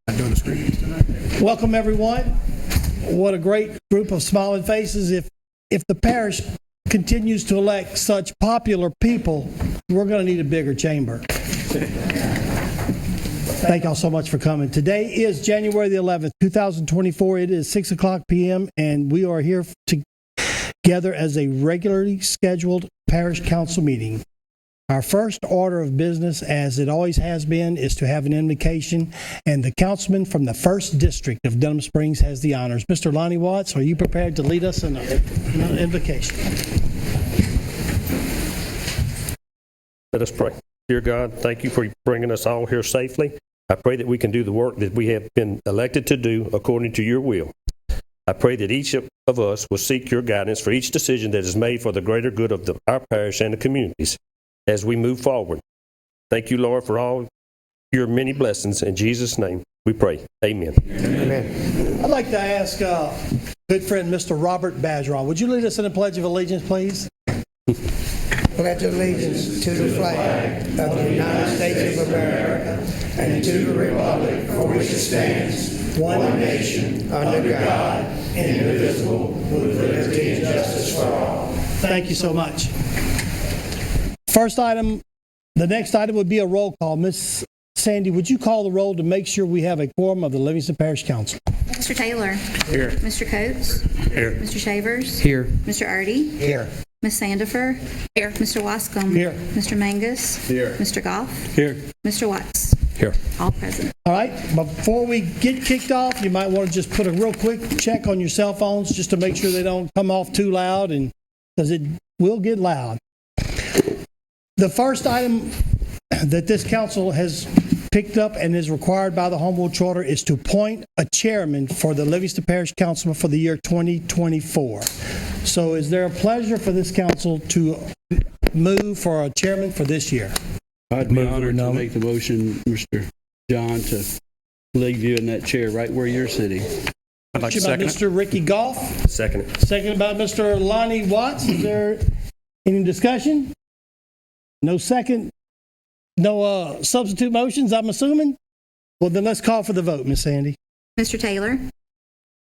Welcome, everyone. What a great group of smiling faces. If the parish continues to elect such popular people, we're going to need a bigger chamber. Thank y'all so much for coming. Today is January the 11th, 2024. It is 6 o'clock p.m., and we are here together as a regularly scheduled parish council meeting. Our first order of business, as it always has been, is to have an invocation, and the councilman from the 1st District of Denham Springs has the honors. Mr. Lonnie Watts, are you prepared to lead us in an invocation? Let us pray. Dear God, thank you for bringing us all here safely. I pray that we can do the work that we have been elected to do according to your will. I pray that each of us will seek your guidance for each decision that is made for the greater good of our parish and the communities as we move forward. Thank you, Lord, for all your many blessings. In Jesus' name we pray. Amen. Amen. I'd like to ask good friend Mr. Robert Badgeron, would you lead us in a Pledge of Allegiance, please? Pledge allegiance to the flag of the United States of America and to the republic for which it stands, one nation, under God, indivisible, with liberty and justice for all. Thank you so much. First item, the next item would be a roll call. Miss Sandy, would you call the roll to make sure we have a quorum of the Livingston Parish Council? Mr. Taylor. Here. Mr. Coates. Here. Mr. Shavers. Here. Mr. Artie. Here. Ms. Sandifer. Here. Mr. Wascom. Here. Mr. Mangus. Here. Mr. Goff. Here. Mr. Watts. Here. All present. All right, before we get kicked off, you might want to just put a real quick check on your cell phones just to make sure they don't come off too loud, and because it will get loud. The first item that this council has picked up and is required by the Home Rule Charter is to appoint a chairman for the Livingston Parish Council for the year 2024. So is there a pleasure for this council to move for a chairman for this year? I'd be honored to make the motion, Mr. John, to leave you in that chair right where you're sitting. I'd like to Motion by second Mr. Ricky Goff. Second it. Seconded by Mr. Lonnie Watts. Is there any discussion? No second? No substitute motions, I'm assuming? Well, then let's call for the vote, Miss Sandy. Mr. Taylor.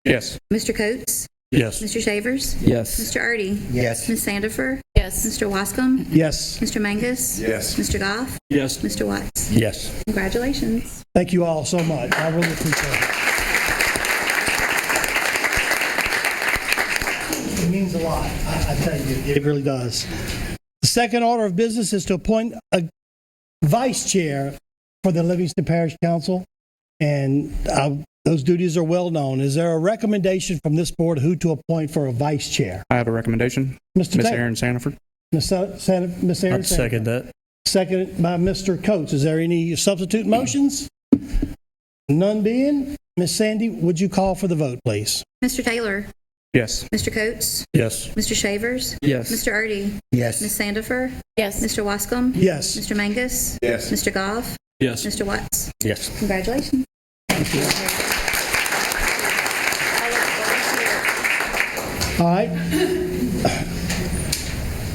Yes. Mr. Coates. Yes. Mr. Shavers. Yes. Mr. Artie. Yes. Ms. Sandifer. Yes. Mr. Wascom. Yes. Mr. Mangus. Yes. Mr. Goff. Yes. Mr. Watts. Yes. Congratulations. Thank you all so much. I really appreciate it. It means a lot. I tell you, it really does. The second order of business is to appoint a vice chair for the Livingston Parish Council, and those duties are well known. Is there a recommendation from this board who to appoint for a vice chair? I have a recommendation. Mr. Ms. Taylor. Aaron Sanford. Miss Aaron I'd second that. Seconded by Mr. Coates. Is there any substitute motions? None being. Miss Sandy, would you call for the vote, please? Mr. Taylor. Yes. Mr. Coates. Yes. Mr. Shavers. Yes. Mr. Artie. Yes. Ms. Sandifer. Yes. Mr. Wascom. Yes. Mr. Mangus. Yes. Mr. Goff. Yes. Mr. Watts. Yes. Congratulations. All right.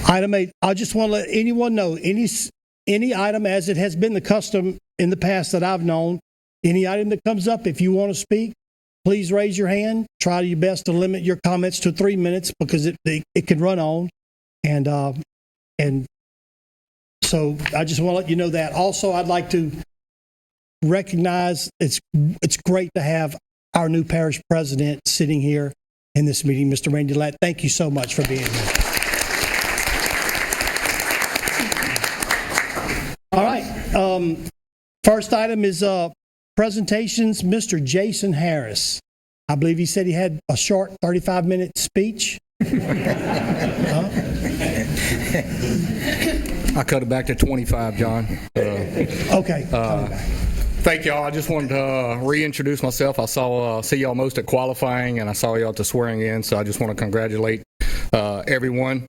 Item 8. I just want to let anyone know, any item, as it has been the custom in the past that I've known, any item that comes up, if you want to speak, please raise your hand. Try your best to limit your comments to 3 minutes because it can run on. And so I just want to let you know that. Also, I'd like to recognize it's great to have our new parish president sitting here in this meeting, Mr. Randy Latt. Thank you so much for being here. All right. First item is presentations. Mr. Jason Harris. I believe he said he had a short 35-minute speech. I cut it back to 25, John. Okay. Thank y'all. I just wanted to reintroduce myself. I see y'all most at qualifying, and I saw y'all at the swearing in, so I just want to congratulate everyone.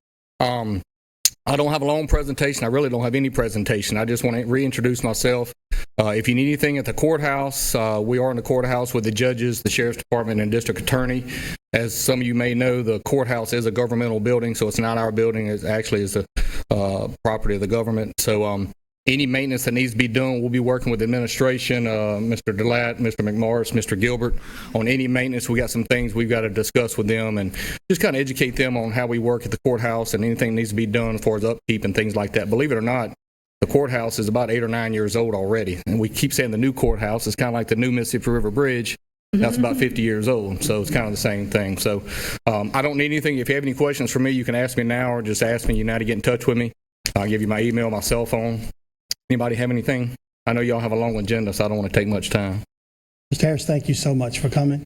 I don't have a long presentation. I really don't have any presentation. I just want to reintroduce myself. If you need anything at the courthouse, we are in the courthouse with the judges, the sheriff's department, and district attorney. As some of you may know, the courthouse is a governmental building, so it's not our building. It actually is the property of the government. So Any maintenance that needs to be done, we'll be working with administration, Mr. Delat, Mr. McMorris, Mr. Gilbert, on any maintenance. We got some things we've got to discuss with them and just kind of educate them on how we work at the courthouse and anything that needs to be done as far as upkeep and things like that. Believe it or not, the courthouse is about 8 or 9 years old already. And we keep saying the new courthouse is kind of like the new Mississippi River Bridge. That's about 50 years old, so it's kind of the same thing. So I don't need anything. If you have any questions for me, you can ask me now or just ask me. You know how to get in touch with me. I'll give you my email, my cell phone. Anybody have anything? I know y'all have a long agenda, so I don't want to take much time. Mr. Harris, thank you so much for coming.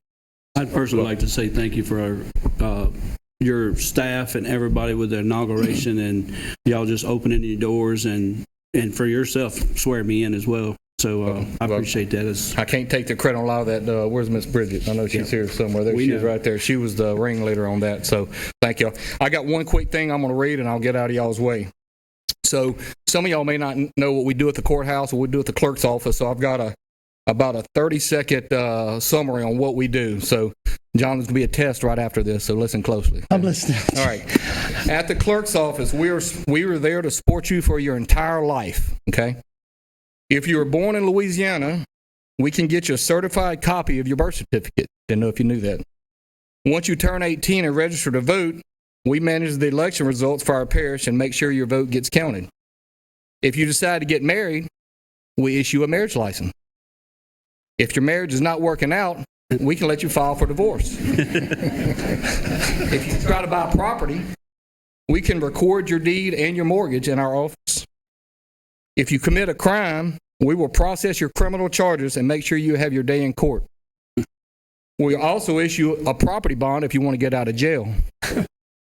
I'd personally like to say thank you for your staff and everybody with the inauguration and y'all just opening your doors and for yourself swearing me in as well. So I appreciate that. I can't take the credit on a lot of that. Where's Miss Bridget? I know she's here somewhere. There she is right there. She was the ringleader on that. So thank y'all. I got one quick thing I'm going to read and I'll get out of y'all's way. So some of y'all may not know what we do at the courthouse or what we do at the clerk's office. So I've got about a 30-second summary on what we do. So John, there's going to be a test right after this, so listen closely. I'm listening. All right. At the clerk's office, we are there to support you for your entire life, okay? If you were born in Louisiana, we can get you a certified copy of your birth certificate. Didn't know if you knew that. Once you turn 18 and register to vote, we manage the election results for our parish and make sure your vote gets counted. If you decide to get married, we issue a marriage license. If your marriage is not working out, we can let you file for divorce. If you try to buy property, we can record your deed and your mortgage in our office. If you commit a crime, we will process your criminal charges and make sure you have your day in court. We also issue a property bond if you want to get out of jail.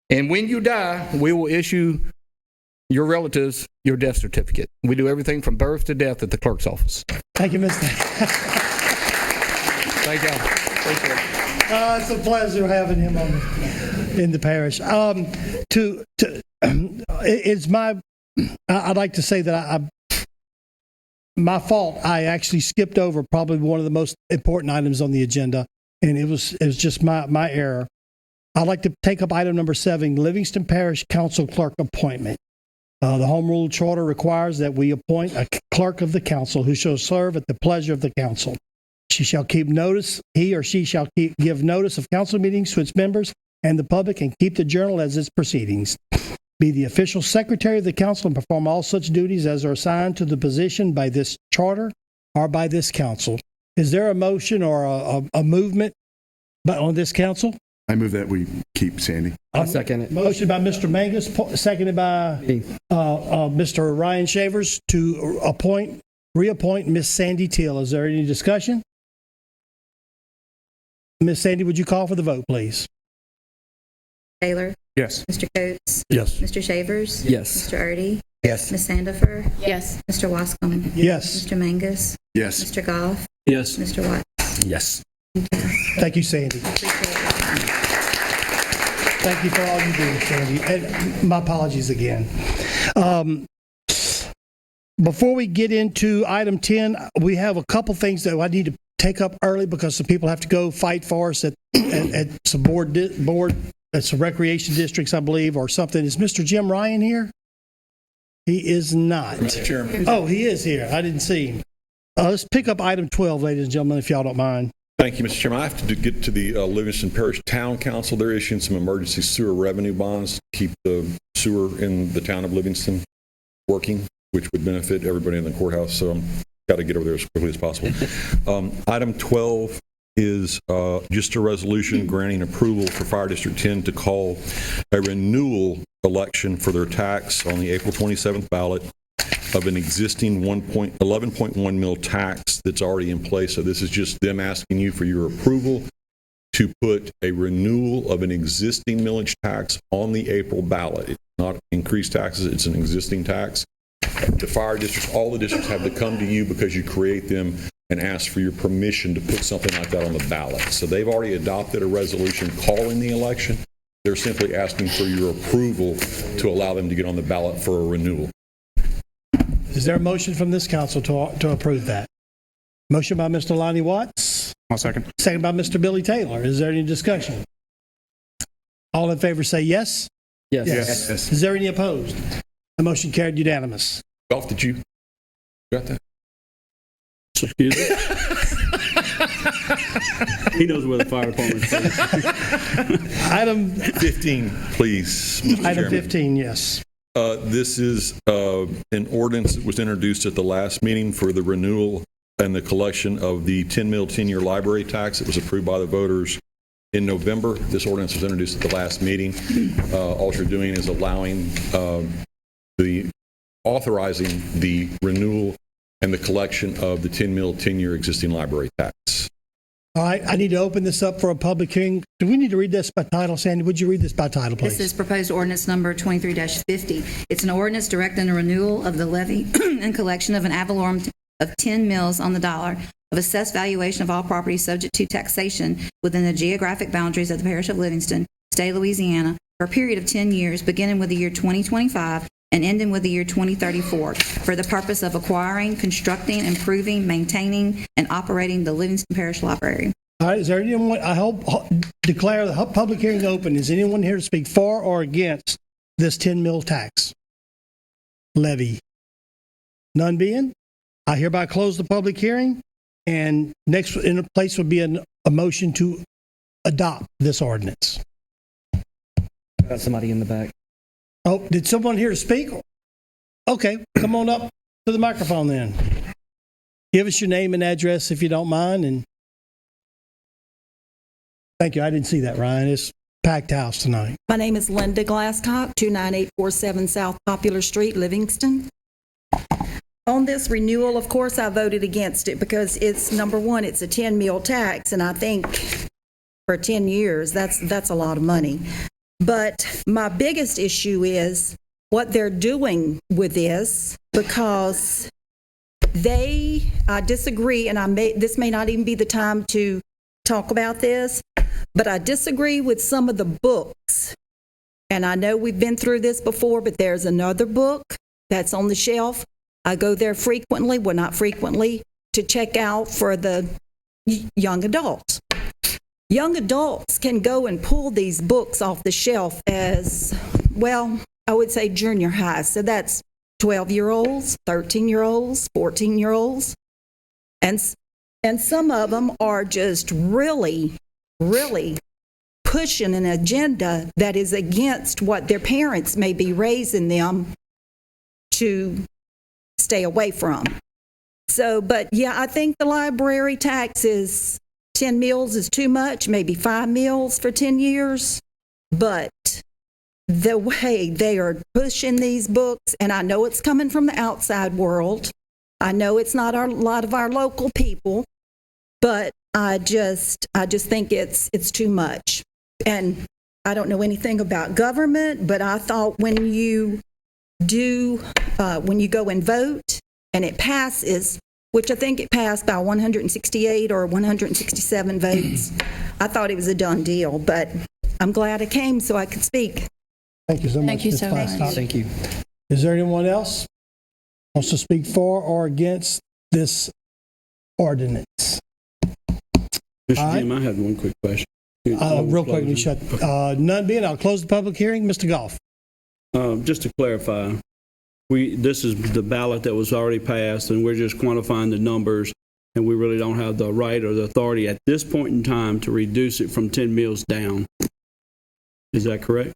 And when you die, we will issue your relatives your death certificate. We do everything from birth to death at the clerk's office. Thank you, Mr. Thank y'all. It's a pleasure having him in the parish. I'd like to say that my fault. I actually skipped over probably one of the most important items on the agenda, and it was just my error. I'd like to take up item number 7, Livingston Parish Council Clerk appointment. The Home Rule Charter requires that we appoint a clerk of the council who shall serve at the pleasure of the council. He or she shall give notice of council meetings to its members and the public and keep the journal as its proceedings. Be the official secretary of the council and perform all such duties as are assigned to the position by this charter or by this council. Is there a motion or a movement on this council? I move that we keep Sandy. I'll second it. Motion by Mr. Mangus, seconded by Mr. Ryan Shavers to reappoint Miss Sandy Till. Is there any discussion? Miss Sandy, would you call for the vote, please? Taylor? Yes. Mr. Coates? Yes. Mr. Shavers? Yes. Mr. Erdy? Yes. Ms. Sandifer? Yes. Mr. Wascom? Yes. Mr. Mangus? Yes. Mr. Goff? Yes. Mr. Watts? Yes. Thank you, Sandy. Appreciate it. Thank you for all you do, Sandy. And my apologies again. Before we get into item 10, we have a couple things that I need to take up early because some people have to go fight for us at some board, at some recreation districts, I believe, or something. Is Mr. Jim Ryan here? He is not. Mr. Chairman. Oh, he is here. I didn't see him. Let's pick up item 12, ladies and gentlemen, if y'all don't mind. Thank you, Mr. Chairman. I have to get to the Livingston Parish Town Council. They're issuing some emergency sewer revenue bonds to keep the sewer in the town of Livingston working, which would benefit everybody in the courthouse. So I'm got to get over there as quickly as possible. Item 12 is just a resolution granting approval for Fire District 10 to call a renewal election for their tax on the April 27th ballot of an existing 11.1 mil tax that's already in place. So this is just them asking you for your approval to put a renewal of an existing millage tax on the April ballot. It's not increased taxes, it's an existing tax. The fire districts, all the districts have to come to you because you create them and ask for your permission to put something like that on the ballot. So they've already adopted a resolution calling the election. They're simply asking for your approval to allow them to get on the ballot for a renewal. Is there a motion from this council to approve that? Motion by Mr. Lonnie Watts. I'll second. Second by Mr. Billy Taylor. Is there any discussion? All in favor say yes? Yes. Yes. Is there any opposed? The motion carried unanimous. Golf, did you Got that? Excuse me? He knows where the fire department is. Item 15, please, Mr. Item Chairman. 15, yes. This is an ordinance that was introduced at the last meeting for the renewal and the collection of the 10 mil 10-year library tax that was approved by the voters in November. This ordinance was introduced at the last meeting. All you're doing is authorizing the renewal and the collection of the 10 mil 10-year existing library tax. All right, I need to open this up for a public hearing. Do we need to read this by title? Sandy, would you read this by title, please? This is proposed ordinance number 23-50. It's an ordinance directing the renewal of the levy and collection of an ad valorem of 10 mils on the dollar of assessed valuation of all property subject to taxation within the geographic boundaries of the Parish of Livingston, State of Louisiana, for a period of 10 years, beginning with the year 2025 and ending with the year 2034, for the purpose of acquiring, constructing, improving, maintaining, and operating the Livingston Parish Library. All right, is there anyone, I hope, declare the public hearing open. Is anyone here to speak for or against this 10 mil tax levy? None being? I hereby close the public hearing, and next in place would be a motion to adopt this ordinance. Got somebody in the back. Oh, did someone here to speak? Okay, come on up to the microphone then. Give us your name and address if you don't mind. And thank you. I didn't see that, Ryan. It's packed house tonight. My name is Linda Glasscock, 29847 South Popular Street, Livingston. On this renewal, of course, I voted against it because it's, number one, it's a 10 mil tax, and I think for 10 years, that's a lot of money. But my biggest issue is what they're doing with this, because I disagree, and this may not even be the time to talk about this, but I disagree with some of the books. And I know we've been through this before, but there's another book that's on the shelf. I go there frequently, well, not frequently, to check out for the young adults. Young adults can go and pull these books off the shelf as, well, I would say junior high. So that's 12-year-olds, 13-year-olds, 14-year-olds. And some of them are just really, really pushing an agenda that is against what their parents may be raising them to stay away from. So, but yeah, I think the library tax is 10 mils is too much, maybe 5 mils for 10 years. But the way they are pushing these books, and I know it's coming from the outside world, I know it's not a lot of our local people, but I just think it's too much. And I don't know anything about government, but I thought when you go and vote and it passes, which I think it passed by 168 or 167 votes, I thought it was a done deal, but I'm glad I came so I could speak. Thank you so much. Thank you Ms. so much. Glasscock. Thank you. Is there anyone else wants to speak for or against this ordinance? Mr. Jim, I had one quick question. Real quick, let me shut. None being, I'll close the public hearing. Mr. Goff. Just to clarify, this is the ballot that was already passed, and we're just quantifying the numbers, and we really don't have the right or the authority at this point in time to reduce it from 10 mils down. Is that correct?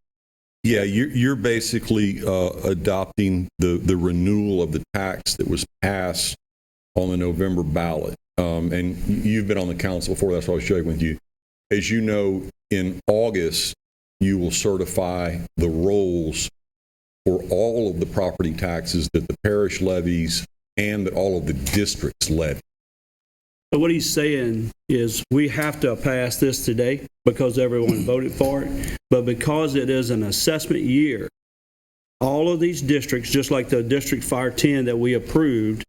Yeah, you're basically adopting the renewal of the tax that was passed on the November ballot. And you've been on the council before, that's why I was joking with you. As you know, in August, you will certify the rolls for all of the property taxes that the parish levies and that all of the districts levy. So what he's saying is we have to pass this today because everyone voted for it, but because it is an assessment year, all of these districts, just like the District Fire 10 that we approved,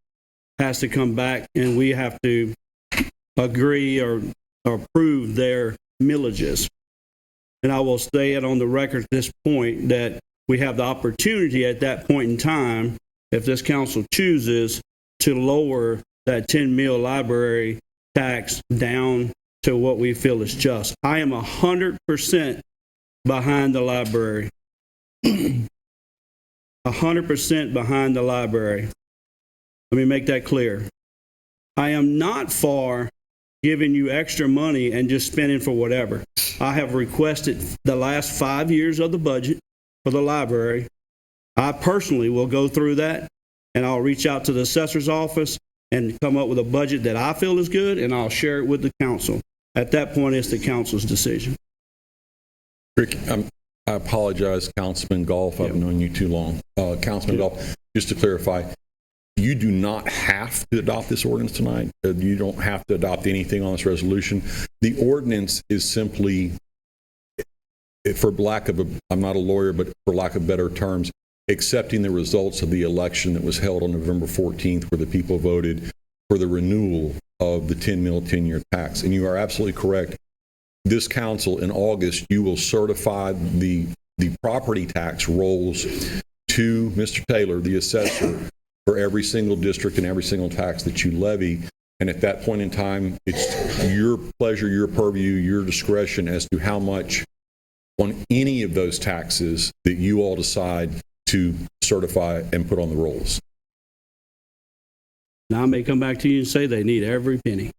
has to come back and we have to agree or approve their millages. And I will say it on the record at this point that we have the opportunity at that point in time, if this council chooses, to lower that 10 mil library tax down to what we feel is just. I am 100% behind the library. 100% behind the library. Let me make that clear. I am not for giving you extra money and just spending for whatever. I have requested the last 5 years of the budget for the library. I personally will go through that, and I'll reach out to the assessor's office and come up with a budget that I feel is good, and I'll share it with the council. At that point, it's the council's decision. Rick, I apologize, Councilman Golf. I've known you too long. Councilman Golf, just to clarify, you do not have to adopt this ordinance tonight. You don't have to adopt anything on this resolution. The ordinance is simply, for lack of I'm not a lawyer, but for lack of better terms, accepting the results of the election that was held on November 14th, where the people voted for the renewal of the 10 mil 10-year tax. And you are absolutely correct. This council in August, you will certify the property tax rolls to Mr. Taylor, the assessor, for every single district and every single tax that you levy. And at that point in time, it's your pleasure, your purview, your discretion as to how much on any of those taxes that you all decide to certify and put on the rolls. Now, I may come back to you and say they need every penny,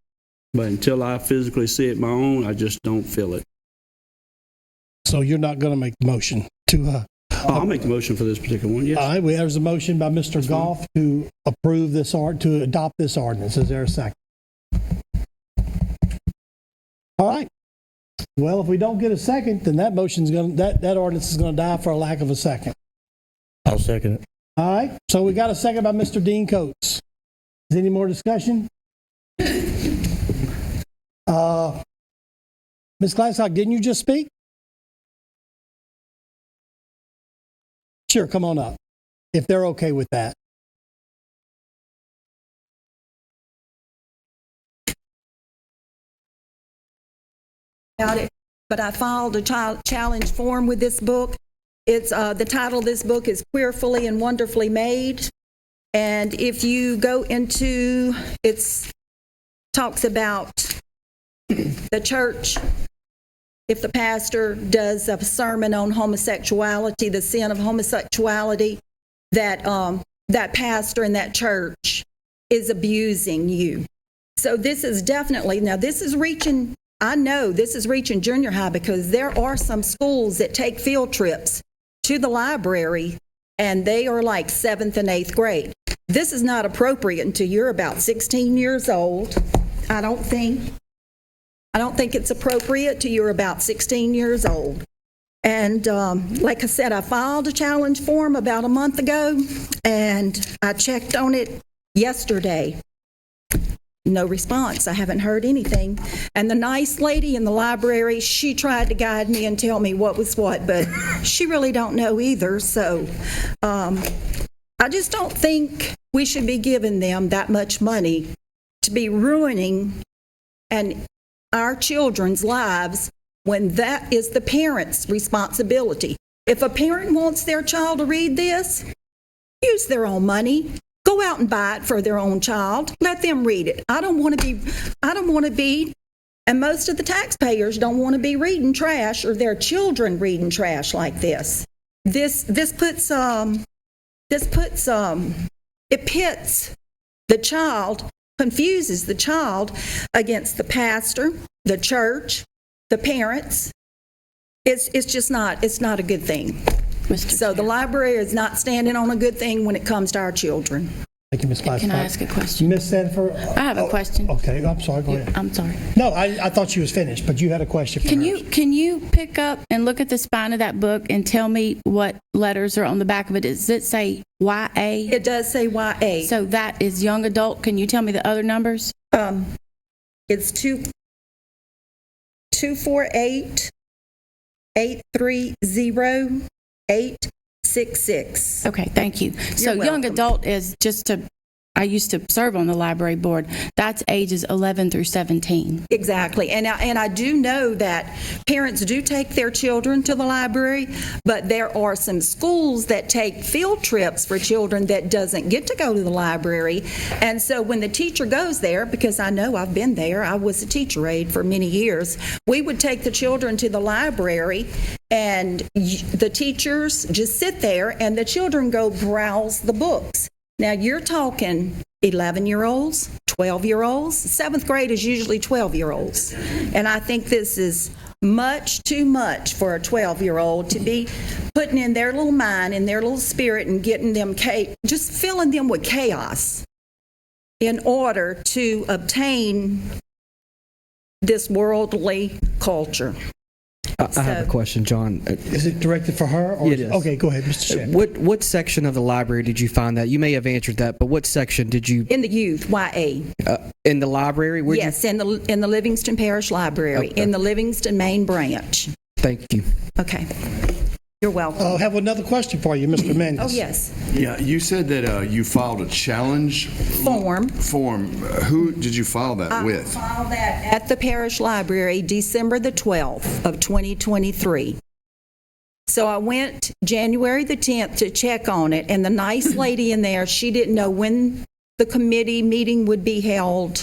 but until I physically see it my own, I just don't feel it. So you're not going to make the motion to... I'll make the motion for this particular one, yes. All right, there's a motion by Mr. Goff to approve this, to adopt this ordinance. Is there a second? All right. Well, if we don't get a second, then that motion's going to, that ordinance is going to die for a lack of a second. I'll second it. All right, so we got a second by Mr. Dean Coates. Is any more discussion? Ms. Glasscock, didn't you just speak? Sure, come on up, if they're okay with that. But I filed a challenge form with this book. It's the title of this book is Queerfully and Wonderfully Made. And if you go into, it talks about the church. If the pastor does a sermon on homosexuality, the sin of homosexuality, that that pastor in that church is abusing you. So this is definitely, now this is reaching, I know this is reaching junior high, because there are some schools that take field trips to the library and they are like 7th and 8th grade. This is not appropriate until you're about 16 years old. I don't think it's appropriate till you're about 16 years old. And like I said, I filed a challenge form about a month ago, and I checked on it yesterday. No response. I haven't heard anything. And the nice lady in the library, she tried to guide me and tell me what was what, but she really don't know either. So I just don't think we should be giving them that much money to be ruining our children's lives, when that is the parent's responsibility. If a parent wants their child to read this, use their own money. Go out and buy it for their own child. Let them read it. I don't want to be, and most of the taxpayers don't want to be reading trash, or their children reading trash like this. It pits the child, confuses the child against the pastor, the church, the parents. It's just not, it's not a good thing. So the library is not standing on a good thing when it comes to our children. Thank you, Ms. Glasscock. Can I ask a question? Ms. Sanford? I have a question. Okay, I'm sorry, go ahead. I'm sorry. No, I thought she was finished, but you had a question for her. Can you pick up and look at the spine of that book and tell me what letters are on the back of it? Does it say YA? It does say YA. So that is young adult. Can you tell me the other numbers? It's 248-830-866. Okay, thank you. So young adult is I used to serve on the library board. That's ages 11 through 17. Exactly. And I do know that parents do take their children to the library, but there are some schools that take field trips for children that doesn't get to go to the library. And so when the teacher goes there, because I know I've been there, I was a teacher aide for many years, we would take the children to the library, and the teachers just sit there and the children go browse the books. Now, you're talking 11-year-olds, 12-year-olds. 7th grade is usually 12-year-olds. And I think this is much too much for a 12-year-old to be putting in their little mind, in their little spirit, and getting them, just filling them with chaos in order to obtain this worldly culture. I have a question, John. Is it directed for her? Or It is. Okay, go ahead, Mr. Shannon. What section of the library did you find that? You may have answered that, but what section did you, In the youth, YA. in the library? Where'd Yes, in the Livingston Parish Library, Okay. in the Livingston main branch. Thank you. Okay. You're welcome. I have another question for you, Mr. Mendes. Oh, yes. Yeah, you said that you filed a challenge Form. Who did you file that with? Filed that at the Parish Library, December the 12th of 2023. So I went January the 10th to check on it, and the nice lady in there, she didn't know when the committee meeting would be held.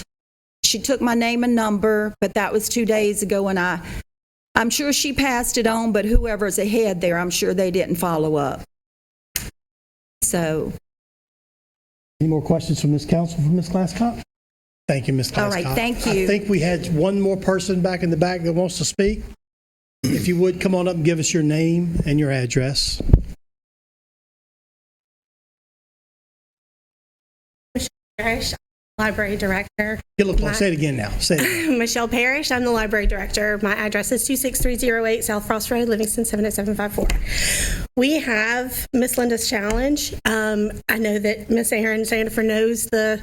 She took my name and number, but that was 2 days ago, and I'm sure she passed it on, but whoever's ahead there, I'm sure they didn't follow up. So, Any more questions from this council from Ms. Glasscock? Thank you, Ms. Glasscock. All right, thank you. I think we had one more person back in the back that wants to speak. If you would, come on up and give us your name and your address. Parish, library director. Get a little close. Say it again now. Say it. Michelle Parish, I'm the library director. My address is 26308 South Frost Road, Livingston 70754. We have Miss Linda's challenge. I know that Miss Erin Sandifer knows the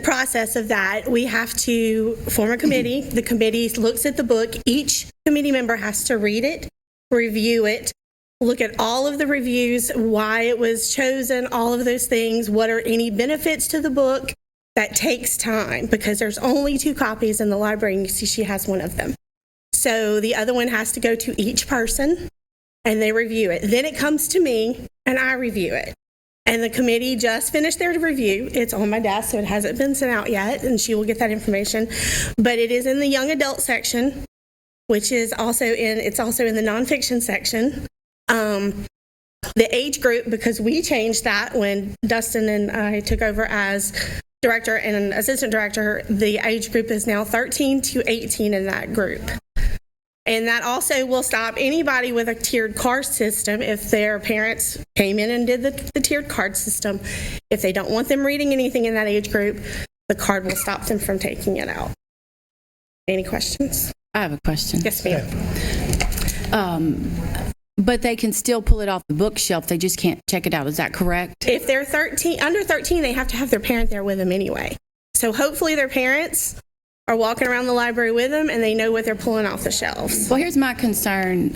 process of that. We have to form a committee. The committee looks at the book. Each committee member has to read it, review it, look at all of the reviews, why it was chosen, all of those things, what are any benefits to the book. That takes time because there's only 2 copies in the library, and you see she has one of them. So the other one has to go to each person, and they review it. Then it comes to me, and I review it. And the committee just finished their review. It's on my desk, so it hasn't been sent out yet, and she will get that information. But it is in the young adult section, which is also in the nonfiction section. The age group, because we changed that when Dustin and I took over as director and assistant director, the age group is now 13 to 18 in that group. And that also will stop anybody with a tiered card system if their parents came in and did the tiered card system. If they don't want them reading anything in that age group, the card will stop them from taking it out. Any questions? I have a question. Yes, ma'am. But they can still pull it off the bookshelf. They just can't check it out. Is that correct? If they're under 13, they have to have their parent there with them anyway. So hopefully their parents are walking around the library with them and they know what they're pulling off the shelves. Well, here's my concern.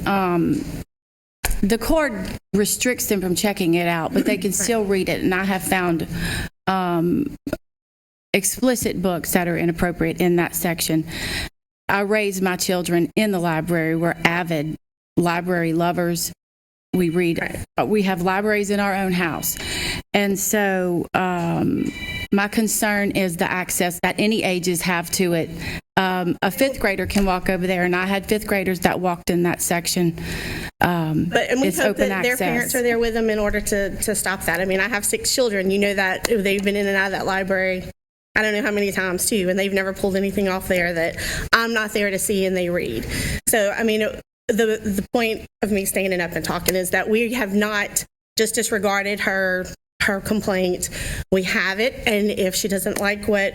The court restricts them from checking it out, but they can still read it. And I have found explicit books that are inappropriate in that section. I raised my children in the library. We're avid library lovers. We read, we have libraries in our own house. And so my concern is the access that any ages have to it. A 5th grader can walk over there, and I had 5th graders that walked in that section. And we it's hope open that access. their parents are there with them in order to stop that. I mean, I have 6 children. You know that they've been in and out of that library I don't know how many times too, and they've never pulled anything off there that I'm not there to see and they read. So, I mean, the point of me standing up and talking is that we have not just disregarded her complaint. We have it, and if she doesn't like what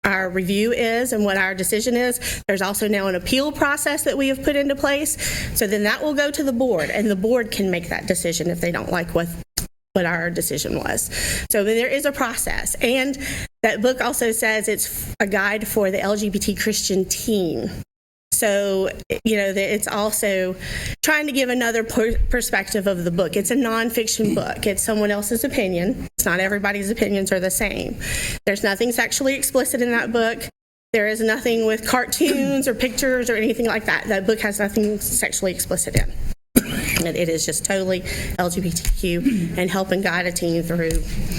our review is and what our decision is, there's also now an appeal process that we have put into place. So then that will go to the board, and the board can make that decision if they don't like what our decision was. So there is a process. And that book also says it's a guide for the LGBT Christian teen. So, you know, it's also trying to give another perspective of the book. It's a nonfiction book. It's someone else's opinion. It's not everybody's opinions are the same. There's nothing sexually explicit in that book. There is nothing with cartoons or pictures or anything like that. That book has nothing sexually explicit in. It is just totally LGBTQ and helping guide a teen through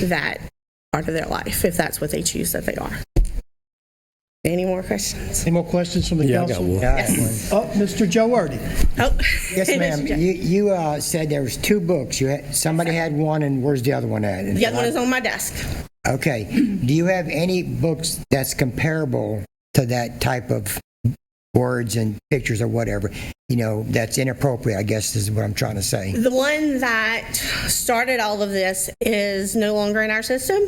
that part of their life, if that's what they choose that they are. Any more questions? Any more questions from the Yeah, I got council? one. Yes. Oh, Mr. Joe Wordy. Oh. Yes, ma'am. You said there was 2 books. Somebody had one, and where's the other one at? The other one is on my desk. Okay. Do you have any books that's comparable to that type of words and pictures or whatever, that's inappropriate, I guess is what I'm trying to say? The one that started all of this is no longer in our system.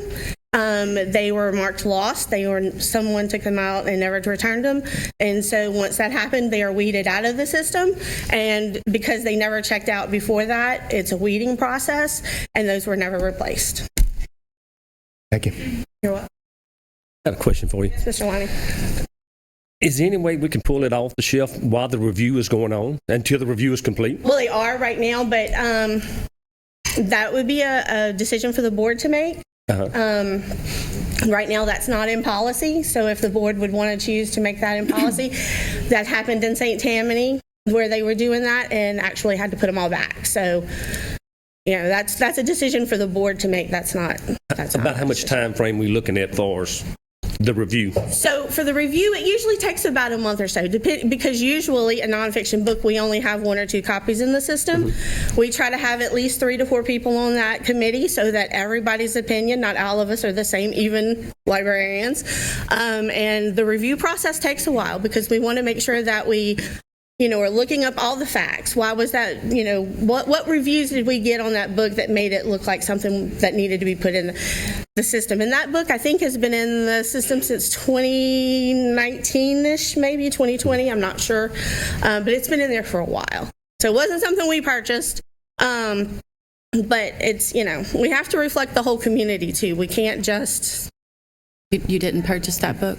They were marked lost. Someone took them out and never returned them. And so once that happened, they are weeded out of the system. And because they never checked out before that, it's a weeding process, and those were never replaced. Thank you. You're welcome. I have a question for you. Mr. Lonnie. Is there any way we can pull it off the shelf while the review is going on, until the review is complete? Well, they are right now, but that would be a decision for the board to make. Right now, that's not in policy. So if the board would want to choose to make that in policy, that happened in St. Tammany, where they were doing that and actually had to put them all back. So, that's a decision for the board to make. That's not About how much time frame we looking at for the review? So for the review, it usually takes about a month or so, because usually a nonfiction book, we only have 1 or 2 copies in the system. We try to have at least 3 to 4 people on that committee so that everybody's opinion, not all of us are the same, even librarians. And the review process takes a while because we want to make sure that we are looking up all the facts. Why was that, what reviews did we get on that book that made it look like something that needed to be put in the system? And that book, I think, has been in the system since 2019-ish, maybe 2020, I'm not sure. But it's been in there for a while. So it wasn't something we purchased. But it's, we have to reflect the whole community too. We can't just... You didn't purchase that book?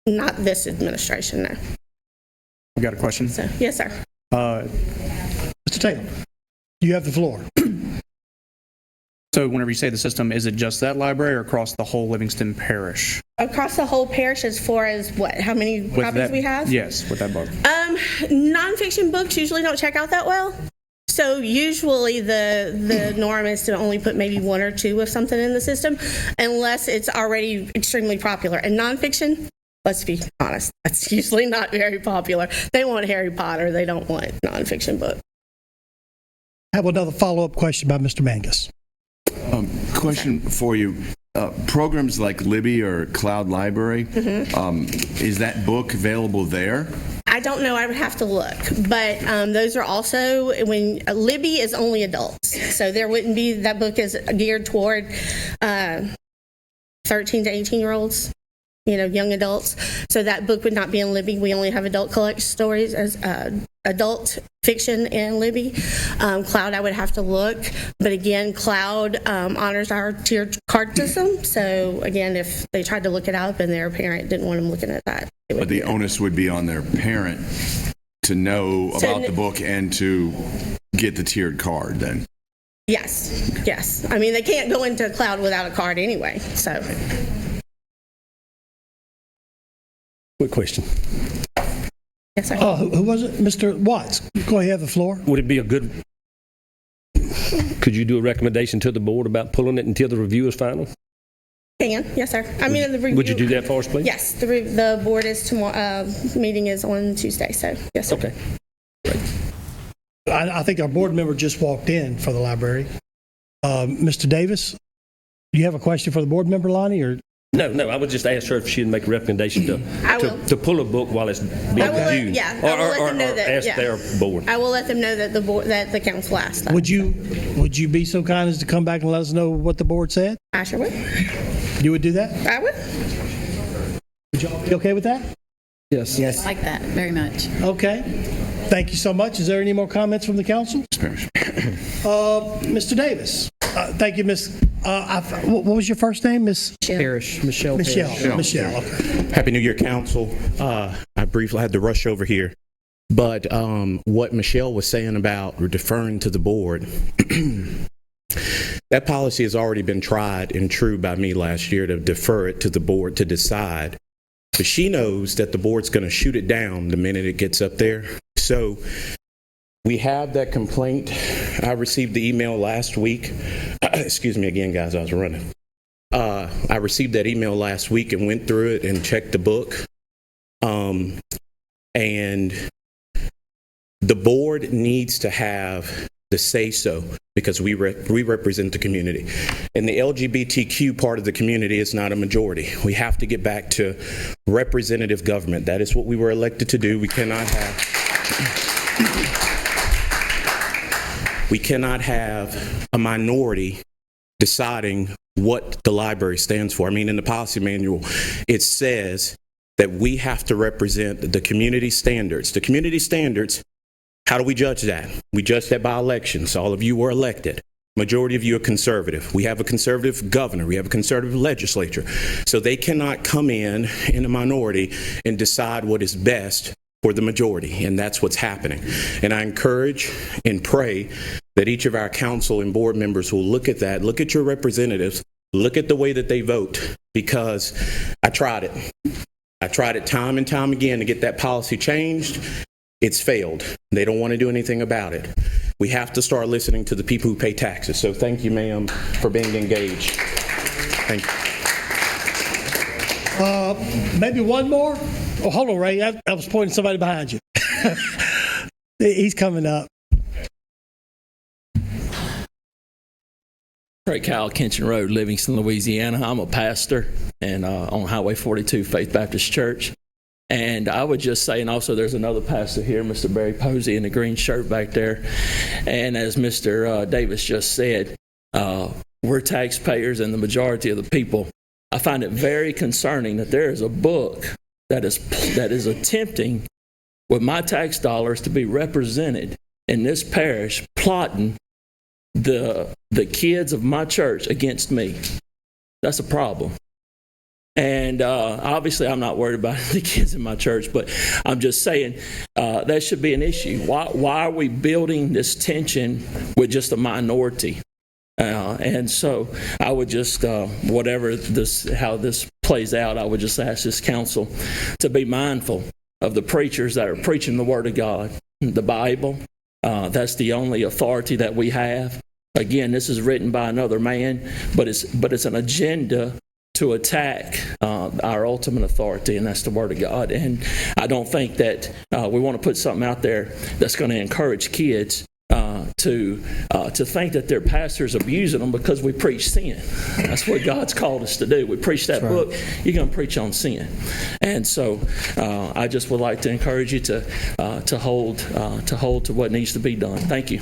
Not this administration, no. You got a question? So, yes, sir. Mr. Taylor, you have the floor. So whenever you say the system, is it just that library or across the whole Livingston Parish? Across the whole parish, as far as what? How many copies we have? Yes, with that book. Nonfiction books usually don't check out that well. So usually the norm is to only put maybe 1 or 2 of something in the system, unless it's already extremely popular. And nonfiction, let's be honest, that's usually not very popular. They want Harry Potter. They don't want nonfiction book. I have another follow-up question by Mr. Mangus. Question for you. Programs like Libby or Cloud Library, is that book available there? I don't know. I would have to look. But those are also, when Libby is only adults. So there wouldn't be, that book is geared toward 13 to 18-year-olds. Young adults. So that book would not be in Libby. We only have adult collect stories as adult fiction in Libby. Cloud, I would have to look. But again, Cloud honors our tiered card system. So again, if they tried to look it up and their parent didn't want them looking at that. But the onus would be on their parent to know about the book and to get the tiered card then? Yes. I mean, they can't go into Cloud without a card anyway. So... Quick question. Yes, sir. Who was it? Mr. Watts. Go ahead, have the floor. Would it be could you do a recommendation to the board about pulling it until the review is final? Yes, sir. I mean, the review. Would you do that for us, please? Yes, the board is tomorrow. Meeting is on Tuesday, so yes, sir. Okay. I think our board member just walked in for the library. Mr. Davis, do you have a question for the board member, Lonnie, or? No, I would just ask her if she'd make a recommendation to pull a book while it's being reviewed. I will let them know that. Ask their board. I will let them know that the council asked that. Would you be so kind as to come back and let us know what the board said? I sure would. You would do that? I would. Would y'all be okay with that? Yes. I like that very much. Okay. Thank you so much. Is there any more comments from the council? Mr. Davis. Thank you, Miss. What was your first name, Miss Parish. Michelle. Michelle. Parish. Michelle. Okay. Happy New Year, Council. I briefly had to rush over here, but what Michelle was saying about deferring to the board, that policy has already been tried and true by me last year to defer it to the board to decide. But she knows that the board's going to shoot it down the minute it gets up there. So we have that complaint. I received the email last week. Excuse me again, guys, I was running. I received that email last week and went through it and checked the book. And the board needs to have the say-so because we represent the community. And the LGBTQ part of the community is not a majority. We have to get back to representative government. That is what we were elected to do. We cannot have a minority deciding what the library stands for. I mean, in the policy manual, it says that we have to represent the community standards. The community standards, how do we judge that? We judge that by elections. All of you were elected. Majority of you are conservative. We have a conservative governor. We have a conservative legislature. So they cannot come in a minority and decide what is best for the majority, and that's what's happening. And I encourage and pray that each of our council and board members will look at that, look at your representatives, look at the way that they vote, because I tried it. I tried it time and time again to get that policy changed. It's failed. They don't want to do anything about it. We have to start listening to the people who pay taxes. So thank you, ma'am, for being engaged. Thank you. Maybe one more? Oh, hold on, Ray. I was pointing somebody behind you. He's coming up. Craig Kyle, Kenshin Road, Livingston, Louisiana. I'm a pastor and on Highway 42, Faith Baptist Church. And I would just say, and also there's another pastor here, Mr. Barry Posey, in the green shirt back there. And as Mr. Davis just said, we're taxpayers and the majority of the people. I find it very concerning that there is a book that is attempting with my tax dollars to be represented in this parish, plotting the kids of my church against me. That's a problem. And obviously, I'm not worried about the kids in my church, but I'm just saying that should be an issue. Why are we building this tension with just a minority? And so I would just, how this plays out, I would just ask this council to be mindful of the preachers that are preaching the Word of God, the Bible. That's the only authority that we have. Again, this is written by another man, but it's an agenda to attack our ultimate authority, and that's the Word of God. And I don't think that we want to put something out there that's going to encourage kids to think that their pastor's abusing them because we preach sin. That's what God's called us to do. We preach that book. You're going to preach on sin. And so I just would like to encourage you to hold to what needs to be done. Thank you.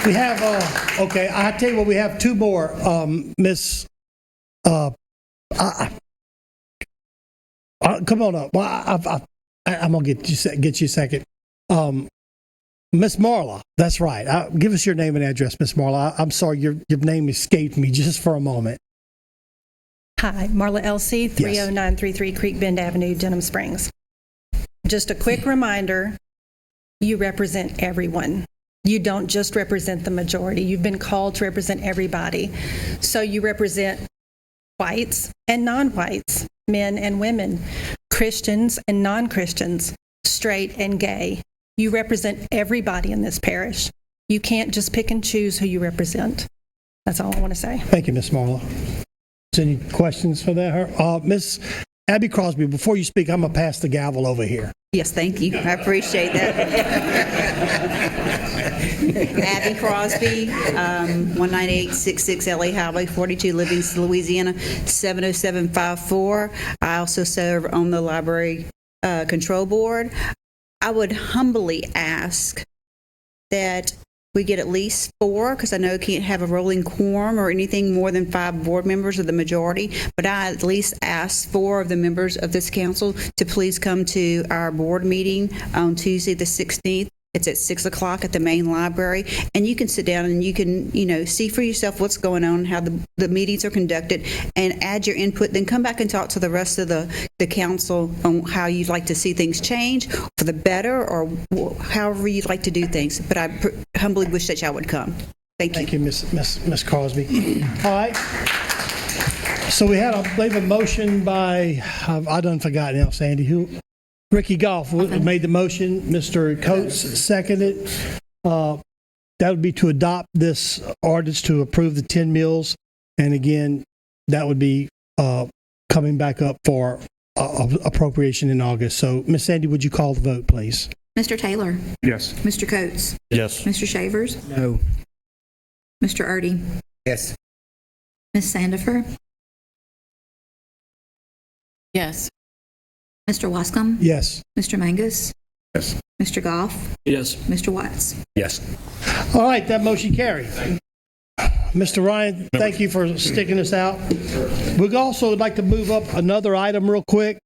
We have, okay, I tell you what, we have two more. Miss, come on up. Well, I'm going to get you a second. Miss Marla, that's right. Give us your name and address, Miss Marla. I'm sorry, your name escaped me just for a moment. Hi, Marla LC, 30933 Creek Bend Avenue, Denham Springs. Just a quick reminder, you represent everyone. You don't just represent the majority. You've been called to represent everybody. So you represent whites and non-whites, men and women, Christians and non-Christians, straight and gay. You represent everybody in this parish. You can't just pick and choose who you represent. That's all I want to say. Thank you, Miss Marla. Any questions for that? Miss Abby Crosby, before you speak, I'm going to pass the gavel over here. Yes, thank you. I appreciate that. Abby Crosby, 19866 LA Highway 42, Livingston, Louisiana, 70754. I also serve on the Library Control Board. I would humbly ask that we get at least 4, because I know I can't have a rolling quorum or anything more than 5 board members of the majority, but I at least ask 4 of the members of this council to please come to our board meeting on Tuesday the 16th. It's at 6 o'clock at the main library, and you can sit down and you can, see for yourself what's going on, how the meetings are conducted, and add your input. Then come back and talk to the rest of the council on how you'd like to see things change for the better, or however you'd like to do things. But I humbly wish that y'all would come. Thank you. Thank you, Miss Crosby. All right. So we had, I believe, a motion by I done forgot now, Sandy. Ricky Goff made the motion. Mr. Coates seconded. That would be to adopt this ordinance to approve the 10 mills. And again, that would be come coming back up for appropriation in August. So, Ms. Sandy, would you call the vote, please? Mr. Taylor? Yes. Mr. Coates? Yes. Mr. Shavers? No. Mr. Erdy? Yes. Ms. Sandifer? Yes. Mr. Wascom? Yes. Mr. Mangus? Yes. Mr. Goff? Yes. Mr. Watts? Yes. All right, that motion carries. Mr. Ryan, thank you for sticking us out. We'd also like to move up another item real quick.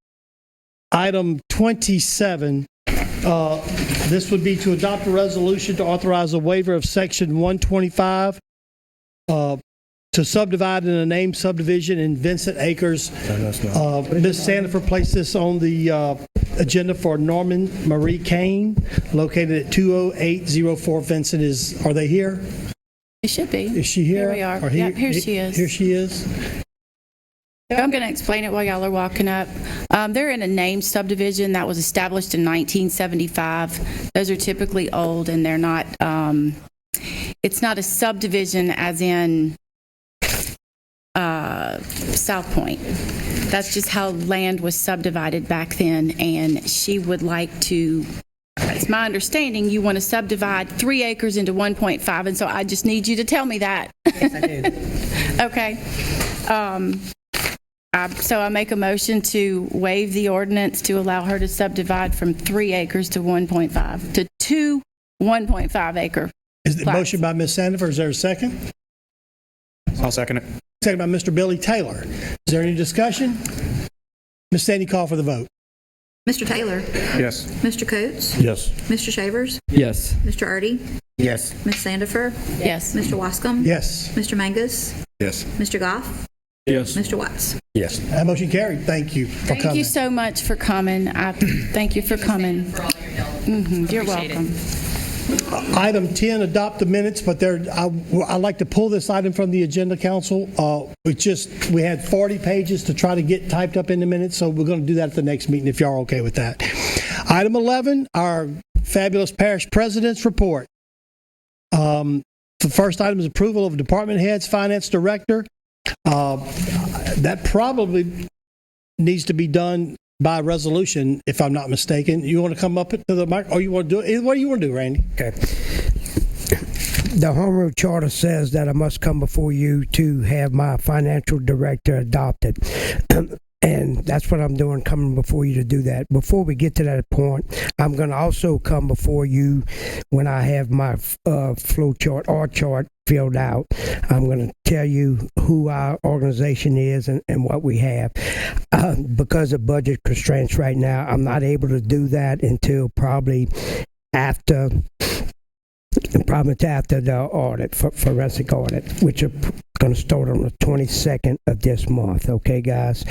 Item 27. This would be to adopt a resolution to authorize a waiver of Section 125 to subdivide in a named subdivision in Vincent Acres. Ms. Sandifer placed this on the agenda for Norman Marie Kane, located at 20804 Vincent. Are they here? It should be. Is she here? Here we are. Or Yep, here she is. Here she is. I'm going to explain it while y'all are walking up. They're in a named subdivision that was established in 1975. Those are typically old, and they're not, it's not a subdivision as in South Point. That's just how land was subdivided back then, and she would like to, it's my understanding, you want to subdivide 3 acres into 1.5, and so I just need you to tell me that. Yes, I do. Okay. So I make a motion to waive the ordinance to allow her to subdivide from 3 acres to 1.5 to 2 1.5 acre. Is the plots. motion by Ms. Sandifer? Is there a second? I'll second it. Second by Mr. Billy Taylor. Is there any discussion? Ms. Sandy, call for the vote. Mr. Taylor? Yes. Mr. Coates? Yes. Mr. Shavers? Yes. Mr. Erdy? Yes. Ms. Sandifer? Yes. Mr. Wascom? Yes. Mr. Mangus? Yes. Mr. Goff? Yes. Mr. Watts? Yes. That motion carried. Thank you for Thank coming. you so much for coming. Thank you for coming. You're welcome. Item 10, adopt the minutes, but I'd like to pull this item from the agenda, council. We had 40 pages to try to get typed up in the minutes, so we're going to do that at the next meeting if y'all are okay with that. Item 11, our fabulous parish president's report. The first item is approval of department heads, finance director. That probably needs to be done by resolution, if I'm not mistaken. You want to come up to the mic, or you want to do it? What do you want to do, Randy? Okay. The Home Rule Charter says that I must come before you to have my financial director adopted. And that's what I'm doing, coming before you to do that. Before we get to that point, I'm going to also come before you when I have my flow chart, R chart filled out. I'm going to tell you who our organization is and what we have. Because of budget constraints right now, I'm not able to do that until probably after the audit, forensic audit, which are going to start on the 22nd of this month. Okay, guys?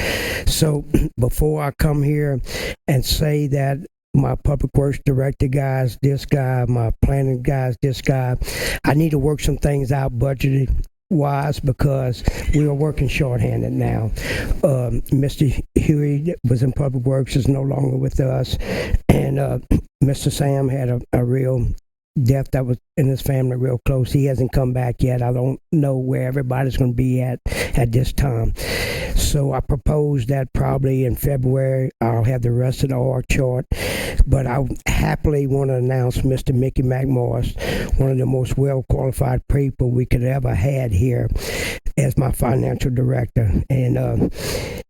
So before I come here and say that my public works director guy's this guy, my planning guy's this guy, I need to work some things out budgeted wise, because we are working shorthanded now. Mr. Huey was in Public Works, is no longer with us, and Mr. Sam had a real death that was in his family real close. He hasn't come back yet. I don't know where everybody's going to be at this time. So I propose that probably in February I'll have the rest of the org chart. But I happily want to announce Mr. Mickey McMorris, one of the most well-qualified people we could ever had here, as my financial director. And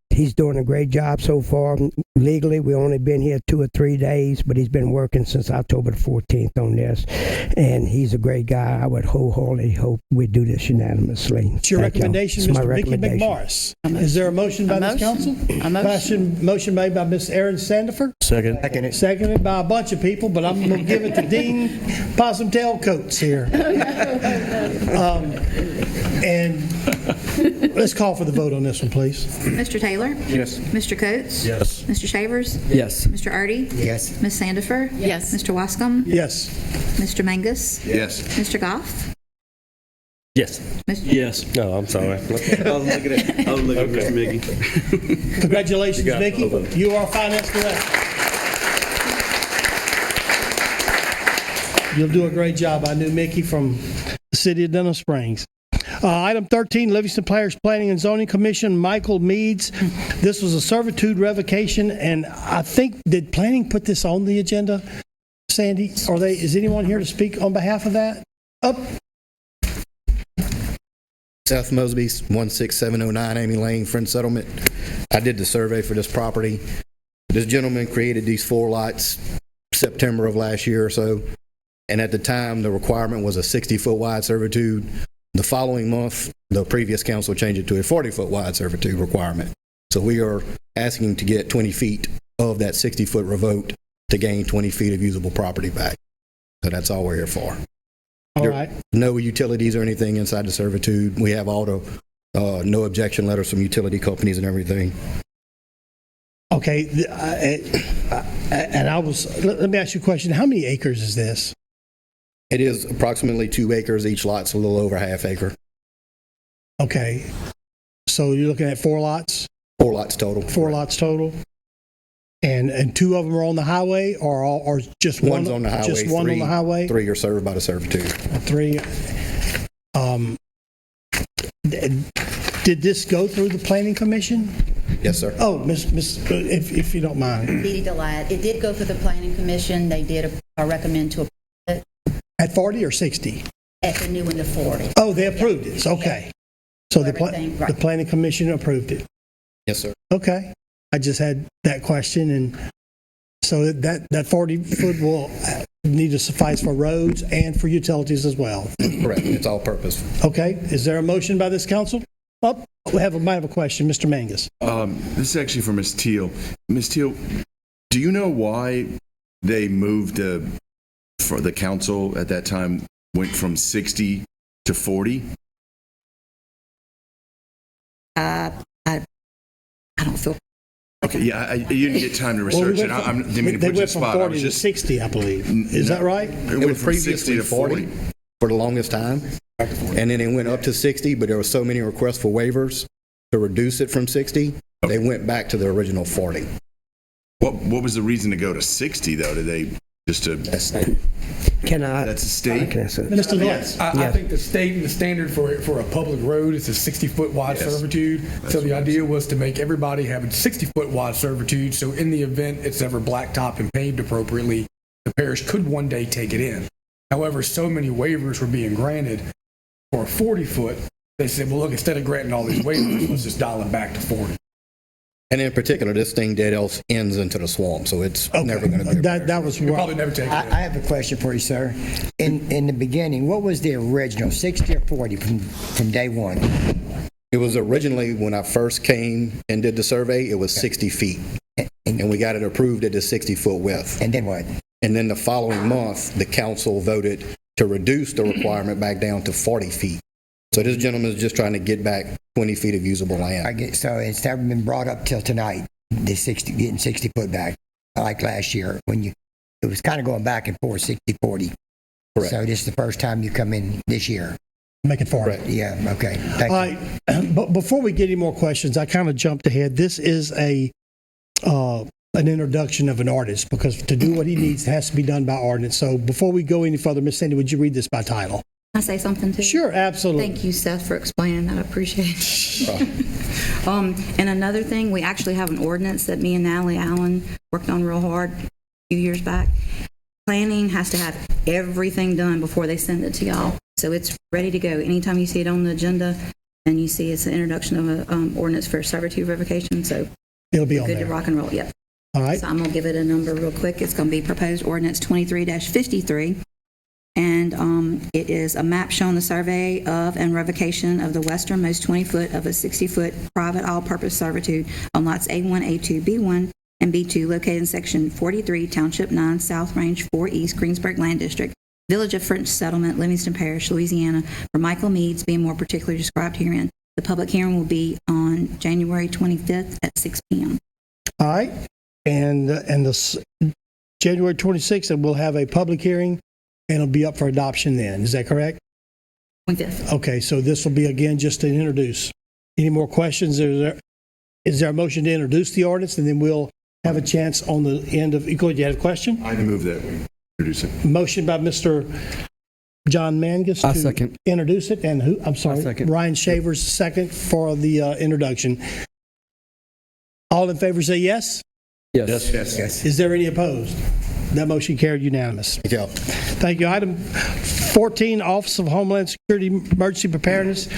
he's doing a great job so far. Legally, we've only been here 2 or 3 days, but he's been working since October the 14th on this. And he's a great guy. I would wholeheartedly hope we do this unanimously. It's your recommendation, Mr. Mickey McMorris. Is there a motion by this council? A motion. Motion made by Ms. Erin Sandifer. Second. Seconded by a bunch of people, but I'm going to give it to Dean Possum Tail Coates here. And let's call for the vote on this one, please. Mr. Taylor? Yes. Mr. Coates? Yes. Mr. Shavers? Yes. Mr. Erdy? Yes. Ms. Sandifer? Yes. Mr. Wascom? Yes. Mr. Mangus? Yes. Mr. Goff? Yes. Yes. No, I'm sorry. I was looking at Mr. Mickey. Congratulations, You got it. Mickey. You are finance director. You'll do a great job. I knew Mickey from the city of Denham Springs. Item 13, Livingston Parish Planning and Zoning Commission, Michael Meads. This was a servitude revocation, and I think, did planning put this on the agenda, Sandy? Is anyone here to speak on behalf of that? Up. Seth Mosby, 16709 Amy Lane, Friend Settlement. I did the survey for this property. This gentleman created these 4 lots September of last year or so, and at the time, the requirement was a 60-foot wide servitude. The following month, the previous council changed it to a 40-foot wide servitude requirement. So we are asking to get 20 feet of that 60-foot revoked to gain 20 feet of usable property back. So that's all we're here for. All right. No utilities or anything inside the servitude. We have all the no objection letters from utility companies and everything. Okay, let me ask you a question. How many acres is this? It is approximately 2 acres. Each lot's a little over ½ acre. Okay, so you're looking at 4 lots? 4 lots total. 4 lots total? And 2 of them are on the highway, or just one? One's on the highway. Just one on the highway? 3 are served by the servitude. 3. Did this go through the planning commission? Yes, sir. Oh, if you don't mind. Dee Delat. It did go through the planning commission. They did recommend to approve it. At 40 or 60? At the new one, the 40. Oh, they approved it. Okay. So the Right. planning commission approved it. Yes, sir. Okay. I just had that question, and so that 40-foot will need to suffice for roads and for utilities as well. Correct. It's all purpose. Okay. Is there a motion by this council? Oh, might have a question. Mr. Mangus. This is actually for Ms. Teal. Ms. Teal, do you know why they moved for the council at that time went from 60 to 40? I don't feel. Okay, yeah, you didn't get time to research it. I didn't mean to put you on the spot. They went from 40 to 60, I believe. Is that right? It went from 60 to 40 for the longest time. And then it went up to 60, but there were so many requests for waivers to reduce it from 60, they went back to the original 40. What was the reason to go to 60, though? Did they just to... That's a state? Mr. Lewis. I think the state and the standard for a public road is a 60-foot wide servitude. So the idea was to make everybody have a 60-foot wide servitude, so in the event it's ever blacktop and paved appropriately, the parish could one day take it in. However, so many waivers were being granted for a 40-foot, they said, well, look, instead of granting all these waivers, let's just dial it back to 40. And in particular, this thing dead else ends into the swamp, so it's never going to be. That was You'll probably never take it. I have a question for you, sir. In the beginning, what was the original, 60 or 40 from day one? It was originally, when I first came and did the survey, it was 60 feet. And we got it approved at the 60-foot width. And then what? And then the following month, the council voted to reduce the requirement back down to 40 feet. So this gentleman is just trying to get back 20 feet of usable land. So it's never been brought up till tonight, getting 60 foot back, like last year, when it was kind of going back and forth, 60, 40. Correct. So this is the first time you come in this year. Make it 40. Correct. Yeah, okay. Thank you. All right. But before we get any more questions, I kind of jumped ahead. This is an introduction of an ordinance, because to do what he needs, it has to be done by ordinance. So before we go any further, Ms. Sandy, would you read this by title? Can I say something too? Sure, absolutely. Thank you, Seth, for explaining that. I appreciate it. And another thing, we actually have an ordinance that me and Natalie Allen worked on real hard a few years back. Planning has to have everything done before they send it to y'all. So it's ready to go. Anytime you see it on the agenda and you see it's an introduction of an ordinance for servitude revocation, so it'll be on good there. To rock and roll. Yep. All right. So I'm going to give it a number real quick. It's going to be proposed ordinance 23-53. And it is a map showing the survey of and revocation of the westernmost 20-foot of a 60-foot private all-purpose servitude on lots A1, A2, B1, and B2 located in Section 43, Township 9, South Range 4 East, Greensburg Land District, Village of French Settlement, Livingston Parish, Louisiana, for Michael Meads, being more particularly described herein. The public hearing will be on January 25th at 6 p.m. All right. And this January 26th, and we'll have a public hearing, and it'll be up for adoption then. Is that correct? 25th. Okay, so this will be, again, just to introduce. Any more questions? Is there a motion to introduce the ordinance, and then we'll have a chance on the end of, you had a question? I move that we introduce it. Motion by Mr. John Mangus I to second. introduce it, and who, I'm sorry, second. Ryan Shavers second for the introduction. All in favor say yes? Yes. Yes. Is there any opposed? That motion carried unanimous. Thank you. Thank you. Item 14, Office of Homeland Security Emergency Preparedness.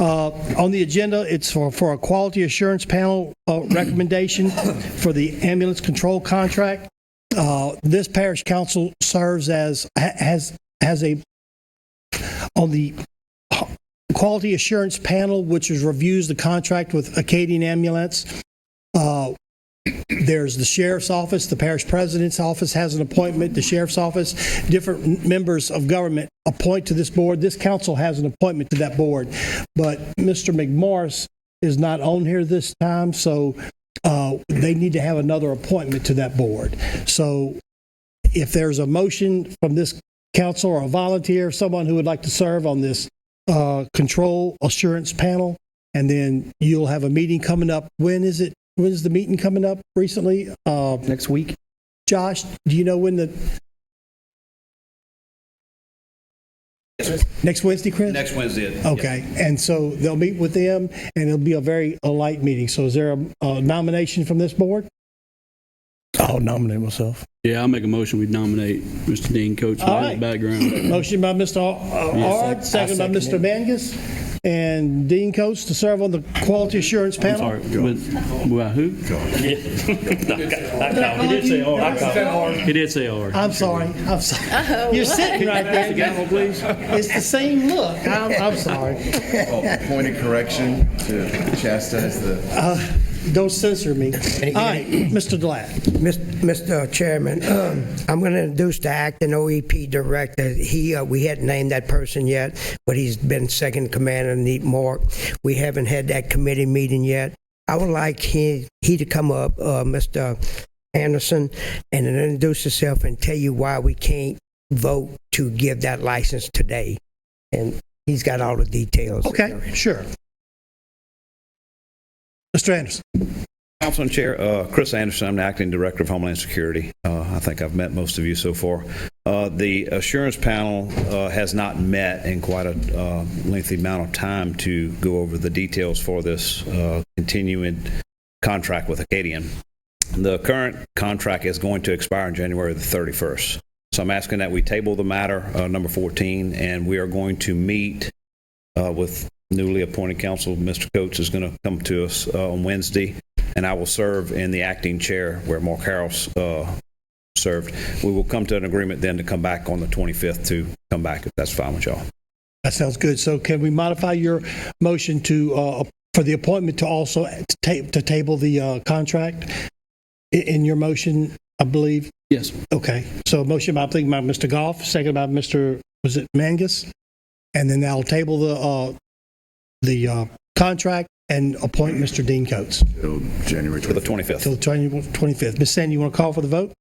On the agenda, it's for a quality assurance panel recommendation for the ambulance control contract. This parish council serves as a on the quality assurance panel, which reviews the contract with Acadian Ambulance. There's the sheriff's office, the parish president's office has an appointment, the sheriff's office, different members of government appoint to this board. This council has an appointment to that board. But Mr. McMorris is not on here this time, so they need to have another appointment to that board. So if there's a motion from this council or a volunteer, someone who would like to serve on this control assurance panel, and then you'll have a meeting coming up. When is it? When's the meeting coming up recently? Next week. Josh, do you know when the... Next Wednesday, Chris? Next Wednesday. Okay, and so they'll meet with them, and it'll be a very light meeting. So is there a nomination from this board? I'll nominate myself. Yeah, I'll make a motion. We nominate Mr. Dean Coates All for right. his background. Motion by Mr. Ard, second by Mr. Mangus, and Dean Coates to serve on the quality assurance I'm panel. sorry. With who? He did say R. He did say R. I'm sorry. You're sitting right there. Gavel, please. It's the same look. I'm sorry. Point of correction to chastise the... Don't censor me. All right, Mr. Delatt. Mr. Chairman, I'm going to introduce the acting OEP director. We hadn't named that person yet, but he's been second commander in Neat Mork. We haven't had that committee meeting yet. I would like he to come up, Mr. Anderson, and then introduce himself and tell you why we can't vote to give that license today. And he's got all the details. Okay, sure. Mr. Anderson. Councilman Chair, Chris Anderson, I'm the Acting Director of Homeland Security. I think I've met most of you so far. The assurance panel has not met in quite a lengthy amount of time to go over the details for this continuing contract with Acadian. The current contract is going to expire on January the 31st. So I'm asking that we table the matter, number 14, and we are going to meet with newly appointed council. Mr. Coates is going to come to us on Wednesday, and I will serve in the acting chair where Mark Harrell's served. We will come to an agreement then to come back on the 25th to come back, if that's fine with y'all. That sounds good. So can we modify your motion to for the appointment to also to table the contract in your motion, I believe? Yes. Okay. So a motion by, I think, by Mr. Goff, second by Mr. Was it Mangus? And then I'll table the contract and appoint Mr. Dean Coates. Till January 25th. Till 25th. Ms. Sandy, you want to call for the vote?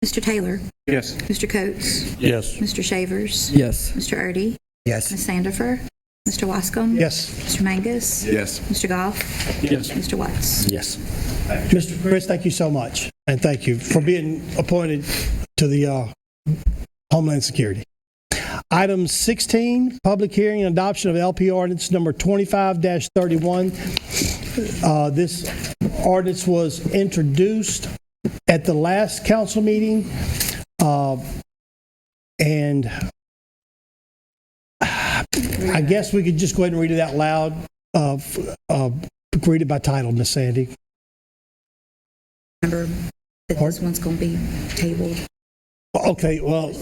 Mr. Taylor? Yes. Mr. Coates? Yes. Mr. Shavers? Yes. Mr. Erdy? Yes. Ms. Sandifer? Mr. Wascom? Yes. Mr. Mangus? Yes. Mr. Goff? Yes. Mr. Watts? Yes. Mr. Chris, thank you so much. And thank you for being appointed to the Homeland Security. Item 16, public hearing and adoption of LP ordinance number 25-31. This ordinance was introduced at the last council meeting, and I guess we could just go ahead and read it out loud. Read it by title, Miss Sandy. Remember that this one's going to be tabled. Okay, well,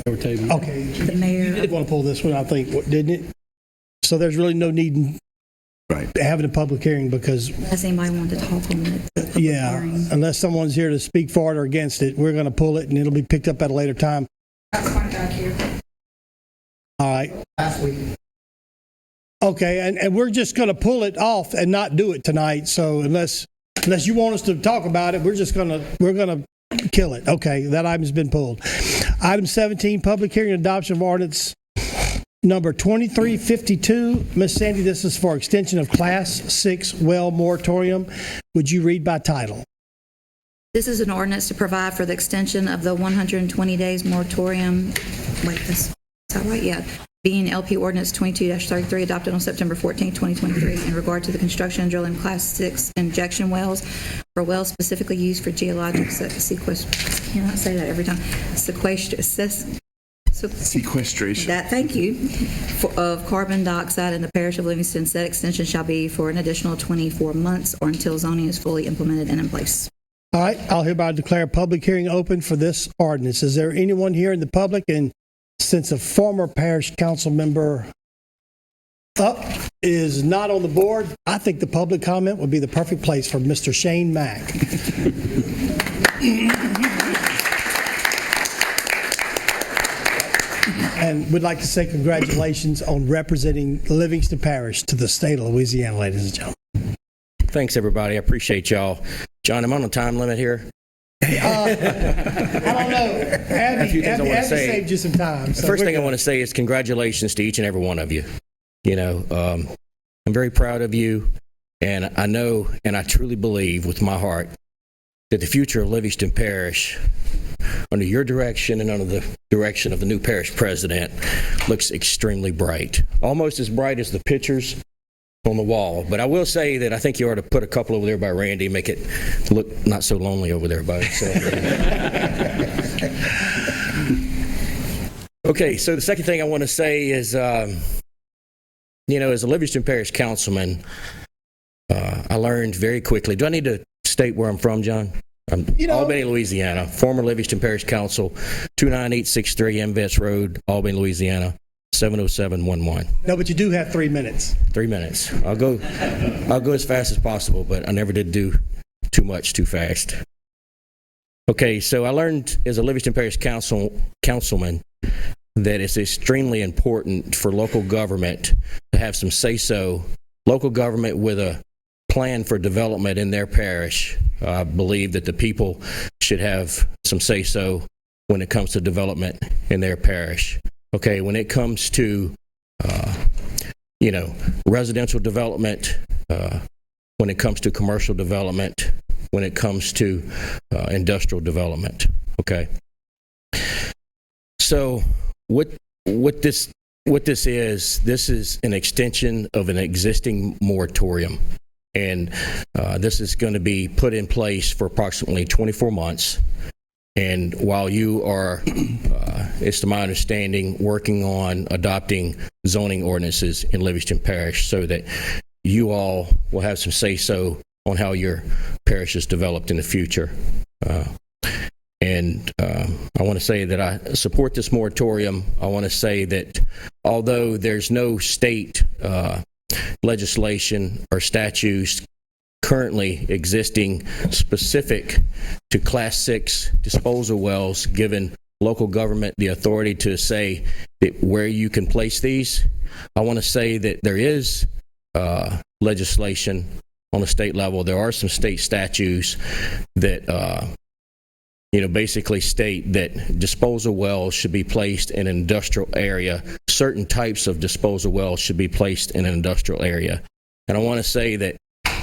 okay. The mayor. You did want to pull this one, I think, didn't it? So there's really no need in having a public hearing because... Does anybody want to talk on it? Yeah, unless someone's here to speak for it or against it, we're going to pull it and it'll be picked up at a later time. That's fine back here. All right. Last week. Okay, and we're just going to pull it off and not do it tonight. So unless you want us to talk about it, we're going to kill it. Okay, that item's been pulled. Item 17, public hearing and adoption of ordinance number 2352. Ms. Sandy, this is for extension of Class 6 well moratorium. Would you read by title? This is an ordinance to provide for the extension of the 120 days moratorium wait, is that right? Yeah. Being LP Ordinance 22-33 adopted on September 14, 2023 in regard to the construction and drilling of Class 6 injection wells for wells specifically used for geologic sequestration. I cannot say that every time. Sequestration. Thank you. Of carbon dioxide in the parish of Livingston. Said extension shall be for an additional 24 months or until zoning is fully implemented and in place. All right, I'll hereby declare a public hearing open for this ordinance. Is there anyone here in the public? And since a former parish council member is not on the board, I think the public comment would be the perfect place for Mr. Shane Mack. And we'd like to say congratulations on representing Livingston Parish to the state of Louisiana, ladies and gentlemen. Thanks, everybody. I appreciate y'all. John, I'm on a time limit here. I don't know. Abby saved you some time. The first thing I want to say is congratulations to each and every one of you. You know, I'm very proud of you, and I know and I truly believe with my heart that the future of Livingston Parish, under your direction and under the direction of the new parish president, looks extremely bright. Almost as bright as the pictures on the wall. But I will say that I think you ought to put a couple over there by Randy, make it look not so lonely over there by itself. Okay, so the second thing I want to say is, you know, as a Livingston Parish councilman, I learned very quickly. Do I need to state where I'm from, John? I'm Albany, Louisiana, former Livingston Parish Council, 29863 MVets Road, Albany, Louisiana, 70711. No, but you do have 3 minutes. 3 minutes. I'll go as fast as possible, but I never did do too much too fast. Okay, so I learned as a Livingston Parish councilman that it's extremely important for local government to have some say-so. Local government with a plan for development in their parish. I believe that the people should have some say-so when it comes to development in their parish. Okay, when it comes to, you know, residential development, when it comes to commercial development, when it comes to industrial development. Okay. So what this is an extension of an existing moratorium. And this is going to be put in place for approximately 24 months. And while you are, it's to my understanding, working on adopting zoning ordinances in Livingston Parish so that you all will have some say-so on how your parish is developed in the future. And I want to say that I support this moratorium. I want to say that although there's no state legislation or statutes currently existing specific to Class 6 disposal wells, giving local government the authority to say that where you can place these, I want to say that there is legislation on a state level. There are some state statutes that basically state that disposal wells should be placed in an industrial area. Certain types of disposal wells should be placed in an industrial area. And I want to say that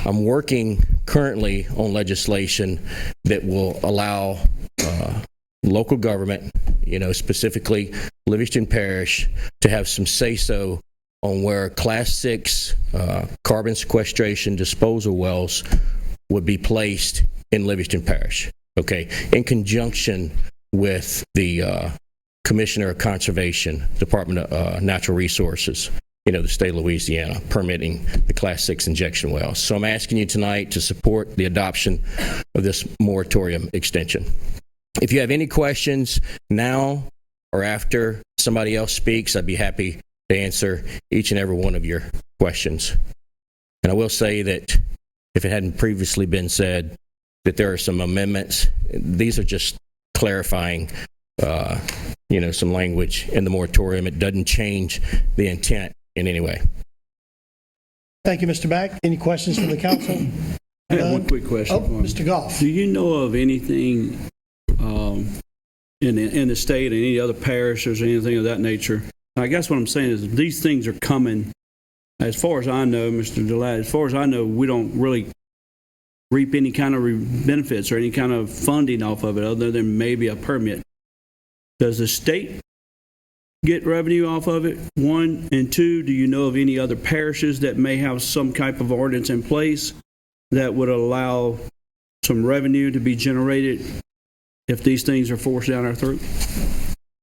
I'm working currently on legislation that will allow local government, specifically Livingston Parish, to have some say-so on where Class 6 carbon sequestration disposal wells would be placed in Livingston Parish. Okay, in conjunction with the Commissioner of Conservation, Department of Natural Resources, the state of Louisiana, permitting the Class 6 injection wells. So I'm asking you tonight to support the adoption of this moratorium extension. If you have any questions now or after somebody else speaks, I'd be happy to answer each and every one of your questions. And I will say that if it hadn't previously been said, that there are some amendments. These are just clarifying, some language in the moratorium. It doesn't change the intent in any way. Thank you, Mr. Mack. Any questions from the council? I have one quick question. Oh, Mr. Goff. Do you know of anything in the state and any other parishes or anything of that nature? I guess what I'm saying is these things are coming. As far as I know, Mr. DeLatte, as far as I know, we don't really reap any kind of benefits or any kind of funding off of it other than maybe a permit. Does the state get revenue off of it? One, and two, do you know of any other parishes that may have some type of ordinance in place that would allow some revenue to be generated if these things are forced down our throat?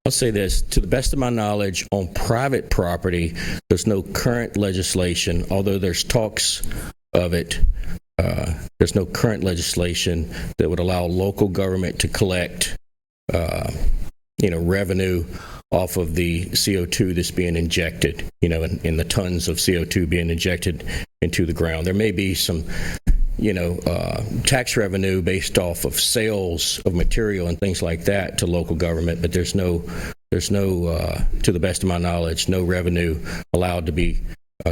I'll say this, to the best of my knowledge, on private property, there's no current legislation, although there's talks of it. There's no current legislation that would allow local government to collect, revenue off of the CO2 that's being injected, in the tons of CO2 being injected into the ground. There may be some tax revenue based off of sales of material and things like that to local government, but there's no, to the best of my knowledge, no revenue allowed to be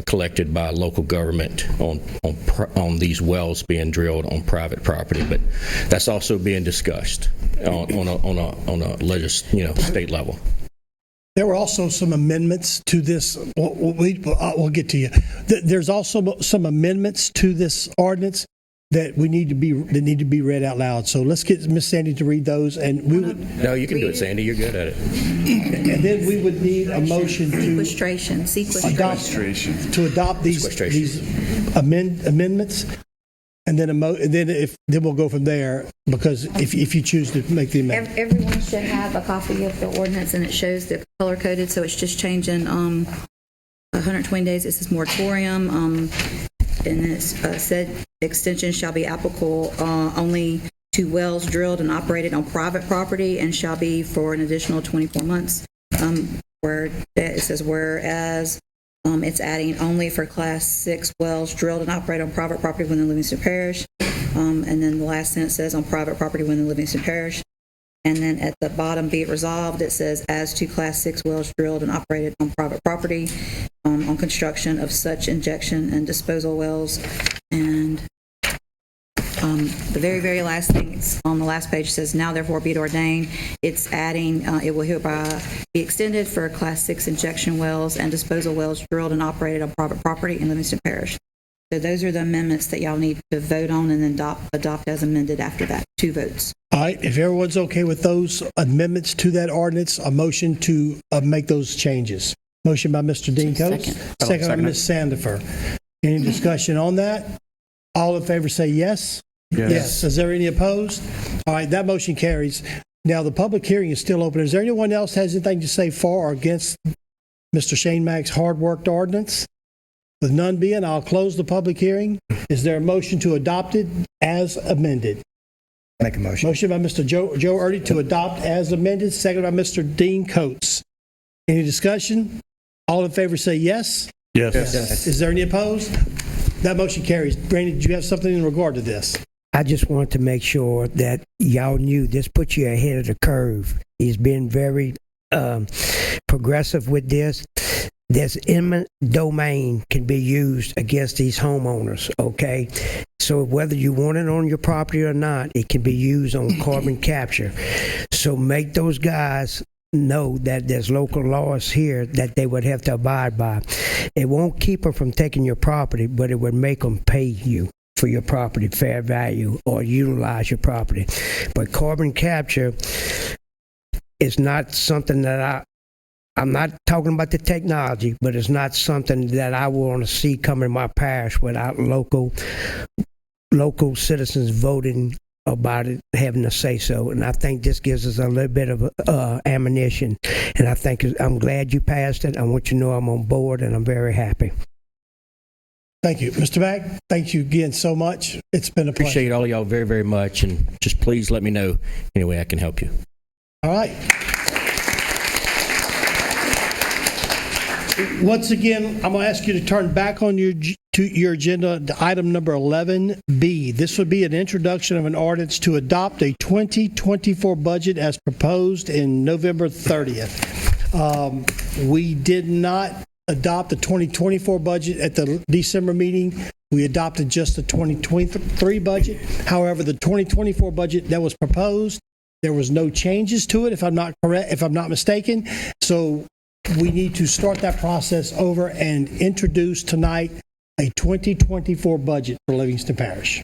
collected by local government on these wells being drilled on private property. But that's also being discussed on a state level. There were also some amendments to this. We'll get to you. There's also some amendments to this ordinance that need to be read out loud. So let's get Miss Sandy to read those, and we would. No, you can do it, Sandy. You're good at it. And then we would need a motion to adopt these amendments, and then then we'll go from there. Because if you choose to make the amendment, everyone should have a copy of the ordinance, and it shows the color coded. So it's just changing 120 days. It says moratorium. And it's said extension shall be applicable only to wells drilled and operated on private property and shall be for an additional 24 months. Where it says whereas it's adding only for Class 6 wells drilled and operated on private property within Livingston Parish. And then the last sentence says on private property within Livingston Parish. And then at the bottom, be it resolved, it says as to Class 6 wells drilled and operated on private property on construction of such injection and disposal wells. And the very, very last thing on the last page says, now therefore be it ordained. It's adding, it will hereby be extended for Class 6 injection wells and disposal wells drilled and operated on private property in Livingston Parish. So those are the amendments that y'all need to vote on and then adopt as amended after that. 2 votes. all right. If everyone's okay with those amendments to that ordinance, a motion to make those changes. Motion by Mr. Dean Coates, second by Ms. Sandifer. Any discussion on that? All in favor say yes. Yes. Is there any opposed? All right, that motion carries. Now, the public hearing is still open. Is there anyone else has anything to say for or against Mr. Shane Mack's hard-worked ordinance? With none being, I'll close the public hearing. Is there a motion to adopt it as amended? Make a motion. Motion by Mr. Joe Erdy to adopt as amended, second by Mr. Dean Coates. Any discussion? All in favor say yes. Yes. Is there any opposed? That motion carries. Brandon, do you have something in regard to this? I just want to make sure that y'all knew this puts you ahead of the curve. He's been very progressive with this. This eminent domain can be used against these homeowners, okay? So whether you want it on your property or not, it can be used on carbon capture. So make those guys know that there's local laws here that they would have to abide by. It won't keep them from taking your property, but it would make them pay you for your property fair value or utilize your property. But carbon capture is not something that I'm not talking about the technology, but it's not something that I want to see come in my parish without local citizens voting about it, having a say so. And I think this gives us a little bit of ammunition. And I'm glad you passed it. I want you to know I'm on board and I'm very happy. Thank you. Mr. Mack, thank you again so much. It's been a pleasure. Appreciate all of y'all very, very much. And just please let me know any way I can help you. All right. Once again, I'm going to ask you to turn back on your agenda to item number 11B. This would be an introduction of an ordinance to adopt a 2024 budget as proposed in November 30th. We did not adopt the 2024 budget at the December meeting. We adopted just the 2023 budget. However, the 2024 budget that was proposed, there was no changes to it, if I'm not mistaken. So we need to start that process over and introduce tonight a 2024 budget for Livingston Parish. Is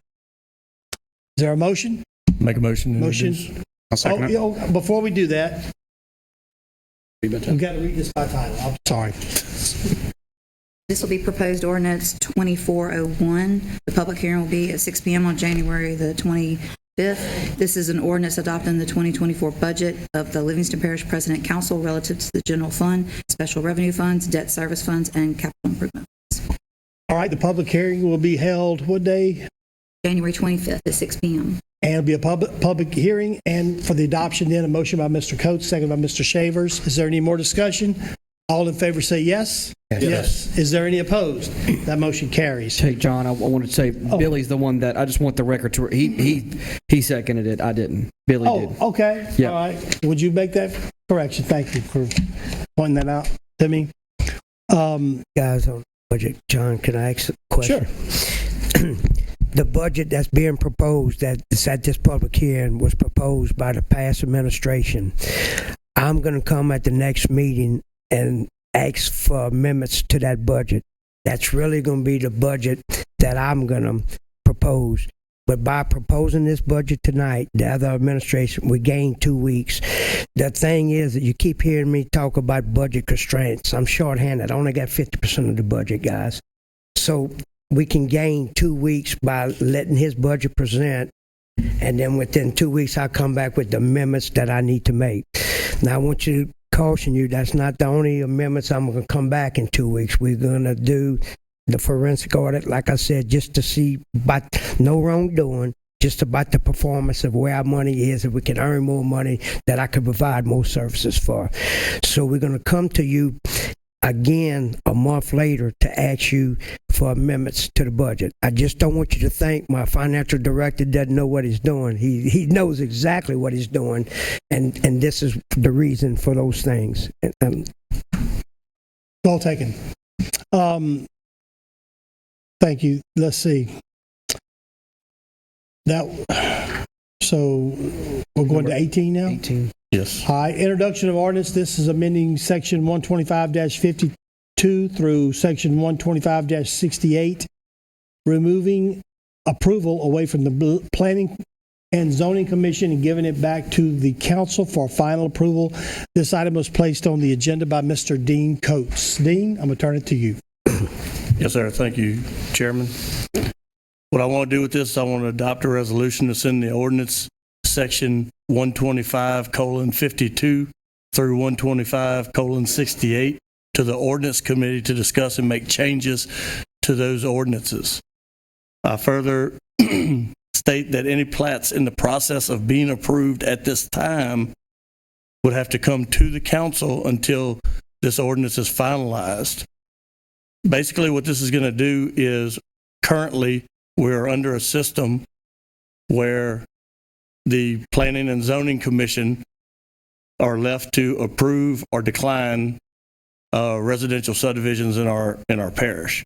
there a motion? Make a motion. Motion. I'll second it. Before we do that, We've got to read this by title. I'm sorry. This will be proposed ordinance 2401. The public hearing will be at 6 p.m. on January the 25th. This is an ordinance adopting the 2024 budget of the Livingston Parish President Council relative to the general fund, special revenue funds, debt service funds, and capital improvement funds. All right, the public hearing will be held what day? January 25th at 6 p.m. And it'll be a public hearing, and for the adoption then, a motion by Mr. Coates, second by Mr. Shavers. Is there any more discussion? All in favor say yes? Yes. Is there any opposed? That motion carries. Hey, John, I wanted to say Billy's the one that I just want the record to. He seconded it. I didn't. Billy did. Oh, okay. Yeah. All right. Would you make that correction? Thank you for pointing that out to me. Guys on budget, John, can I ask a question? Sure. The budget that's being proposed, that is at this public hearing, was proposed by the past administration. I'm going to come at the next meeting and ask for amendments to that budget. That's really going to be the budget that I'm going to propose. But by proposing this budget tonight, the other administration, we gain 2 weeks. The thing is that you keep hearing me talk about budget constraints. I'm shorthanded. I only got 50% of the budget, guys. So we can gain 2 weeks by letting his budget present, and then within 2 weeks, I'll come back with the amendments that I need to make. Now, I want you to caution you, that's not the only amendments I'm going to come back in 2 weeks. We're going to do the forensic audit, like I said, just to see about no wrongdoing, just about the performance of where our money is, if we can earn more money that I could provide more services for. So we're going to come to you again a month later to ask you for amendments to the budget. I just don't want you to think my financial director doesn't know what he's doing. He knows exactly what he's doing, and this is the reason for those things. Well taken. Thank you. Let's see. So we're going to 18 now? 18. Yes. All right. Introduction of ordinance. This is amending section 125-52 through section 125-68, removing approval away from the Planning and Zoning Commission and giving it back to the council for final approval. This item was placed on the agenda by Mr. Dean Coates. Dean, I'm going to turn it to you. Yes, sir. Thank you, Chairman. What I want to do with this, I want to adopt a resolution to send the ordinance section 125:52 through 125:68 to the ordinance committee to discuss and make changes to those ordinances. I further state that any plats in the process of being approved at this time would have to come to the council until this ordinance is finalized. Basically, what this is going to do is currently we're under a system where the Planning and Zoning Commission are left to approve or decline residential subdivisions in our parish.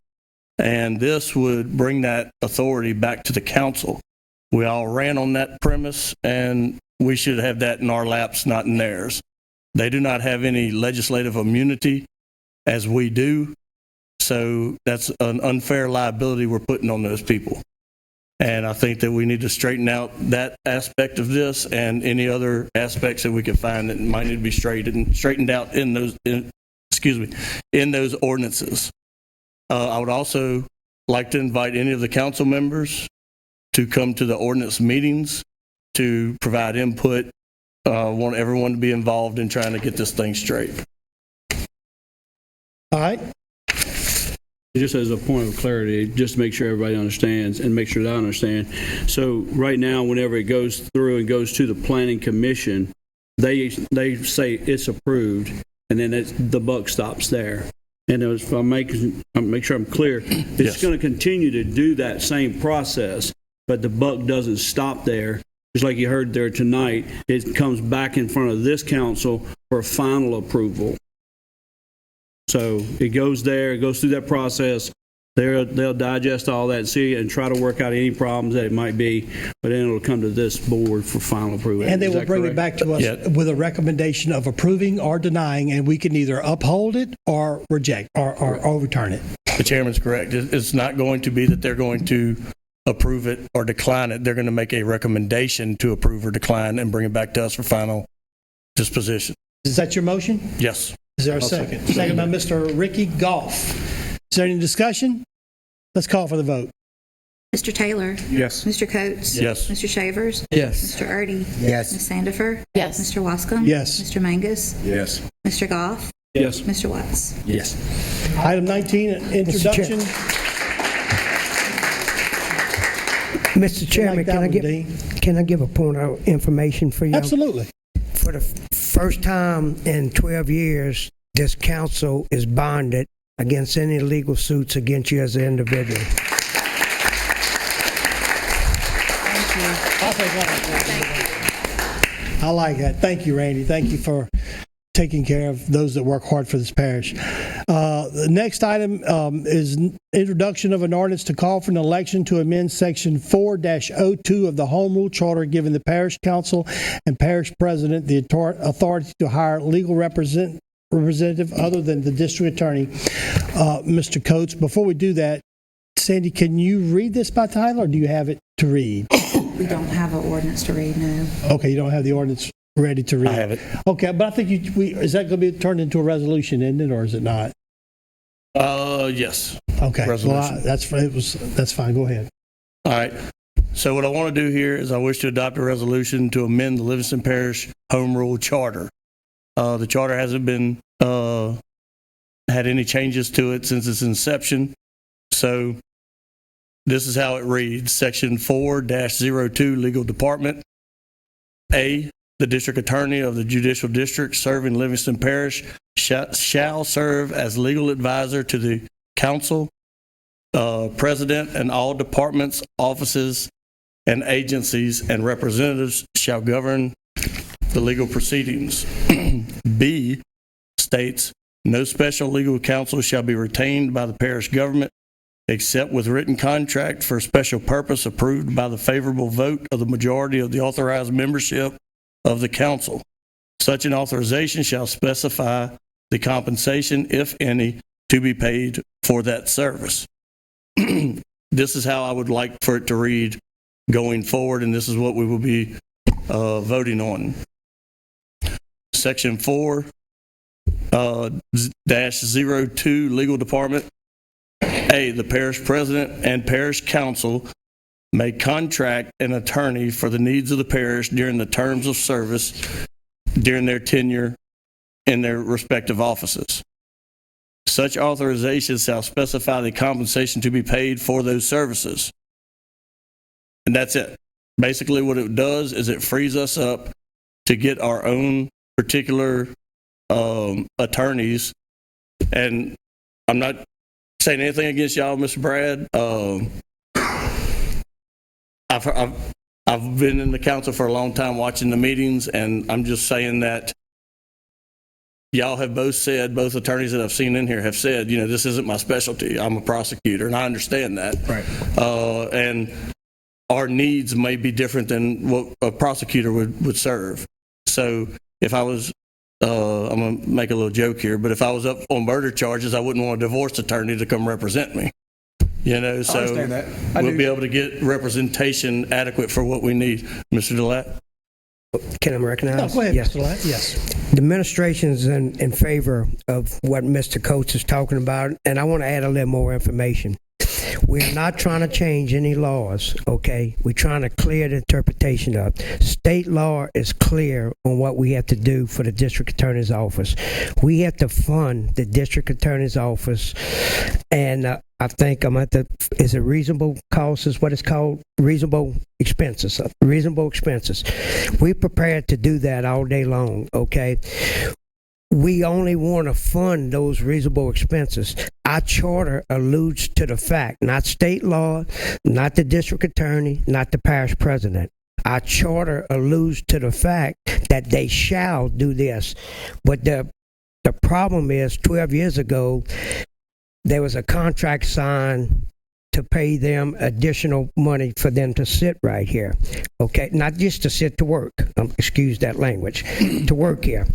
And this would bring that authority back to the council. We all ran on that premise, and we should have that in our laps, not in theirs. They do not have any legislative immunity as we do. So that's an unfair liability we're putting on those people. And I think that we need to straighten out that aspect of this and any other aspects that we can find that might need to be straightened out in those, in those ordinances. I would also like to invite any of the council members to come to the ordinance meetings to provide input. I want everyone to be involved in trying to get this thing straight. All right. Just as a point of clarity, just to make sure everybody understands and make sure that I understand. So right now, whenever it goes through and goes to the Planning Commission, they say it's approved, and then the buck stops there. And if I make sure I'm clear, it's going to continue to do that same process, but the buck doesn't stop there. Just like you heard there tonight, it comes back in front of this council for final approval. So it goes there, it goes through that process. They'll digest all that and see and try to work out any problems that it might be, but then it'll come to this board for final approval. And they will bring it back to us with a recommendation of approving or denying, and we can either uphold it or reject or overturn it. The chairman's correct. It's not going to be that they're going to approve it or decline it. They're going to make a recommendation to approve or decline and bring it back to us for final disposition. Is that your motion? Yes. Is there a second? Second by Mr. Ricky Goff. Is there any discussion? Let's call for the vote. Mr. Taylor? Yes. Mr. Coates? Yes. Mr. Shavers? Yes. Mr. Erdy? Yes. Ms. Sandifer? Yes. Mr. Wascom? Yes. Mr. Mangus? Yes. Mr. Goff? Yes. Mr. Watts? Yes. Item 19, introduction. Mr. Chairman, Like that one, Dean. can I give a point of information for you? Absolutely. For the first time in 12 years, this council is bonded against any legal suits against you as an individual. I like that. Thank you, Randy. Thank you for taking care of those that work hard for this parish. The next item is introduction of an ordinance to call for an election to amend Section 4-02 of the Home Rule Charter, giving the parish council and parish president the authority to hire legal representative other than the district attorney. Mr. Coates, before we do that, Sandy, can you read this by title, or do you have it to read? We don't have an ordinance to read now. Okay, you don't have the ordinance ready to read. I have it. Okay, but I think is that going to be turned into a resolution, isn't it, or is it not? Yes. Okay, Resolution. well, that's fine. Go ahead. All right. So what I want to do here is I wish to adopt a resolution to amend the Livingston Parish Home Rule Charter. The charter hasn't been had any changes to it since its inception. So this is how it reads. Section 4-02, Legal Department. A, the district attorney of the judicial district serving Livingston Parish shall serve as legal advisor to the council, president, and all departments, offices, and agencies, and representatives shall govern the legal proceedings. B states, no special legal counsel shall be retained by the parish government except with written contract for special purpose approved by the favorable vote of the majority of the authorized membership of the council. Such an authorization shall specify the compensation, if any, to be paid for that service. This is how I would like for it to read going forward, and this is what we will be voting on. Section 4-02, Legal Department. A, the parish president and parish council may contract an attorney for the needs of the parish during the terms of service during their tenure in their respective offices. Such authorization shall specify the compensation to be paid for those services. And that's it. Basically what it does is it frees us up to get our own particular attorneys. And I'm not saying anything against y'all, Mr. Brad. I've been in the council for a long time watching the meetings, and I'm just saying that y'all have both said, both attorneys that I've seen in here have said, you know, this isn't my specialty. I'm a prosecutor, and I understand that. Right. And our needs may be different than what a prosecutor would serve. So if I was, I'm going to make a little joke here, but if I was up on murder charges, I wouldn't want a divorce attorney to come represent me. You know, so I understand that. we'll be able to get representation adequate for what we need. Mr. DeLatte? Can I recognize? Go ahead, Yes. Mr. Latt. Yes. The administration is in favor of what Mr. Coates is talking about, and I want to add a little more information. We're not trying to change any laws, okay? We're trying to clear the interpretation up. State law is clear on what we have to do for the district attorney's office. We have to fund the district attorney's office, and I think I'm at is it reasonable cost is what it's called? Reasonable expenses. Reasonable expenses. We're prepared to do that all day long, okay? We only want to fund those reasonable expenses. Our charter alludes to the fact, not state law, not the district attorney, not the parish president. Our charter alludes to the fact that they shall do this. But the problem is, 12 years ago, there was a contract signed to pay them additional money for them to sit right here, okay? Not just to sit to work, excuse that language, to work here.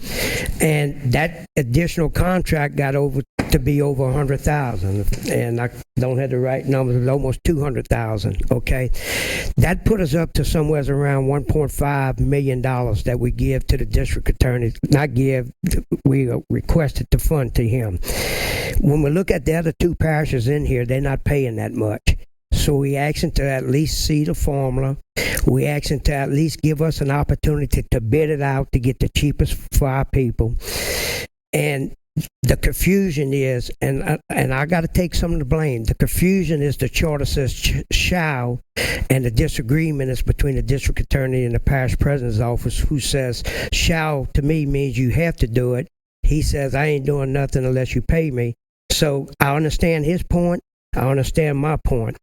And that additional contract got over to be over 100,000, and I don't have the right numbers, it's almost 200,000, okay? That put us up to somewhere around $1.5 million that we give to the district attorney, not give, we requested to fund to him. When we look at the other two parishes in here, they're not paying that much. So we asked him to at least see the formula. We asked him to at least give us an opportunity to bid it out to get the cheapest for our people. And the confusion is, and I got to take some of the blame, the confusion is the charter says shall, and the disagreement is between the district attorney and the parish president's office, who says shall to me means you have to do it. He says I ain't doing nothing unless you pay me. So I understand his point. I understand my point.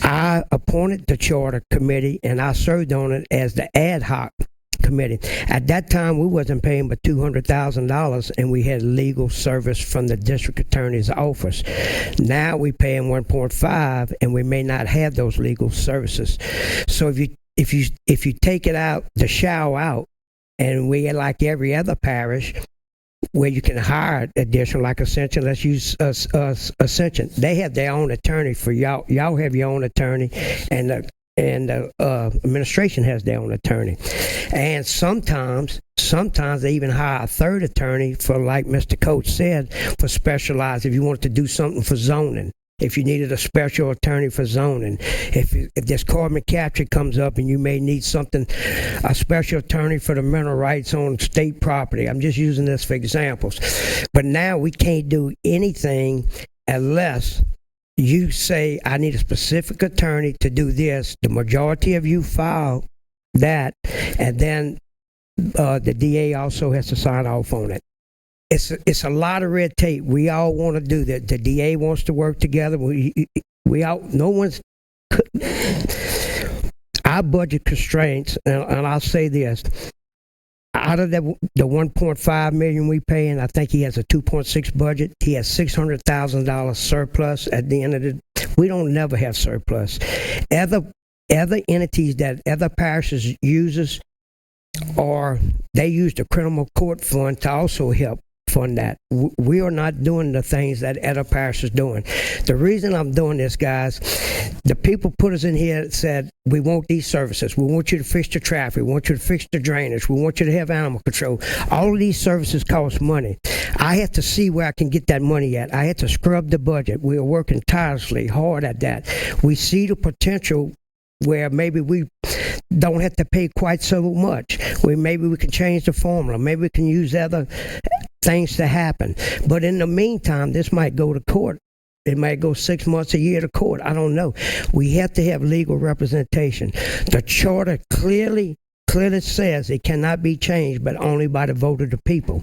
I appointed the charter committee and I served on it as the ad hoc committee. At that time, we wasn't paying but $200,000, and we had legal service from the district attorney's office. Now we pay him 1.5, and we may not have those legal services. So if you take it out, the shall out, and we like every other parish where you can hire additional, like Ascension, let's use Ascension. They have their own attorney for y'all. Y'all have your own attorney, and the administration has their own attorney. And sometimes they even hire a third attorney for, like Mr. Coach said, for specialized, if you wanted to do something for zoning. If you needed a special attorney for zoning, if this carbon capture comes up and you may need something, a special attorney for the mineral rights on state property. I'm just using this for examples. But now we can't do anything unless you say, I need a specific attorney to do this. The majority of you file that, and then the DA also has to sign off on it. It's a lot of red tape. We all want to do that. The DA wants to work together. We all, no one's, our budget constraints, and I'll say this, out of the $1.5 million we pay, and I think he has a 2.6 budget, he has $600,000 surplus at the end of the, we don't never have surplus. Other entities that other parishes uses, or they use the criminal court fund to also help fund that. We are not doing the things that other parishes doing. The reason I'm doing this, guys, the people put us in here that said, we want these services. We want you to fix the traffic. We want you to fix the drainage. We want you to have animal control. All of these services cost money. I have to see where I can get that money at. I had to scrub the budget. We are working tirelessly hard at that. We see the potential where maybe we don't have to pay quite so much. Maybe we can change the formula. Maybe we can use other things to happen. But in the meantime, this might go to court. It might go 6 months, a year to court. I don't know. We have to have legal representation. The charter clearly says it cannot be changed, but only by the vote of the people.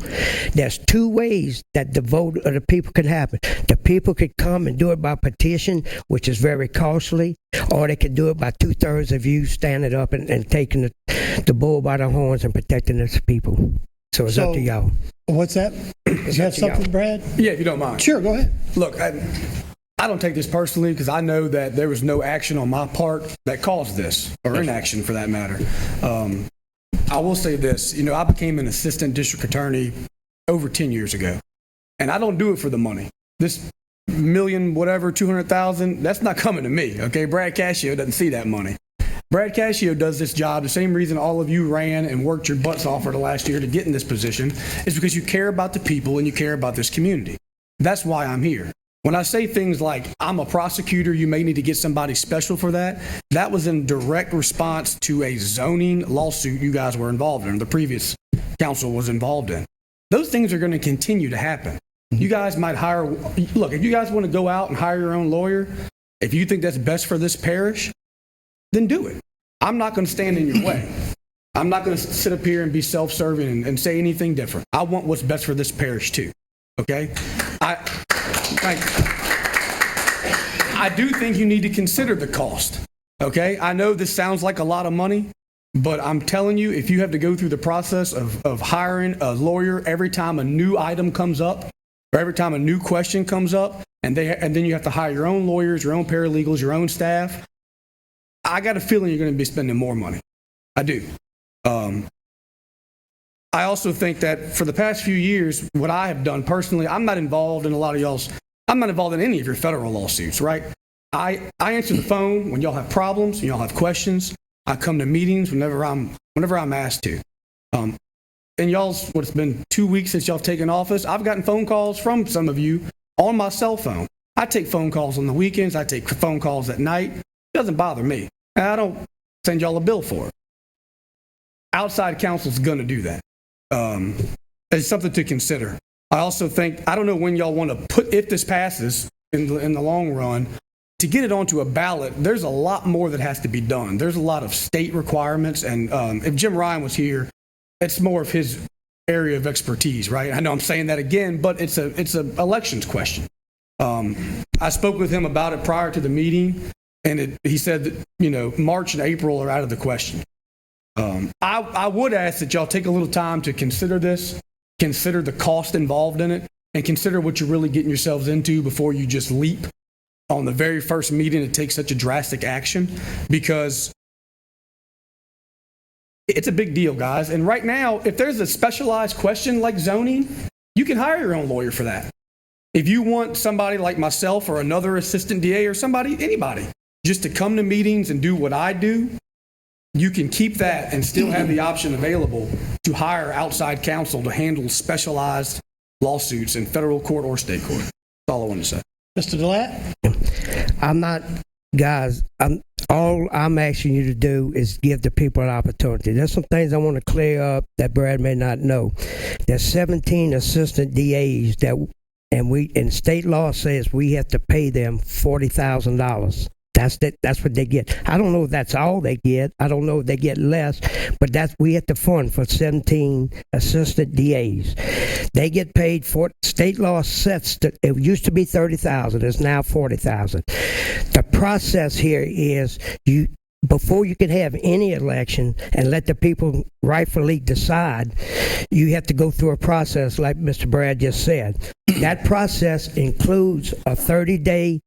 There's two ways that the vote of the people could happen. The people could come and do it by petition, which is very costly, or they could do it by 2/3 of you standing up and taking the bull by the horns and protecting its people. So it's up to y'all. What's that? Is that something, Brad? Yeah, if you don't mind. Sure, go ahead. Look, I don't take this personally because I know that there was no action on my part that caused this, or inaction for that matter. I will say this, I became an assistant district attorney over 10 years ago, and I don't do it for the money. This million, whatever, 200,000, that's not coming to me, okay? Brad Cascio doesn't see that money. Brad Cascio does this job the same reason all of you ran and worked your butts off for the last year to get in this position is because you care about the people and you care about this community. That's why I'm here. When I say things like, I'm a prosecutor, you may need to get somebody special for that, that was in direct response to a zoning lawsuit you guys were involved in, the previous council was involved in. Those things are going to continue to happen. You guys might hire, look, if you guys want to go out and hire your own lawyer, if you think that's best for this parish, then do it. I'm not going to stand in your way. I'm not going to sit up here and be self-serving and say anything different. I want what's best for this parish too, okay? I do think you need to consider the cost, okay? I know this sounds like a lot of money, but I'm telling you, if you have to go through the process of hiring a lawyer every time a new item comes up, or every time a new question comes up, and then you have to hire your own lawyers, your own paralegals, your own staff, I got a feeling you're going to be spending more money. I do. I also think that for the past few years, what I have done personally, I'm not involved in any of your federal lawsuits, right? I answer the phone when y'all have problems, when y'all have questions. I come to meetings whenever I'm asked to. And it's been 2 weeks since y'all have taken office. I've gotten phone calls from some of you on my cell phone. I take phone calls on the weekends. I take phone calls at night. It doesn't bother me. And I don't send y'all a bill for it. Outside counsel's going to do that. It's something to consider. I also think, I don't know when y'all want to put, if this passes in the long run, to get it onto a ballot, there's a lot more that has to be done. There's a lot of state requirements, and if Jim Ryan was here, it's more of his area of expertise, right? I know I'm saying that again, but it's a elections question. I spoke with him about it prior to the meeting, and he said that, March and April are out of the question. I would ask that y'all take a little time to consider this, consider the cost involved in it, and consider what you're really getting yourselves into before you just leap on the very first meeting to take such a drastic action, because it's a big deal, guys. And right now, if there's a specialized question like zoning, you can hire your own lawyer for that. If you want somebody like myself or another assistant DA or anybody, just to come to meetings and do what I do, you can keep that and still have the option available to hire outside counsel to handle specialized lawsuits in federal court or state court. That's all I want to say. Mr. DeLatte? All I'm asking you to do is give the people an opportunity. There's some things I want to clear up that Brad may not know. There's 17 assistant DAs and state law says we have to pay them $40,000. That's what they get. I don't know if that's all they get. I don't know if they get less, but we have to fund for 17 assistant DAs. They get paid for, state law sets that it used to be $30,000, it's now $40,000. The process here is before you can have any election and let the people rightfully decide, you have to go through a process like Mr. Brad just said. That process includes a 30-day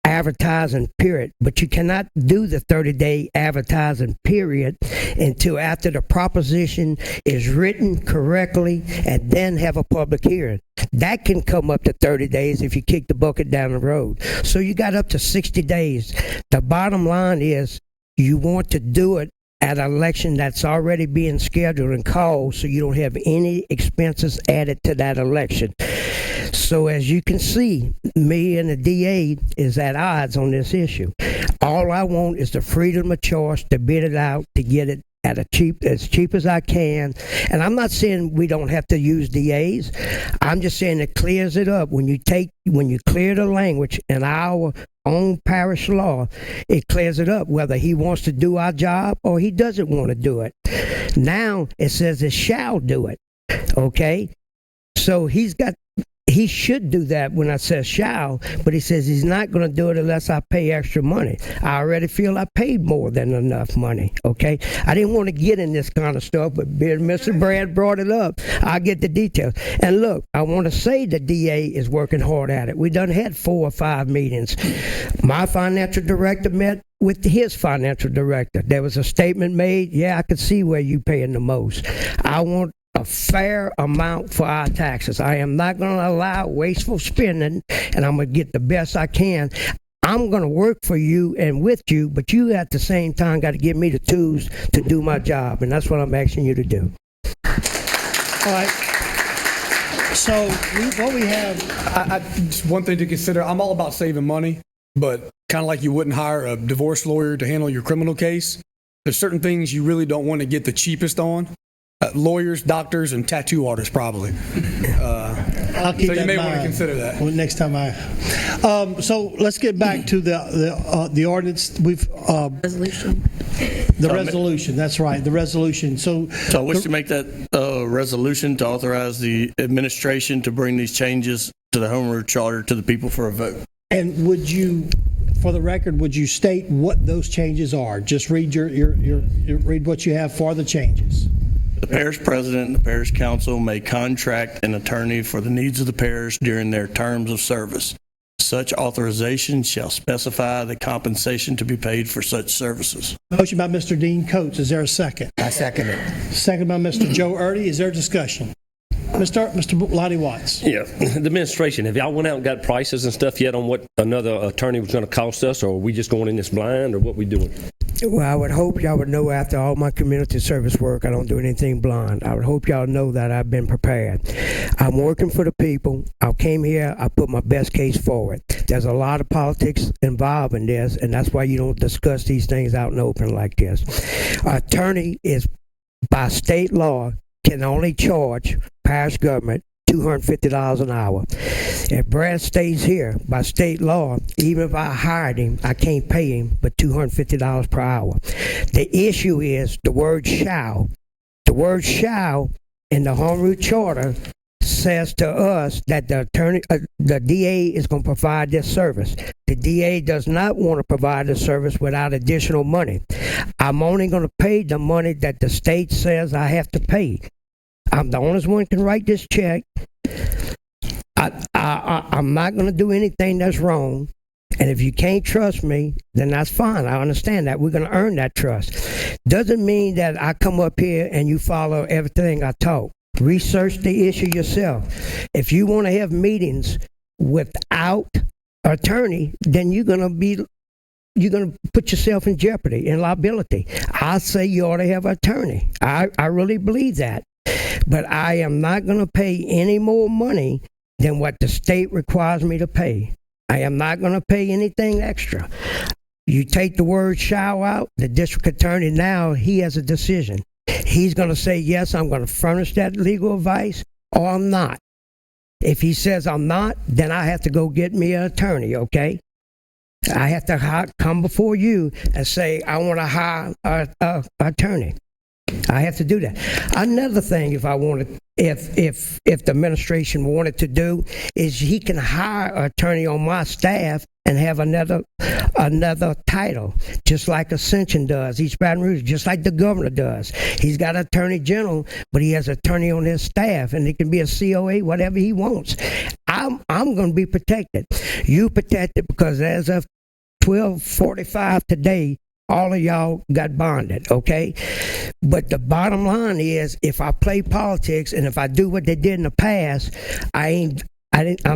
advertising period, but you cannot do the 30-day advertising period until after the proposition is written correctly and then have a public hearing. That can come up to 30 days if you kick the bucket down the road. So you got up to 60 days. The bottom line is you want to do it at an election that's already being scheduled and called, so you don't have any expenses added to that election. So as you can see, me and the DA is at odds on this issue. All I want is the freedom of choice to bid it out, to get it at as cheap as I can. And I'm not saying we don't have to use DAs. I'm just saying it clears it up. When you clear the language in our own parish law, it clears it up whether he wants to do our job or he doesn't want to do it. Now it says it shall do it. Okay? So he should do that when I say shall, but he says he's not going to do it unless I pay extra money. I already feel I paid more than enough money, okay? I didn't want to get in this kind of stuff, but Mr. Brad brought it up. I'll get the details. And look, I want to say the DA is working hard at it. We done had 4 or 5 meetings. My financial director met with his financial director. There was a statement made, yeah, I could see where you paying the most. I want a fair amount for our taxes. I am not going to allow wasteful spending, and I'm going to get the best I can. I'm going to work for you and with you, but you at the same time got to give me the tools to do my job, and that's what I'm asking you to do. All right. So what we have... Just one thing to consider, I'm all about saving money, but kind of like you wouldn't hire a divorce lawyer to handle your criminal case, there's certain things you really don't want to get the cheapest on. Lawyers, doctors, and tattoo artists, probably. I'll keep so that you may in want to mind. consider that. Well, next time so let's get back to the ordinance. Resolution. The resolution. That's right. The resolution. So I wish to make that resolution to authorize the administration to bring these changes to the home rule charter to the people for a vote. And would you, for the record, would you state what those changes are? Just read read what you have for the changes. The parish president and the parish council may contract an attorney for the needs of the parish during their terms of service. such authorization shall specify the compensation to be paid for such services. Motion by Mr. Dean Coates. Is there a second? I second it. Second by Mr. Joe Erdy. Is there discussion? Mr. Lottie Watts. Yeah, the administration, have y'all went out and got prices and stuff yet on what another attorney was going to cost us, or are we just going in this blind, or what we doing? Well, I would hope y'all would know after all my community service work, I don't do anything blind. I would hope y'all know that I've been prepared. I'm working for the people. I came here, I put my best case forward. There's a lot of politics involved in this, and that's why you don't discuss these things out in the open like this. Attorney is, by state law, can only charge parish government $250 an hour. If Brad stays here, by state law, even if I hired him, I can't pay him but $250 per hour. The issue is the word shall. The word shall in the Home Rule Charter says to us that the DA is going to provide this service. The DA does not want to provide the service without additional money. I'm only going to pay the money that the state says I have to pay. I'm the only one who can write this check. I'm not going to do anything that's wrong. And if you can't trust me, then that's fine. I understand that. We're going to earn that trust. Doesn't mean that I come up here and you follow everything I talk. Research the issue yourself. If you want to have meetings without attorney, then you're going to put yourself in jeopardy, in liability. I say you ought to have an attorney. I really believe that. But I am not going to pay any more money than what the state requires me to pay. I am not going to pay anything extra. You take the word shall out, the district attorney now, he has a decision. He's going to say, yes, I'm going to furnish that legal advice, or I'm not. If he says I'm not, then I have to go get me an attorney, okay? I have to come before you and say, I want to hire an attorney. I have to do that. Another thing, if the administration wanted to do, is he can hire an attorney on my staff and have another title, just like Ascension does, East Baton Rouge, just like the governor does. He's got an attorney general, but he has an attorney on his staff, and it can be a COA, whatever he wants. I'm going to be protected. You protected because as of 12:45 today, all of y'all got bonded, okay? But the bottom line is, if I play politics and if I do what they did in the past, I'm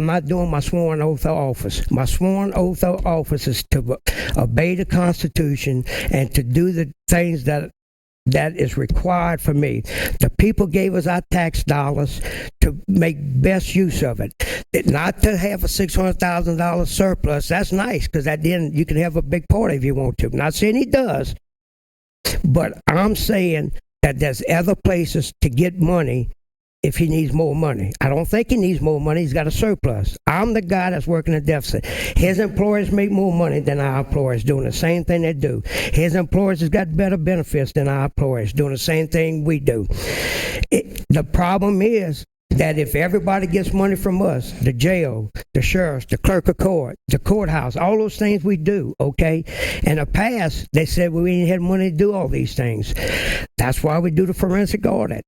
not doing my sworn oath of office. My sworn oath of office is to obey the Constitution and to do the things that is required for me. The people gave us our tax dollars to make best use of it. Not to have a $600,000 surplus. That's nice, because at the end you can have a big party if you want to. I'm not saying he does, but I'm saying that there's other places to get money if he needs more money. I don't think he needs more money. He's got a surplus. I'm the guy that's working a deficit. His employers make more money than our employers, doing the same thing they do. His employers has got better benefits than our employers, doing the same thing we do. The problem is that if everybody gets money from us, the jail, the sheriffs, the clerk of court, the courthouse, all those things we do, okay? In the past, they said we didn't have money to do all these things. That's why we do the forensic audit.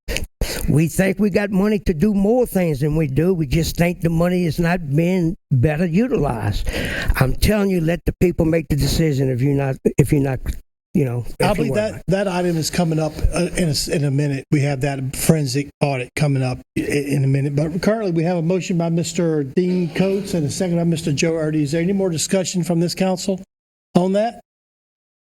We think we got money to do more things than we do. We just think the money is not being better utilized. I'm telling you, let the people make the decision if you're not, you know. I believe that item is coming up in a minute. We have that forensic audit coming up in a minute. But currently, we have a motion by Mr. Dean Coates and a second by Mr. Joe Erdy. Is there any more discussion from this council on that?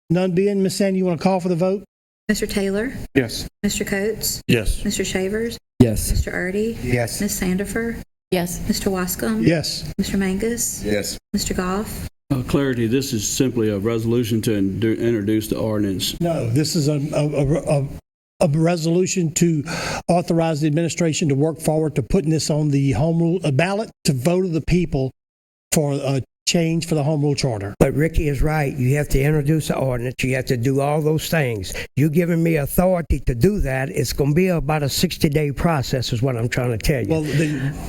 None being, Ms. Sandy, you want to call for the vote? Mr. Taylor? Yes. Mr. Coates? Yes. Mr. Shavers? Yes. Mr. Erdy? Yes. Ms. Sandifer? Yes. Mr. Wascom? Yes. Mr. Mangus? Yes. Mr. Goff? Clarity, this is simply a resolution to introduce the ordinance. No, this is a resolution to authorize the administration to work forward to putting this on the home rule ballot to vote of the people for a change for the home rule charter. But Ricky is right. You have to introduce an ordinance. You have to do all those things. You giving me authority to do that. It's going to be about a 60-day process is what I'm trying to tell you. Well,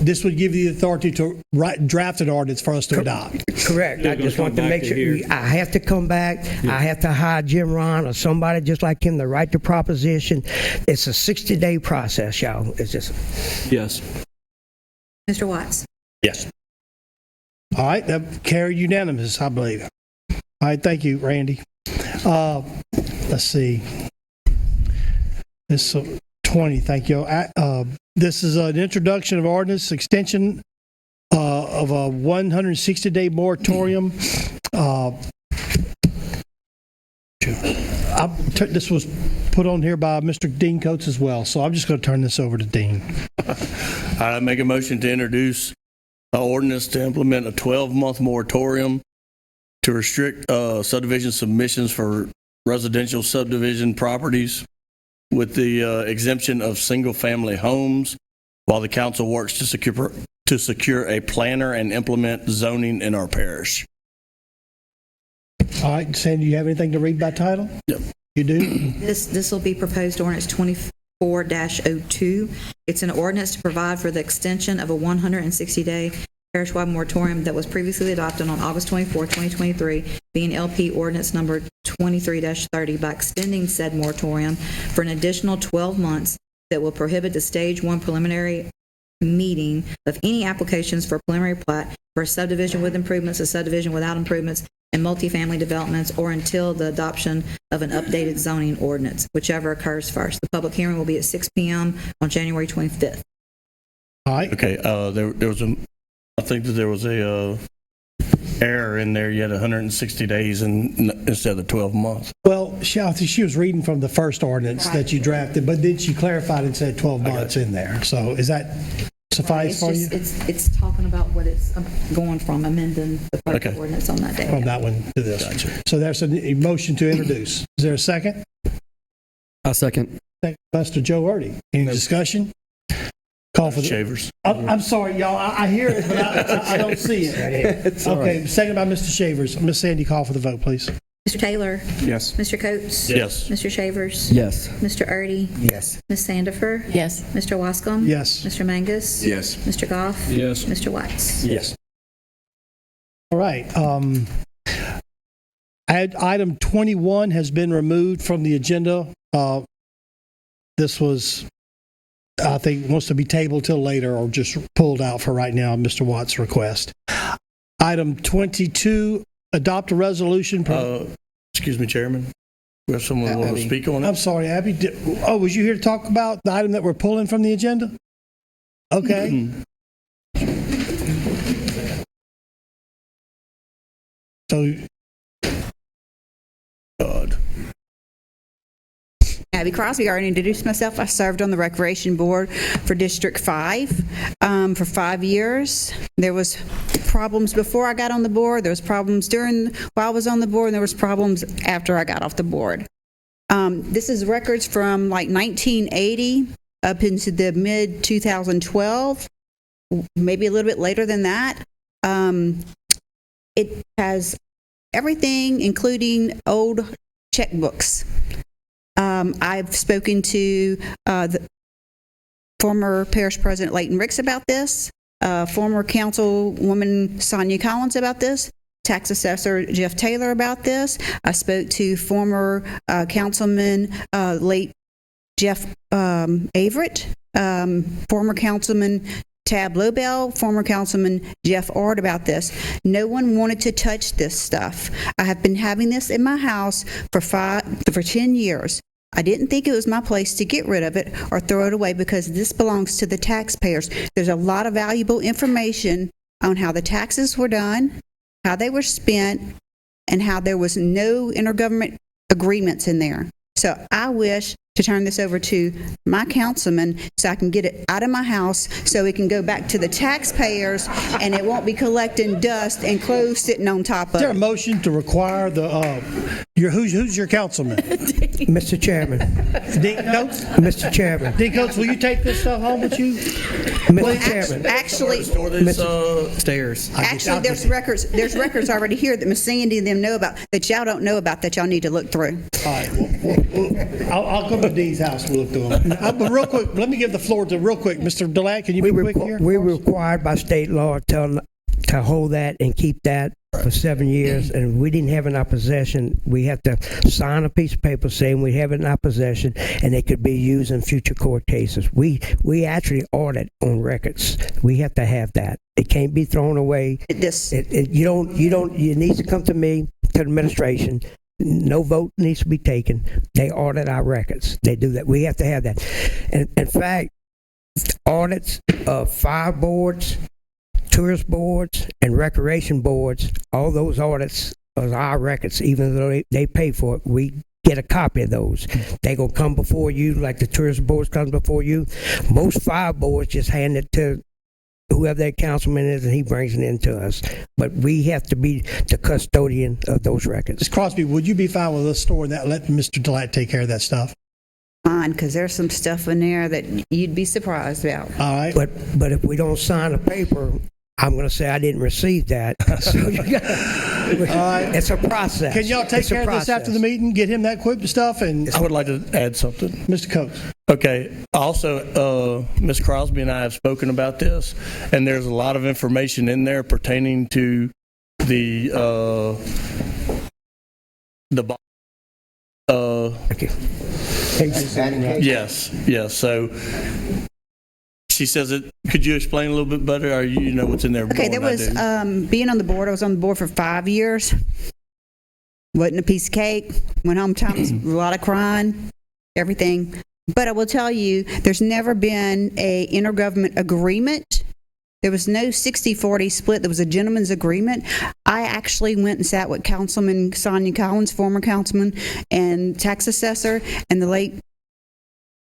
this would give you the authority to draft an ordinance for us to adopt. Correct. I just want to make sure. I have to come back. Yeah. I have to hire Jim Ron or somebody just like him to write the proposition. It's a 60-day process, y'all. It's just. Yes. Mr. Watts? Yes. All right, that carried unanimous, I believe. All right, thank you, Randy. Let's see. This 20, thank you. This is an introduction of ordinance extension of a 160-day moratorium. This was put on here by Mr. Dean Coates as well, so I'm just going to turn this over to Dean. I make a motion to introduce an ordinance to implement a 12-month moratorium to restrict subdivision submissions for residential subdivision properties with the exemption of single-family homes while the council works to secure a planner and implement zoning in our parish. All right, Sandy, do you have anything to read by title? Yep. You do? This will be proposed ordinance 24-02. It's an ordinance to provide for the extension of a 160-day parish-wide moratorium that was previously adopted on August 24, 2023, being LP ordinance number 23-30, by extending said moratorium for an additional 12 months that will prohibit the Stage 1 preliminary meeting of any applications for preliminary plat for a subdivision with improvements, a subdivision without improvements, and multifamily developments, or until the adoption of an updated zoning ordinance, whichever occurs first. The public hearing will be at 6 p.m. on January 25th. All right. Okay, I think that there was a error in there. You had 160 days instead of 12 months. Well, she was reading from the first ordinance that you drafted, but then she clarified and said 12 months in there. So is that suffice for you? It's talking about what it's going from, amending the first ordinance on that day. From that one to this. Gotcha. So there's a motion to introduce. Is there a second? A second. Thank you, Mr. Joe Erdy. Any discussion? Call for the Shavers. I'm sorry, y'all. I hear it, but I don't see it. Okay, second by Mr. Shavers. Miss Sandy, call for the vote, please. Mr. Taylor? Yes. Mr. Coates? Yes. Mr. Shavers? Yes. Mr. Erdy? Yes. Ms. Sandifer? Yes. Mr. Wascom? Yes. Mr. Mangus? Yes. Mr. Goff? Yes. Mr. Watts? Yes. All right. Item 21 has been removed from the agenda. This was, I think, wants to be tabled till later or just pulled out for right now, Mr. Watts' request. Item 22, adopt a resolution. Excuse me, Chairman. We have someone who wants to speak on it. I'm sorry, Abby. Was you here to talk about the item that we're pulling from the agenda? Okay. So, God. Abby Crosby, I already introduced myself. I served on the Recreation Board for District 5 for 5 years. There was problems before I got on the board. There was problems while I was on the board, and there was problems after I got off the board. This is records from like 1980 up into the mid-2012, maybe a little bit later than that. It has everything, including old checkbooks. I've spoken to the former Parish President Leighton Ricks about this, former Councilwoman Sonia Collins about this, Tax Assessor Jeff Taylor about this. I spoke to former Councilman late Jeff Averett, former Councilman Tab Lobel, former Councilman Jeff Ard about this. No one wanted to touch this stuff. I have been having this in my house for 10 years. I didn't think it was my place to get rid of it or throw it away because this belongs to the taxpayers. There's a lot of valuable information on how the taxes were done, how they were spent, and how there was no intergovernment agreements in there. So I wish to turn this over to my councilman so I can get it out of my house so it can go back to the taxpayers and it won't be collecting dust and clothes sitting on top of it. is there a motion to require who's your councilman? Mr. Chairman. Dean Coates? Mr. Chairman. Dean Coates, will you take this stuff home with you? Mr. Chairman. Actually, Stairs. Actually, there's records already here that Miss Sandy and them know about that y'all don't know about that y'all need to look through. All right. I'll come to Dean's house and look through them. But real quick, let me give the floor to Mr. Delat. Can you be quick here? We're required by state law to hold that and keep that for 7 years, and we didn't have it in our possession. We have to sign a piece of paper saying we have it in our possession, and it could be used in future court cases. We actually audit on records. We have to have that. It can't be thrown away. You need to come to me, to the administration. No vote needs to be taken. They audit our records. They do that. We have to have that. And in fact, audits of fire boards, tourist boards, and recreation boards, all those audits are our records. Even though they pay for it, we get a copy of those. They gonna come before you like the tourist boards come before you. Most fire boards just hand it to whoever their councilman is, and he brings it in to us. But we have to be the custodian of those records. Ms. Crosby, would you be fine with us storing that, let Mr. Delatt take care of that stuff? Fine, because there's some stuff in there that you'd be surprised about. All right. But if we don't sign a paper, I'm going to say I didn't receive that. So it's a process. Can y'all take care of this after the meeting? Get him that quick stuff? And I would like to add something. Mr. Coates. Okay. Also, Ms. Crosby and I have spoken about this, and there's a lot of information in there pertaining to the yes. So she says it. Could you explain a little bit better? Or you know what's in there? Okay, there was being on the board. I was on the board for 5 years. Wasn't a piece of cake. Went home times a lot of crying, everything. But I will tell you, there's never been a intergovernment agreement. There was no 60-40 split. There was a gentleman's agreement. I actually went and sat with Councilman Sonia Collins, former councilman, and tax assessor, and the late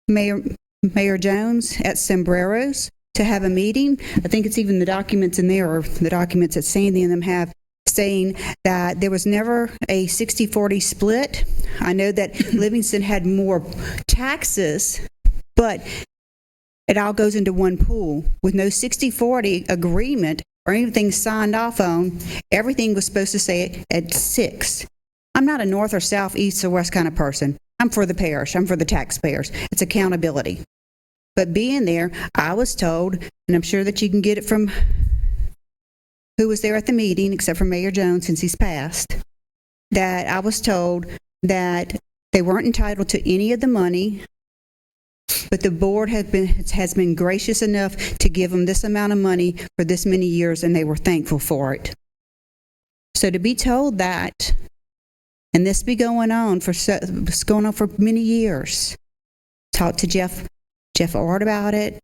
Mayor Jones at Sombreros to have a meeting. I think it's even the documents in there, or the documents that Sandy and them have, saying that there was never a 60-40 split. I know that Livingston had more taxes, but it all goes into one pool with no 60-40 agreement or anything signed off on. Everything was supposed to say at 6. I'm not a north or south, east or west kind of person. I'm for the parish. I'm for the taxpayers. It's accountability. But being there, I was told, and I'm sure that you can get it from who was there at the meeting, except for Mayor Jones since he's passed, that I was told that they weren't entitled to any of the money, but the board has been gracious enough to give them this amount of money for this many years, and they were thankful for it. So to be told that, and this be going on for many years. Talked to Jeff Art about it.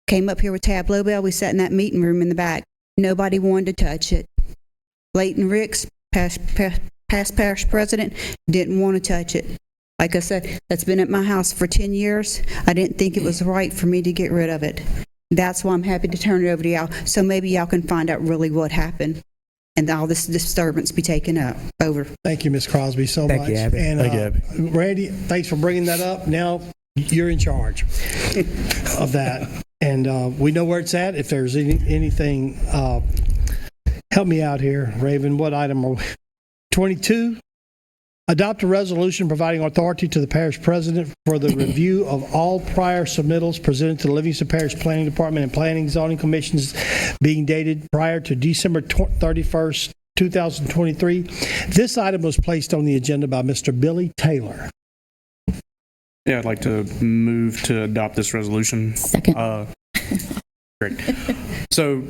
Came up here with Tab Lobel. We sat in that meeting room in the back. Nobody wanted to touch it. Leighton Ricks, past parish president, didn't want to touch it. Like I said, that's been at my house for 10 years. I didn't think it was right for me to get rid of it. That's why I'm happy to turn it over to y'all, so maybe y'all can find out really what happened and all this disturbance be taken up. Over. Thank you, Ms. Crosby, so much. Thank you, Abby. And, Thank you, Abby. Randy, thanks for bringing that up. Now you're in charge of that. And we know where it's at. If there's anything, help me out here, Raven. What item are we? 22, adopt a resolution providing authority to the parish president for the review of all prior submittals presented to the Livingston Parish Planning Department and Planning Zoning Commissions being dated prior to December 31st, 2023. This item was placed on the agenda by Mr. Billy Taylor. Yeah, I'd like to move to adopt this resolution. Second. Great. So,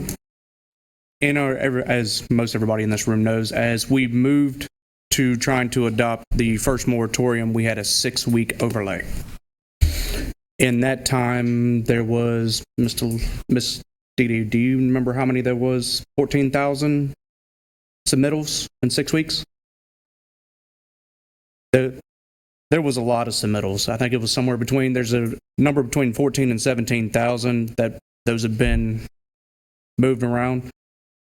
as most everybody in this room knows, as we moved to trying to adopt the first moratorium, we had a 6-week overlay. In that time, there was, Miss Dee, do you remember how many there was? 14,000 submittals in 6 weeks? There was a lot of submittals. I think it was somewhere between, there's a number between 14 and 17,000 that those have been moved around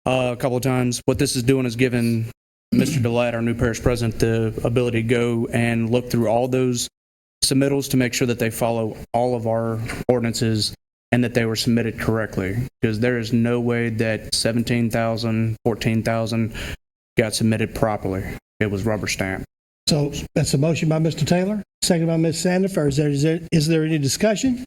a couple of times. What this is doing is giving Mr. Delatt, our new parish president, the ability to go and look through all those submittals to make sure that they follow all of our ordinances and that they were submitted correctly. Because there is no way that 17,000, 14,000 got submitted properly. It was rubber stamped. So that's a motion by Mr. Taylor, second by Ms. Sandifer. Is there any discussion?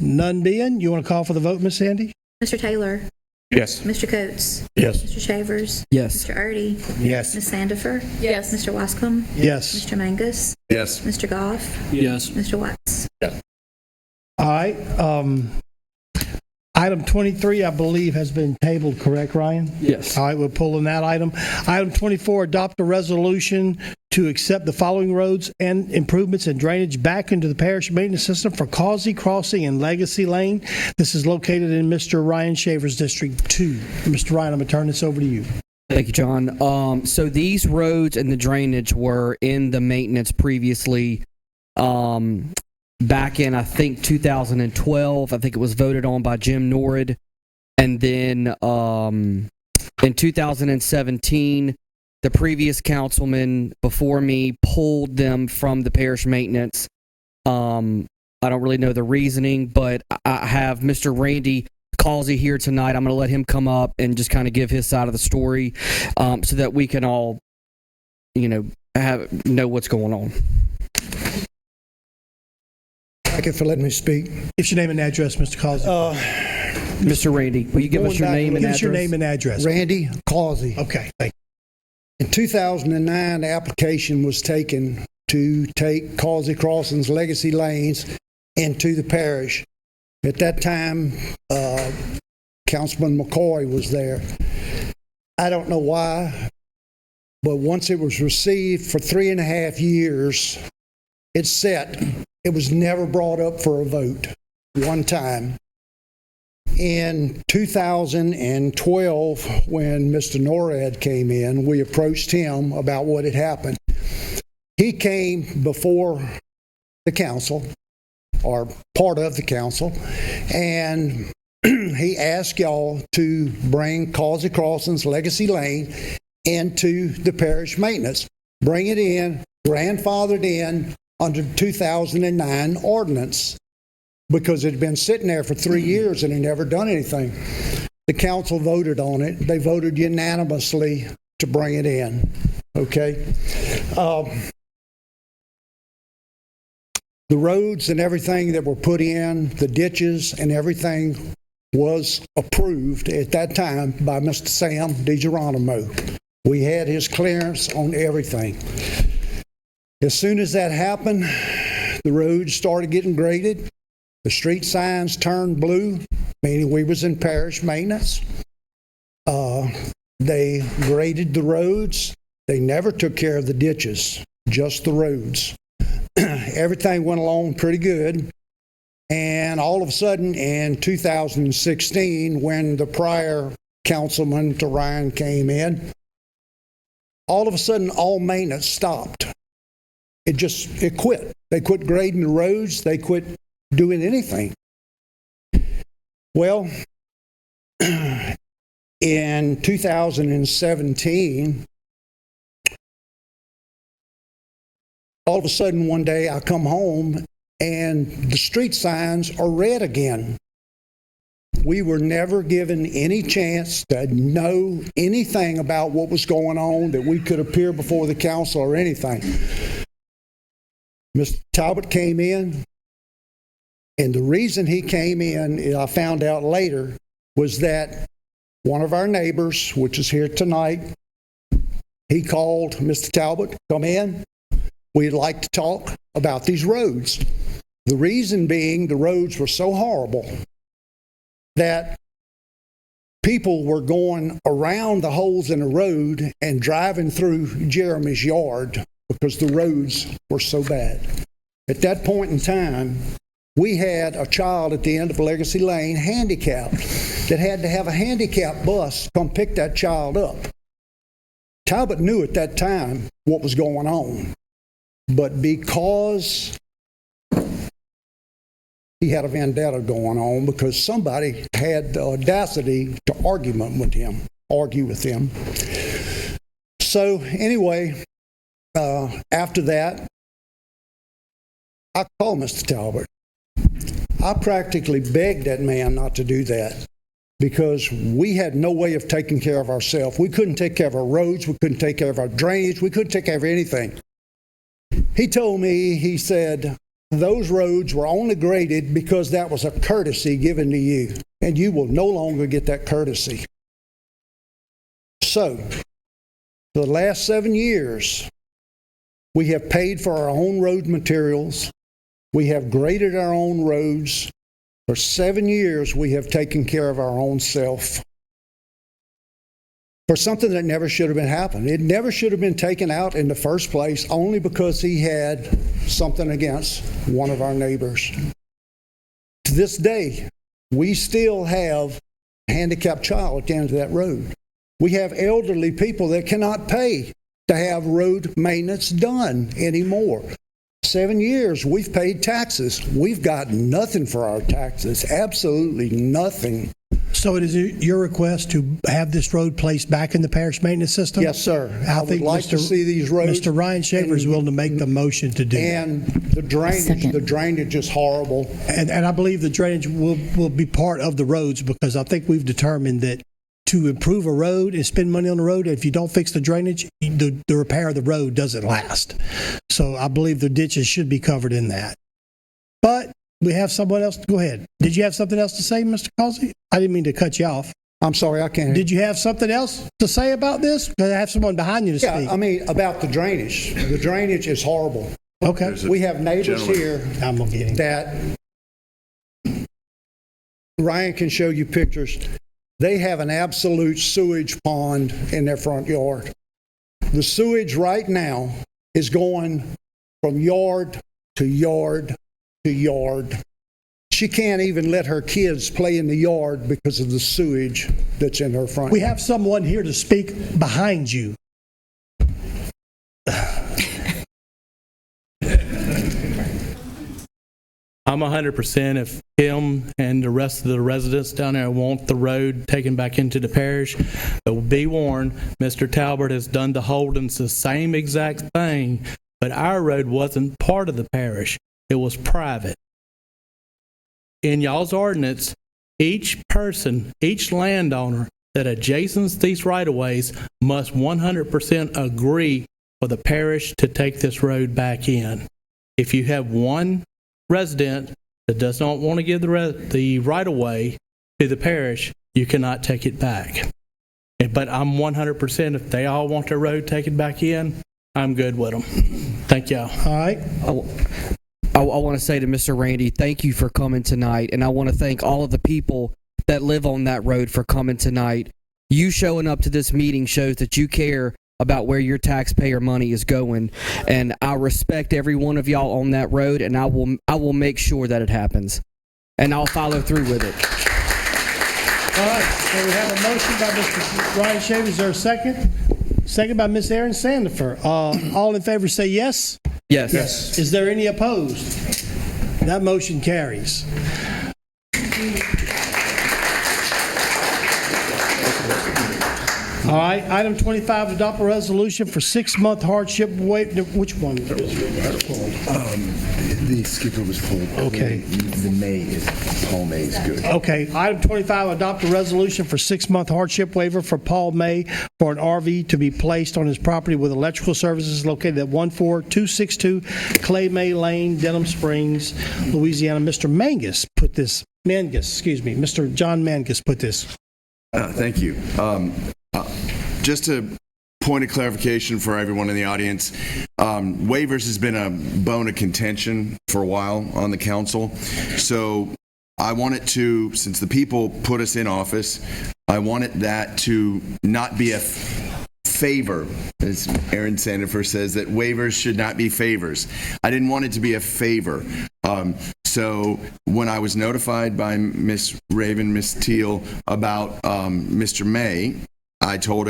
None being. You want to call for the vote, Ms. Sandy? Mr. Taylor? Yes. Mr. Coates? Yes. Mr. Shavers? Yes. Mr. Artie? Yes. Ms. Sandifer? Yes. Mr. Wascom? Yes. Mr. Mangus? Yes. Mr. Goff? Yes. Mr. Watts? All right. Item 23, I believe, has been tabled, correct, Ryan? Yes. All right, we're pulling that item. Item 24, adopt a resolution to accept the following roads and improvements and drainage back into the parish maintenance system for Causey Crossing and Legacy Lane. This is located in Mr. Ryan Shaver's District 2. Mr. Ryan, I'm going to turn this over to you. Thank you, John. So these roads and the drainage were in the maintenance previously. Back in, I think, 2012, I think it was voted on by Jim Norrid. And then in 2017, the previous councilman before me pulled them from the parish maintenance. I don't really know the reasoning, but I have Mr. Randy Causey here tonight. I'm going to let him come up and just kind of give his side of the story so that we can all, know what's going on. Thank you for letting me speak. Give your name and address, Mr. Causey. Mr. Randy, will you give us your name and Give address? us your name and address. Randy Causey. Okay, thank you. In 2009, the application was taken to take Causey Crossings Legacy Lanes into the parish. At that time, Councilman McCoy was there. I don't know why, but once it was received for 3.5 years, it's set. It was never brought up for a vote one time. In 2012, when Mr. Norad came in, we approached him about what had happened. He came before the council, or part of the council, and he asked y'all to bring Causey Crossings Legacy Lane into the parish maintenance. Bring it in, grandfathered in under the 2009 ordinance, because it had been sitting there for 3 years and had never done anything. The council voted on it. They voted unanimously to bring it in. Okay? The roads and everything that were put in, the ditches and everything was approved at that time by Mr. Sam DiGeronimo. We had his clearance on everything. As soon as that happened, the roads started getting graded. The street signs turned blue, meaning we was in parish maintenance. They graded the roads. They never took care of the ditches, just the roads. Everything went along pretty good. And all of a sudden, in 2016, when the prior councilman to Ryan came in, all of a sudden, all maintenance stopped. It quit. They quit grading the roads. They quit doing anything. Well, in 2017, all of a sudden one day I come home and the street signs are red again. We were never given any chance to know anything about what was going on, that we could appear before the council or anything. Mr. Talbot came in, and the reason he came in, I found out later, was that one of our neighbors, which is here tonight, he called Mr. Talbot, come in, we'd like to talk about these roads. The reason being the roads were so horrible that people were going around the holes in the road and driving through Jeremy's yard because the roads were so bad. At that point in time, we had a child at the end of Legacy Lane, handicapped, that had to have a handicap bus come pick that child up. Talbot knew at that time what was going on, but because he had a vendetta going on, because somebody had the audacity to argue with him. So anyway, after that, I called Mr. Talbot. I practically begged that man not to do that because we had no way of taking care of ourselves. We couldn't take care of our roads. We couldn't take care of our drainage. We couldn't take care of anything. He told me, he said, those roads were only graded because that was a courtesy given to you, and you will no longer get that courtesy. So, for the last 7 years, we have paid for our own road materials. We have graded our own roads. For 7 years, we have taken care of our own self. For something that never should have been happened. It never should have been taken out in the first place, only because he had something against one of our neighbors. To this day, we still have a handicapped child at the end of that road. We have elderly people that cannot pay to have road maintenance done anymore. 7 years, we've paid taxes. We've got nothing for our taxes, absolutely nothing. So it is your request to have this road placed back in the parish maintenance system? Yes, sir. I think would like to see these roads. Mr. Ryan Shaver is willing to make the motion to do that. And the drainage is horrible. And I believe the drainage will be part of the roads, because I think we've determined that to improve a road and spend money on the road, if you don't fix the drainage, the repair of the road doesn't last. So I believe the ditches should be covered in that. But we have someone else. Go ahead. Did you have something else to say, Mr. Causey? I didn't mean to cut you off. I'm sorry, I can't. Did you have something else to say about this? Because I have someone behind you to speak. Yeah, I mean, about the drainage. The drainage is horrible. Okay. We have neighbors here I'm gonna get him. that Ryan can show you pictures. They have an absolute sewage pond in their front yard. The sewage right now is going from yard to yard to yard. She can't even let her kids play in the yard because of the sewage that's in her front. We have someone here to speak behind you. I'm 100% if him and the rest of the residents down there want the road taken back into the parish. But be warned, Mr. Talbert has done to Holden's the same exact thing, but our road wasn't part of the parish. It was private. In y'all's ordinance, each person, each landowner that adjacents these right-of-ways must 100% agree for the parish to take this road back in. If you have one resident that does not want to give the right-of-way to the parish, you cannot take it back. But I'm 100%, if they all want their road taken back in, I'm good with them. Thank y'all. All right. I want to say to Mr. Randy, thank you for coming tonight, and I want to thank all of the people that live on that road for coming tonight. You showing up to this meeting shows that you care about where your taxpayer money is going, and I respect every one of y'all on that road, and I will make sure that it happens, and I'll follow through with it. All right, so we have a motion by Mr. Ryan Shaver. Is there a second? Second by Ms. Erin Sandifer. All in favor say yes? Yes. Yes. Is there any opposed? That motion carries. All right, item 25, adopt a resolution for 6-month hardship waiver. Which one? The skipper was pulled. Okay. The May is, Paul May is good. Okay, item 25, adopt a resolution for 6-month hardship waiver for Paul May for an RV to be placed on his property with electrical services located at 14262 Clay May Lane, Denham Springs, Louisiana. Mr. Mr. John Mangus put this. Thank you. Just a point of clarification for everyone in the audience, waivers has been a bone of contention for a while on the council. So I wanted to, since the people put us in office, I wanted that to not be a favor, as Erin Sandifer says, that waivers should not be favors. I didn't want it to be a favor. So when I was notified by Miss Raven, Miss Teal about Mr. May, I called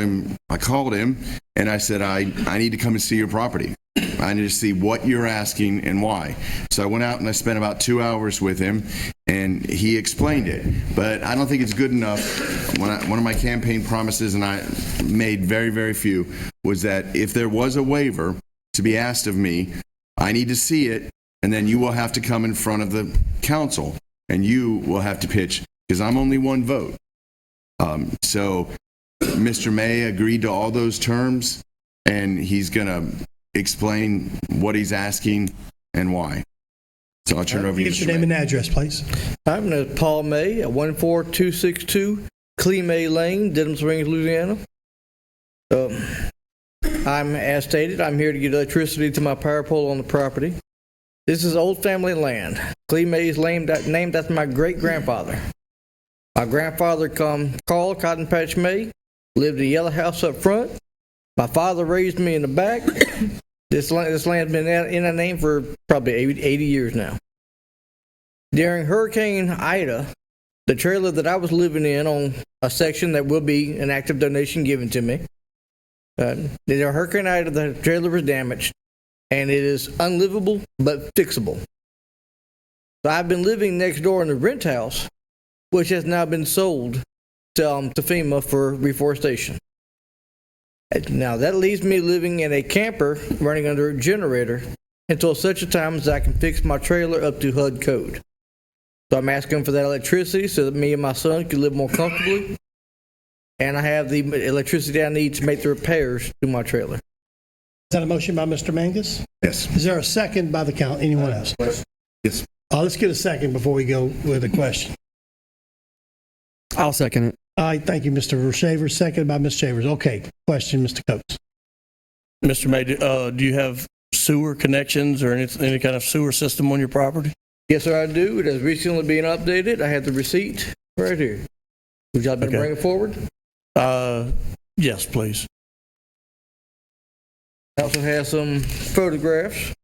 him, and I said, I need to come and see your property. I need to see what you're asking and why. So I went out and I spent about 2 hours with him, and he explained it. But I don't think it's good enough. One of my campaign promises, and I made very, very few, was that if there was a waiver to be asked of me, I need to see it, and then you will have to come in front of the council, and you will have to pitch, because I'm only one vote. So Mr. May agreed to all those terms, and he's going to explain what he's asking and why. So I'll turn it over to you, Give your Mr. name May. and address, please. My name is Paul May at 14262 Clee Lane, Dedham Springs, Louisiana. I'm, as stated, I'm here to get electricity to my power pole on the property. This is old family land. Clee May is named after my great-grandfather. My grandfather Carl Cotton Patch May, lived in the yellow house up front. My father raised me in the back. This land's been in a name for probably 80 years now. During Hurricane Ida, the trailer that I was living in on a section that will be an active donation given to me, during Hurricane Ida, the trailer was damaged, and it is unlivable but fixable. So I've been living next door in the rent house, which has now been sold to FEMA for reforestation. Now that leaves me living in a camper running under a generator until such a time as I can fix my trailer up to HUD code. So I'm asking for that electricity so that me and my son can live more comfortably, and I have the electricity I need to make the repairs to my trailer. Is that a motion by Mr. Mangus? Yes. Is there a second by the count? Anyone else? Yes. Let's get a second before we go with a question. I'll second it. All right, thank you, Mr. Shavers. Second by Ms. Shavers. Okay, question, Mr. Coates. Mr. May, do you have sewer connections or any kind of sewer system on your property? Yes, sir, I do. It has recently been updated. I have the receipt right here. Would y'all been bring it forward? Yes, please. I also have some photographs.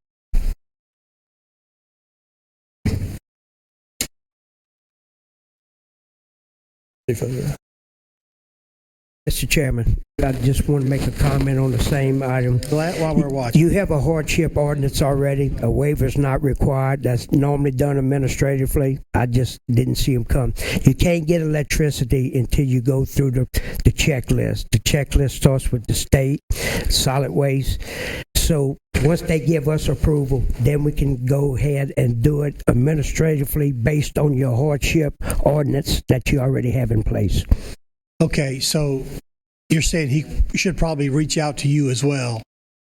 Mr. Chairman, I just want to make a comment on the same item. While we're watching. You have a hardship ordinance already. A waiver is not required. That's normally done administratively. I just didn't see them come. You can't get electricity until you go through the checklist. The checklist starts with the state, solid waste. So once they give us approval, then we can go ahead and do it administratively based on your hardship ordinance that you already have in place. Okay, so you're saying he should probably reach out to you as well.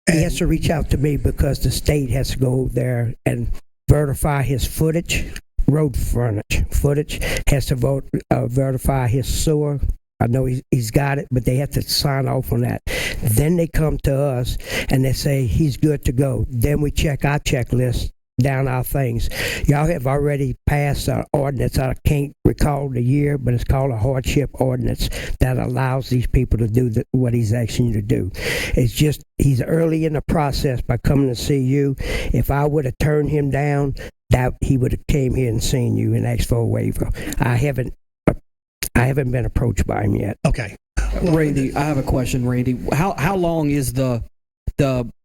He has to reach out to me because the state has to go there and verify his footage, road footage, has to verify his sewer. I know he's got it, but they have to sign off on that. Then they come to us and they say he's good to go. Then we check our checklist down our things. Y'all have already passed an ordinance. I can't recall the year, but it's called a hardship ordinance that allows these people to do what he's asking you to do. It's just he's early in the process by coming to see you. If I would have turned him down, that he would have came here and seen you and asked for a waiver. I haven't been approached by him yet. Okay. Randy, I have a question, Randy. How long is the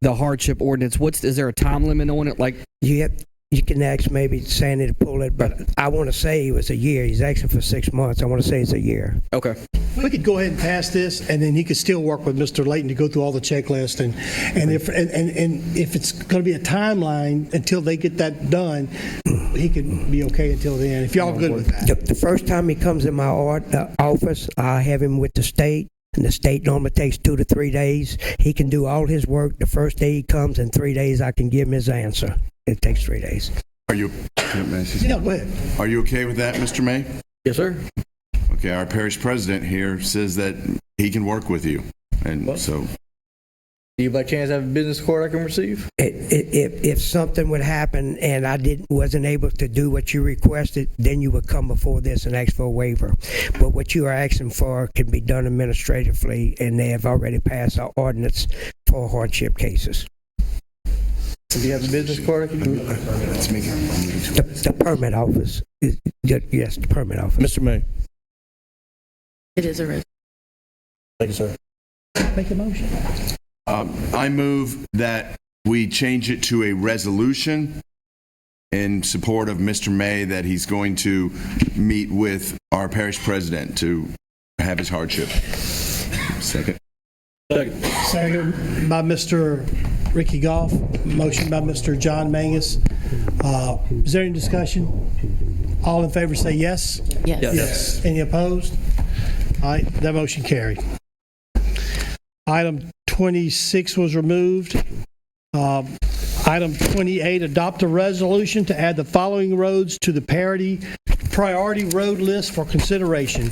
hardship ordinance? Is there a time limit on it? Like you can ask maybe Sandy to pull it, but I want to say it was a year. He's asking for 6 months. I want to say it's a year. Okay. We could go ahead and pass this, and then he could still work with Mr. Layton to go through all the checklist, and if it's going to be a timeline until they get that done, he could be okay until then. If y'all are good with that. The first time he comes in my office, I have him with the state. And the state normally takes 2 to 3 days. He can do all his work the first day he comes. In 3 days, I can give him his answer. It takes 3 days. Are you? Yeah, go ahead. Are you okay with that, Mr. May? Yes, sir. Okay, our parish president here says that he can work with you, and so. Do you by chance have a business card I can receive? If something would happen and I wasn't able to do what you requested, then you would come before this and ask for a waiver. But what you are asking for can be done administratively, and they have already passed our ordinance for hardship cases. Do you have a business card I can Let's make it. The permit office. Yes, the permit office. Mr. May. It is a risk. Thank you, sir. Make a motion. I move that we change it to a resolution in support of Mr. May, that he's going to meet with our parish president to have his hardship. Second. Second by Mr. Ricky Goff. Motion by Mr. John Mangus. Is there any discussion? All in favor say yes? Yes. Yes. Any opposed? All right, that motion carried. Item 26 was removed. Item 28, adopt a resolution to add the following roads to the priority road list for consideration.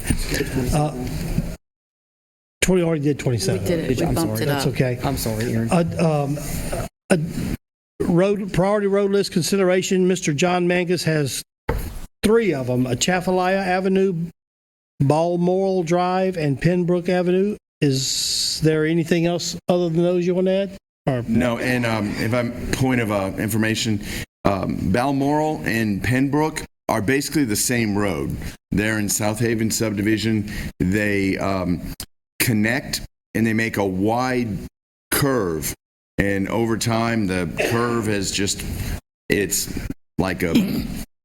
20 already did 27. We did it. We I'm bumped sorry. it That's up. okay. I'm sorry, Aaron. Priority road list consideration, Mr. John Mangus has 3 of them, Atchafalaya Avenue, Balmoral Drive, and Penbrook Avenue. Is there anything else other than those you want to add? Or- No, and if I'm point of information, Balmoral and Penbrook are basically the same road. They're in South Haven Subdivision. They connect and they make a wide curve. And over time, the curve has it's like a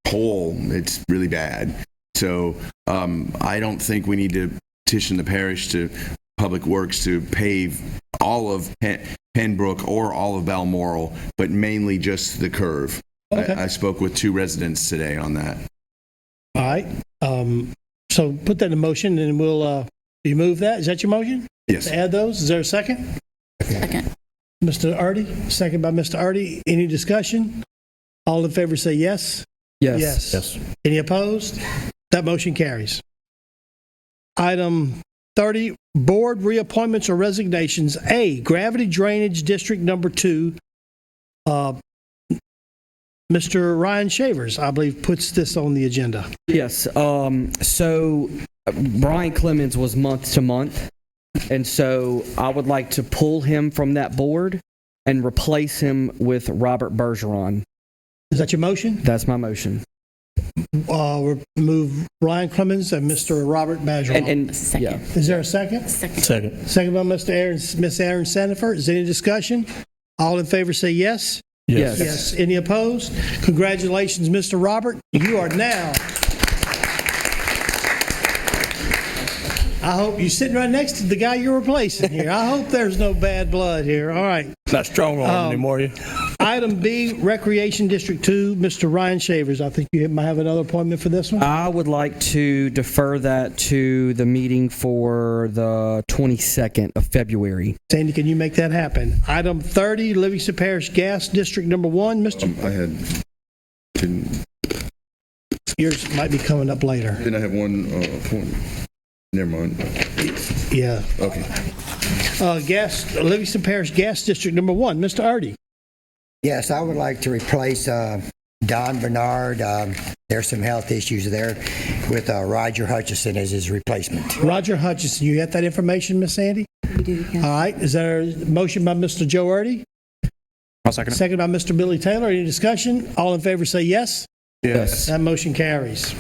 hole. It's really bad. So I don't think we need to petition the parish to Public Works to pave all of Penbrook or all of Balmoral, but mainly just the curve. Okay. I spoke with 2 residents today on that. All right. So put that in motion and we'll, you move that? Is that your motion? Yes. To add those? Is there a second? Second. Mr. Artie, second by Mr. Artie. Any discussion? All in favor say yes? Yes. Yes. Any opposed? That motion carries. Item 30, board reappointments or resignations. A, Gravity Drainage District Number 2. Mr. Ryan Shavers, I believe, puts this on the agenda. Yes. So Brian Clemens was month to month, and so I would like to pull him from that board and replace him with Robert Bergeron. Is that your motion? That's my motion. Remove Ryan Clemens and Mr. Robert Bergeron. And Second. yeah. Is there a second? Second. Second by Miss Aaron Sandifer. Is there any discussion? All in favor say yes. Yes. Yes. Any opposed? Congratulations, Mr. Robert. You are now. I hope you're sitting right next to the guy you're replacing here. I hope there's no bad blood here. All right. Not strong arm anymore, you. Item B, Recreation District 2, Mr. Ryan Shavers. I think you might have another appointment for this one. I would like to defer that to the meeting for the 22nd of February. Sandy, can you make that happen? Item 30, Livingston Parish Gas District Number 1, Mr. Yours might be coming up later. Then I have one appointment. Never mind. Yeah. Okay. Livingston Parish Gas District Number 1, Mr. Artie. Yes, I would like to replace Don Bernard. There's some health issues there with Roger Hutchison as his replacement. Roger Hutchison, you got that information, Miss Sandy? We do, yes. All right. Is there a motion by Mr. Joe Artie? I'll second it. Second by Mr. Billy Taylor. Any discussion? All in favor say yes. Yes. That motion carries.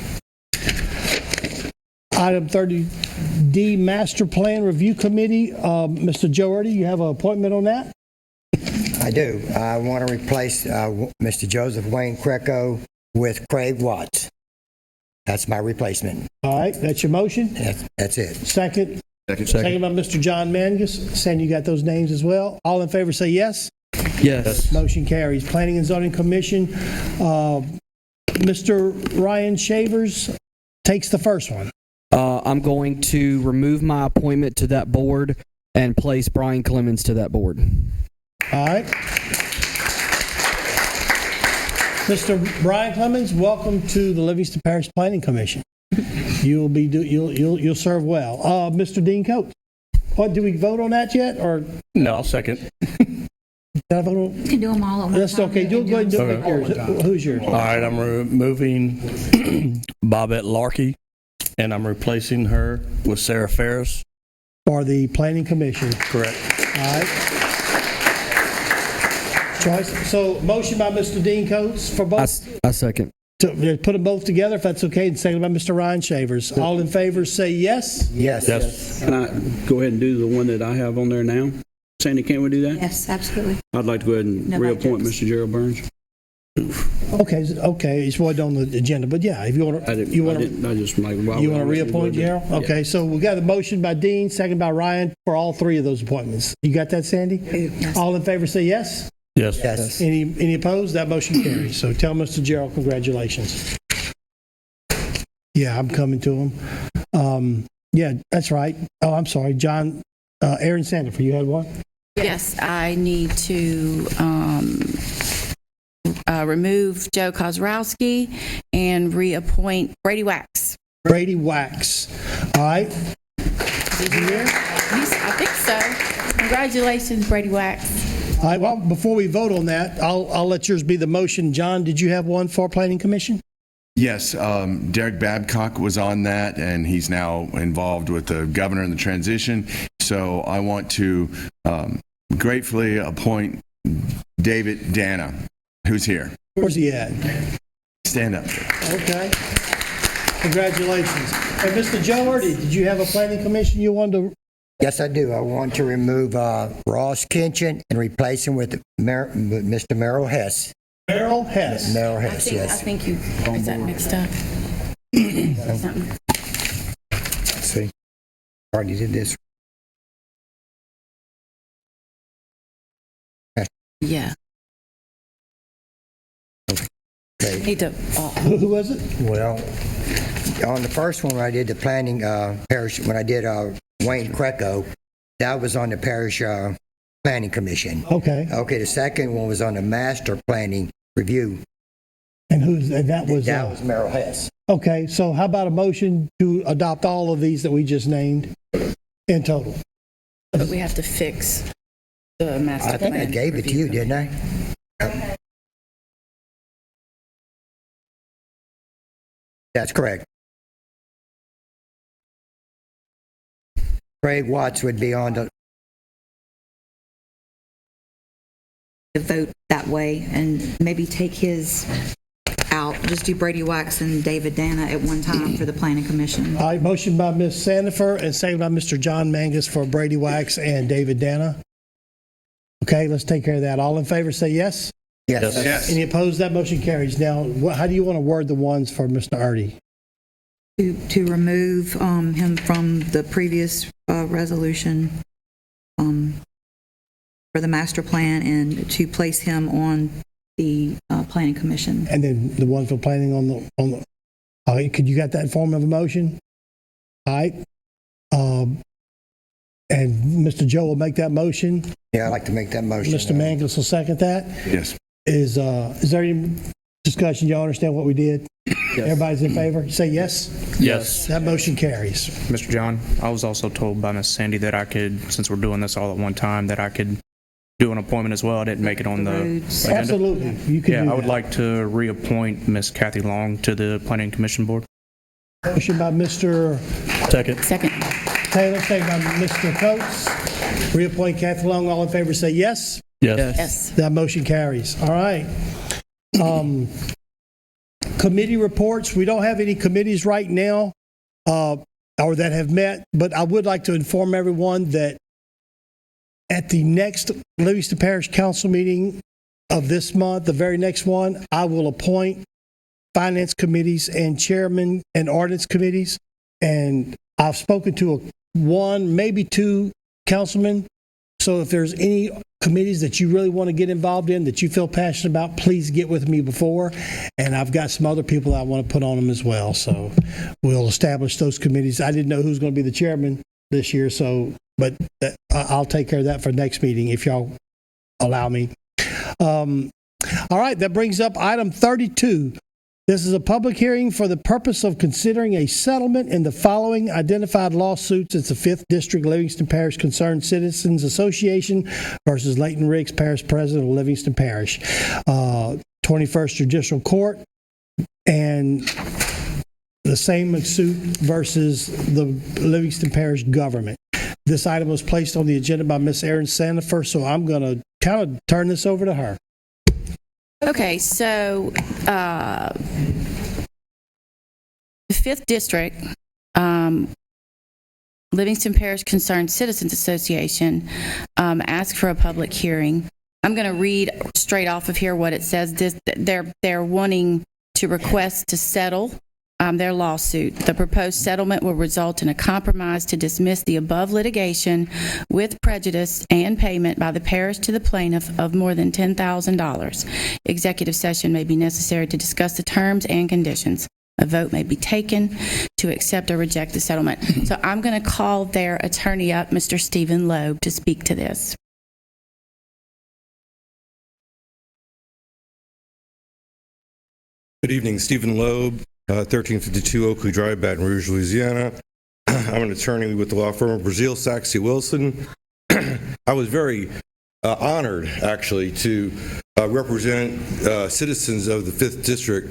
Item 30D, Master Plan Review Committee. Mr. Joe Artie, you have an appointment on that? I do. I want to replace Mr. Joseph Wayne Greco with Craig Watts. That's my replacement. All right. That's your motion? That's it. Second. Second by Mr. John Mangus. Sandy, you got those names as well. All in favor say yes. Yes. Motion carries. Planning and Zoning Commission. Mr. Ryan Shavers takes the first one. I'm going to remove my appointment to that board and place Brian Clemens to that board. All right. Mr. Brian Clemens, welcome to the Livingston Parish Planning Commission. You'll serve well. Mr. Dean Coates, what, do we vote on that yet, or? No, I'll second. Did I vote on? You can do them all at one That's time. okay. Go ahead and do yours. Who's yours? All right, I'm removing Bobette Larkey, and I'm replacing her with Sarah Ferris. For the Planning Commission. Correct. All right. Choice. So, motion by Mr. Dean Coates for both. I second. To put them both together, if that's okay, and second by Mr. Ryan Shavers. All in favor, say yes. Yes. Can I go ahead and do the one that I have on there now? Sandy, can we do that? Yes, absolutely. I'd like to go ahead and Nobody reappoint objects. Mr. Gerald Burns. Okay, it's what on the agenda, but yeah, if you want to, I just like. you want to reappoint Gerald? Okay, so we got a motion by Dean, second by Ryan for all 3 of those appointments. You got that, Sandy? Yes. All in favor, say yes. Yes. Any opposed? That motion carries. So tell Mr. Gerald congratulations. Yeah, I'm coming to him. Yeah, that's right. Oh, I'm sorry, John. Aaron Sandifer, you had one? Yes, I need to remove Joe Kozrowski and reappoint Brady Wax. Brady Wax. All right. Is he here? I think so. Congratulations, Brady Wax. All right, well, before we vote on that, I'll let yours be the motion. John, did you have one for Planning Commission? Yes, Derek Babcock was on that, and he's now involved with the governor in the transition. So I want to gratefully appoint David Dana, who's here. Where's he at? Stand up. Okay. Congratulations. And Mr. Joe Erdy, did you have a Planning Commission you wanted to? Yes, I do. I want to remove Ross Kinchin and replace him with Mr. Merrill Hess. Merrill Hess. Merrill Hess, yes. I think you is that mixed up. Let's see. Already did this. Yeah. Okay. Need to, Who was it? Well, on the first one, when I did the planning parish, when I did Wayne Greco, that was on the parish planning commission. Okay. Okay, the second one was on the master planning review. And that was Merrill Hess. Okay, so how about a motion to adopt all of these that we just named in total? but we have to fix the master plan. I think I gave it to you, didn't I? That's correct. Craig Watts would be on the... To vote that way and maybe take his out, just do Brady Wax and David Dana at one time for the Planning Commission. All right, motion by Ms. Sandifer and second by Mr. John Mangus for Brady Wax and David Dana. Okay, let's take care of that. All in favor, say yes. Yes. Yes. Any opposed? That motion carries. Now, how do you want to word the ones for Mr. Erdy? To remove him from the previous resolution for the master plan and to place him on the Planning Commission. And then the one for planning on the all right, could you got that in form of a motion? All right. And Mr. Joe will make that motion. Yeah, I'd like to make that motion. Mr. Mangus will second that. Yes. Is there any discussion? Y'all understand what we did? Yes. Everybody's in favor? Say yes. Yes. That motion carries. Mr. John, I was also told by Miss Sandy that I could, since we're doing this all at one time, that I could do an appointment as well. I didn't make it on the agenda. Absolutely. You can do I would that. like to reappoint Miss Kathy Long to the Planning Commission Board. Motion by Mr. Second. Taylor, second by Mr. Coates. Reappoint Kathy Long. All in favor say yes. Yes. That motion carries. All right. Committee reports. We don't have any committees right now or that have met, but I would like to inform everyone that at the next Livingston Parish Council meeting of this month, the very next one, I will appoint finance committees and chairmen and ordinance committees. And I've spoken to one, maybe two councilmen. So if there's any committees that you really want to get involved in, that you feel passionate about, please get with me before. And I've got some other people I want to put on them as well. So we'll establish those committees. I didn't know who's going to be the chairman this year, but I'll take care of that for next meeting if y'all allow me. All right, that brings up item 32. This is a public hearing for the purpose of considering a settlement in the following identified lawsuits. It's the 5th District Livingston Parish Concerned Citizens Association versus Leighton Riggs, Parish President of Livingston Parish. 21st Judicial Court and the same suit versus the Livingston Parish government. This item was placed on the agenda by Miss Erin Sandifer, so I'm going to kind of turn this over to her. Okay, so the 5th District, Livingston Parish Concerned Citizens Association asked for a public hearing. I'm going to read straight off of here what it says. They're wanting to request to settle their lawsuit. The proposed settlement will result in a compromise to dismiss the above litigation with prejudice and payment by the parish to the plaintiff of more than $10,000. Executive session may be necessary to discuss the terms and conditions. A vote may be taken to accept or reject the settlement. So I'm going to call their attorney up, Mr. Stephen Loeb, to speak to this. Good evening, Stephen Loeb, 1352 Oakley Drive, Baton Rouge, Louisiana. I'm an attorney with the law firm of Brazil, Saxe Wilson. I was very honored, actually, to represent citizens of the 5th District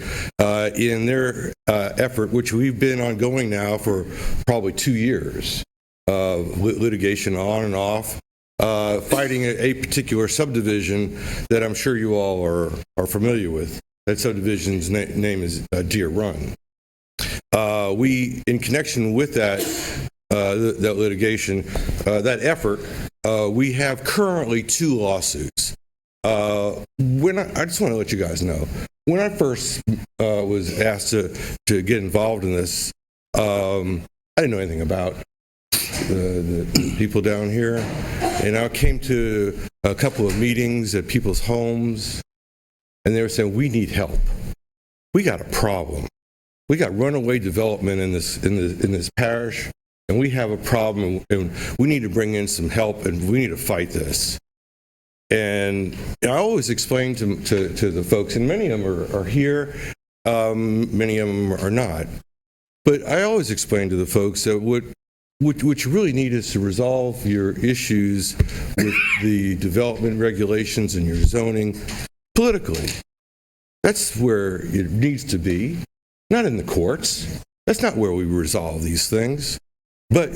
in their effort, which we've been ongoing now for probably 2 years, litigation on and off, fighting a particular subdivision that I'm sure you all are familiar with. That subdivision's name is Deer Run. We, in connection with that litigation, that effort, we have currently 2 lawsuits. I just want to let you guys know, when I first was asked to get involved in this, I didn't know anything about the people down here, and I came to a couple of meetings at people's homes, and they were saying, we need help. We got a problem. We got runaway development in this parish, and we have a problem, and we need to bring in some help, and we need to fight this. And I always explain to the folks, and many of them are here, many of them are not. But I always explain to the folks that what you really need is to resolve your issues with the development regulations and your zoning politically. That's where it needs to be, not in the courts. That's not where we resolve these things. But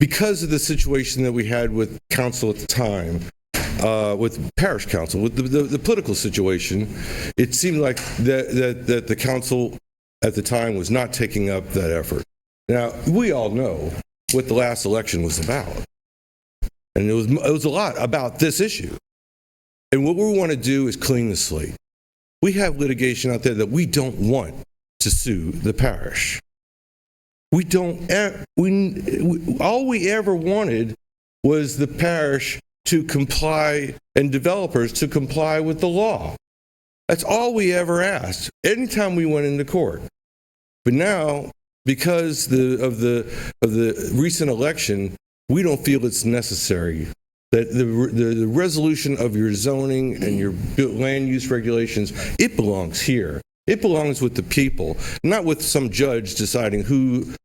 because of the situation that we had with council at the time, with parish council, with the political situation, it seemed like that the council at the time was not taking up that effort. Now, we all know what the last election was about. And it was a lot about this issue. And what we want to do is clean the slate. We have litigation out there that we don't want to sue the parish. All we ever wanted was the parish to comply and developers to comply with the law. That's all we ever asked anytime we went into court. But now, because of the recent election, we don't feel it's necessary that the resolution of your zoning and your land use regulations, it belongs here. It belongs with the people, not with some judge deciding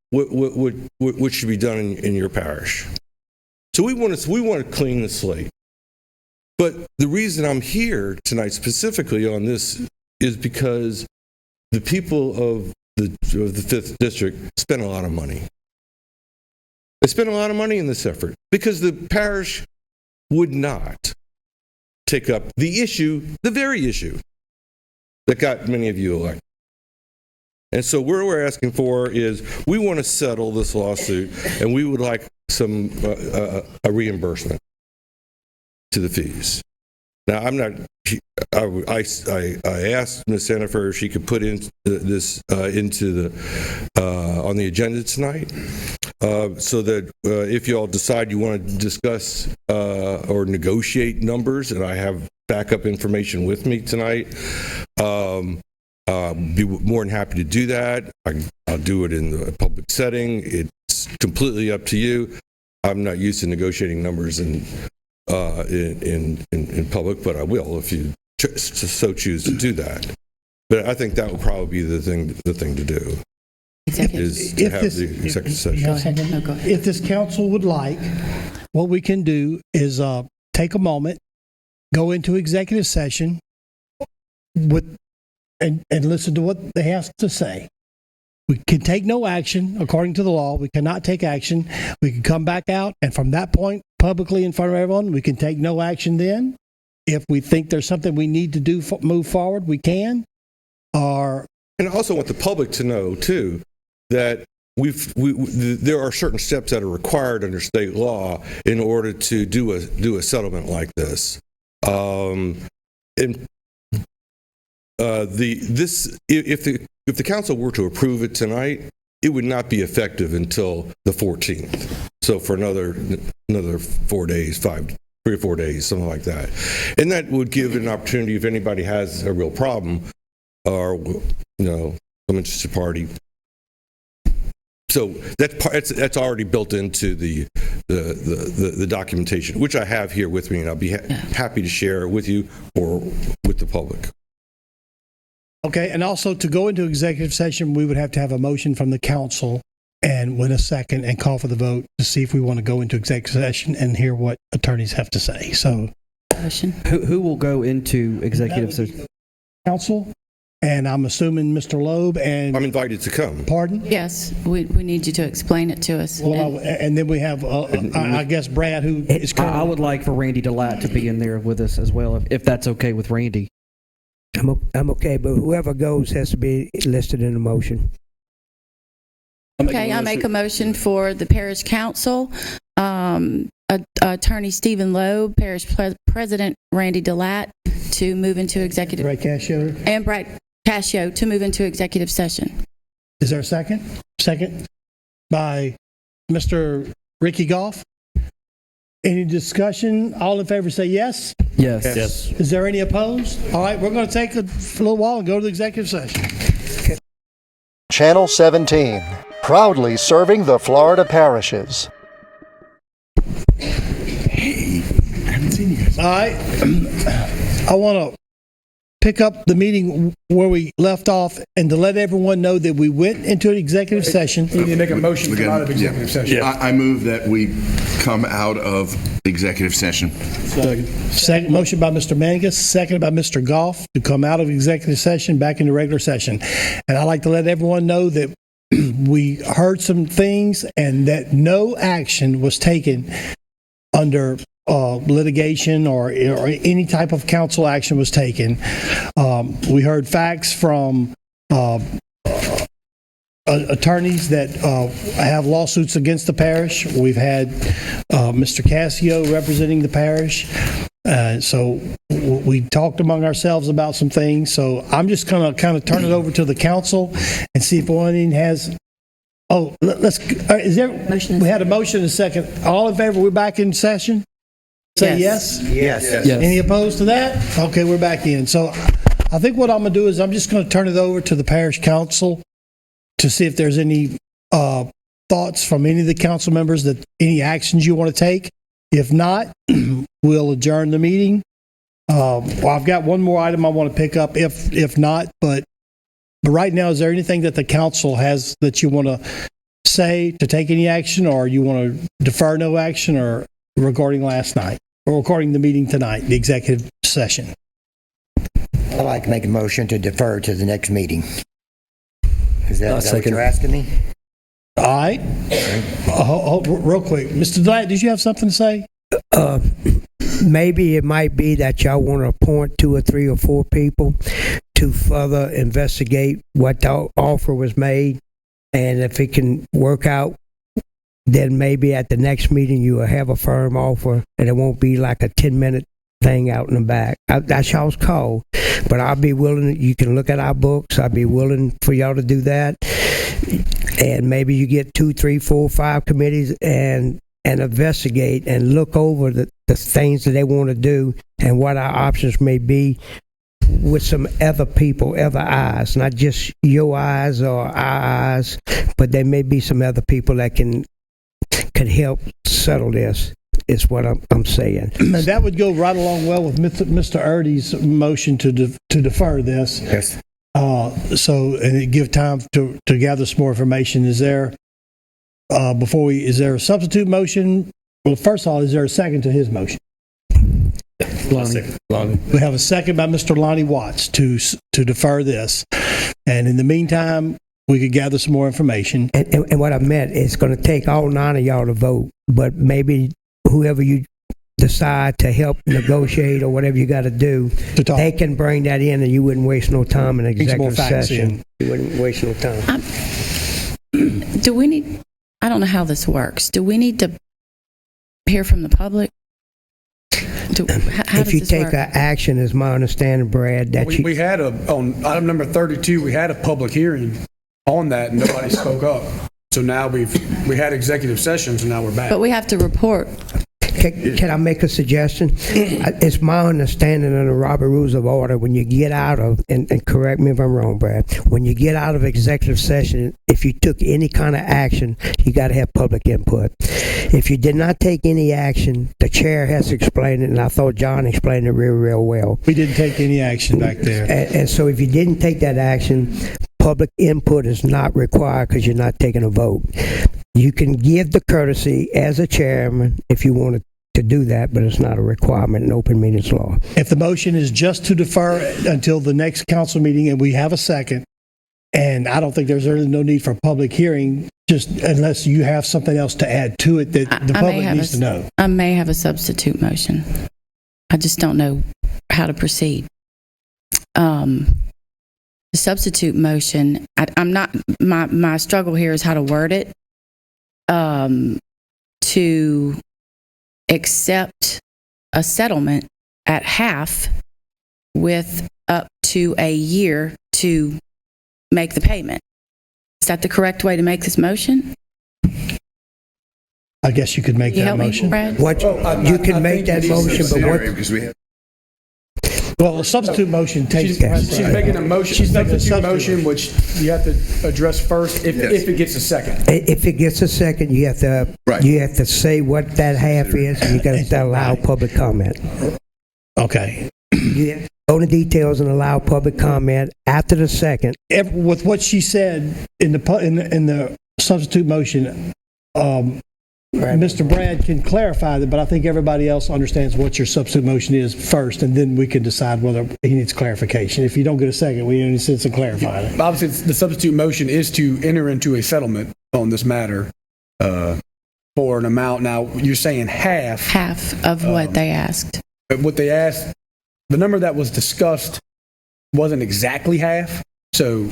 what should be done in your parish. So we want to clean the slate. But the reason I'm here tonight specifically on this is because the people of the 5th District spent a lot of money. They spent a lot of money in this effort because the parish would not take up the issue, the very issue that got many of you elected. And so what we're asking for is we want to settle this lawsuit, and we would like some a reimbursement to the fees. Now, I'm not. I asked Ms. Sandifer if she could put in this into the on the agenda tonight, so that if you all decide you want to discuss or negotiate numbers, and I have backup information with me tonight, be more than happy to do that. I'll do it in the public setting. It's completely up to you. I'm not used to negotiating numbers in public, but I will if you so choose to do that. But I think that would probably be the thing to do. Is to have the executive session. If this council would like, what we can do is take a moment, go into executive session and listen to what they have to say. We can take no action according to the law. We cannot take action. We can come back out, and from that point, publicly in front of everyone, we can take no action then. If we think there's something we need to do, move forward, we can. And I also want the public to know, too, that there are certain steps that are required under state law in order to do a settlement like this. If the council were to approve it tonight, it would not be effective until the 14th. So for another 4 days, 3 or 4 days, something like that. And that would give an opportunity if anybody has a real problem or some interested party. So that's already built into the documentation, which I have here with me, and I'll be happy to share with you or with the public. Okay, and also to go into executive session, we would have to have a motion from the council and win a second and call for the vote to see if we want to go into executive session and hear what attorneys have to say. So, Who will go into executive session? Council, and I'm assuming Mr. Loeb and... I'm invited to come. Pardon? Yes, we need you to explain it to us. Well, and then we have, I guess, Brad, who is currently... I would like for Randy DeLatte to be in there with us as well, if that's okay with Randy. I'm okay, but whoever goes has to be listed in the motion. Okay, I make a motion for the parish council, Attorney Stephen Loeb, parish president Randy DeLatte to move into executive... Brad Cascio. And Brad Cascio to move into executive session. Is there a second? Second by Mr. Ricky Goff. Any discussion? All in favor say yes? Yes. Yes. Is there any opposed? All right, we're going to take a little while and go to the executive session. Channel 17, proudly serving the Florida parishes. All right. I want to pick up the meeting where we left off and to let everyone know that we went into an executive session. You need to make a motion to come out of executive session. I move that we come out of executive session. Second motion by Mr. Mangus, seconded by Mr. Goff to come out of executive session back into regular session. And I'd like to let everyone know that we heard some things and that no action was taken under litigation or any type of council action was taken. We heard facts from attorneys that have lawsuits against the parish. We've had Mr. Cascio representing the parish. So we talked among ourselves about some things. So I'm just going to kind of turn it over to the council and see if anyone has... Oh, let's... Is there... We had a motion and a second. All in favor, we're back in session? Say yes? Yes. Any opposed to that? Okay, we're back in. So I think what I'm going to do is I'm just going to turn it over to the parish council to see if there's any thoughts from any of the council members, that any actions you want to take. If not, we'll adjourn the meeting. Well, I've got one more item I want to pick up if not, but right now, is there anything that the council has that you want to say to take any action, or you want to defer no action, or regarding last night, or regarding the meeting tonight, the executive session? I'd like to make a motion to defer to the next meeting. Is that what you're asking me? All right. Real quick. Mr. Dyatt, did you have something to say? Maybe it might be that y'all want to appoint 2 or 3 or 4 people to further investigate what the offer was made. And if it can work out, then maybe at the next meeting you will have a firm offer and it won't be like a 10-minute thing out in the back. That's y'all's call. But I'll be willing, you can look at our books, I'll be willing for y'all to do that. And maybe you get 2, 3, 4, 5 committees and investigate and look over the things that they want to do and what our options may be with some other people, other eyes, not just your eyes or our eyes, but there may be some other people that can help settle this, is what I'm saying. And that would go right along well with Mr. Erdy's motion to defer this. Yes. So, and it give time to gather some more information. Is there, is there a substitute motion? Well, first of all, is there a second to his motion? Lonnie. We have a second by Mr. Lonnie Watts to defer this. And in the meantime, we could gather some more information. And what I meant, it's going to take all 9 of y'all to vote, but maybe whoever you decide to help negotiate or whatever you got to do, they can bring that in and you wouldn't waste no time in executive session. You wouldn't waste no time. Do we need, I don't know how this works. Do we need to hear from the public? If you take an action, is my understanding, Brad, that we had on item number 32, we had a public hearing on that and nobody spoke up. So now we had executive sessions and now we're back. But we have to report. Can I make a suggestion? It's my understanding of the Robert Rules of Order, when you get out of, and correct me if I'm wrong, Brad, when you get out of executive session, if you took any kind of action, you got to have public input. If you did not take any action, the chair has explained it, and I thought John explained it real well. We didn't take any action back there. And so if you didn't take that action, public input is not required because you're not taking a vote. You can give the courtesy as a chairman if you wanted to do that, but it's not a requirement in open meetings law. If the motion is just to defer until the next council meeting and we have a second, and I don't think there's really no need for public hearing, just unless you have something else to add to it that the public needs to know. I may have a substitute motion. I just don't know how to proceed. The substitute motion, I'm not, my struggle here is how to word it. To accept a settlement at half with up to a year to make the payment. Is that the correct way to make this motion? I guess you could make that motion. You can make that motion, but what? Well, a substitute motion takes. She's making a motion. She's making a substitute motion, which you have to address first if it gets a second. If it gets a second, you have to say what that half is, and you got to allow public comment. Okay. Yeah. Go into details and allow public comment after the second. With what she said in the substitute motion, Mr. Brad can clarify that, but I think everybody else understands what your substitute motion is first, and then we can decide whether he needs clarification. If you don't get a second, we need sense of clarifying it. Obviously, the substitute motion is to enter into a settlement on this matter for an amount. Now, you're saying half. Half of what they asked. What they asked, the number that was discussed wasn't exactly half, so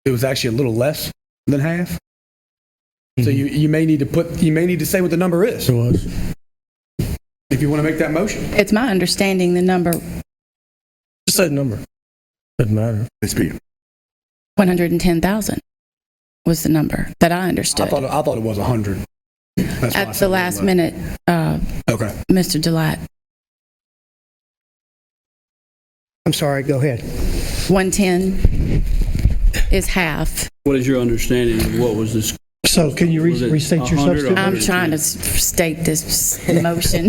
it was actually a little less than half. So you may need to say what the number is. It was. If you want to make that motion. It's my understanding the number. Just say the number. Doesn't matter. It's be 110,000 was the number that I understood. I thought it was 100. At the last minute, okay. Mr. Delat. I'm sorry, go ahead. 110 is half. What is your understanding of what was this? So can you restate your substitute? I'm trying to state this motion.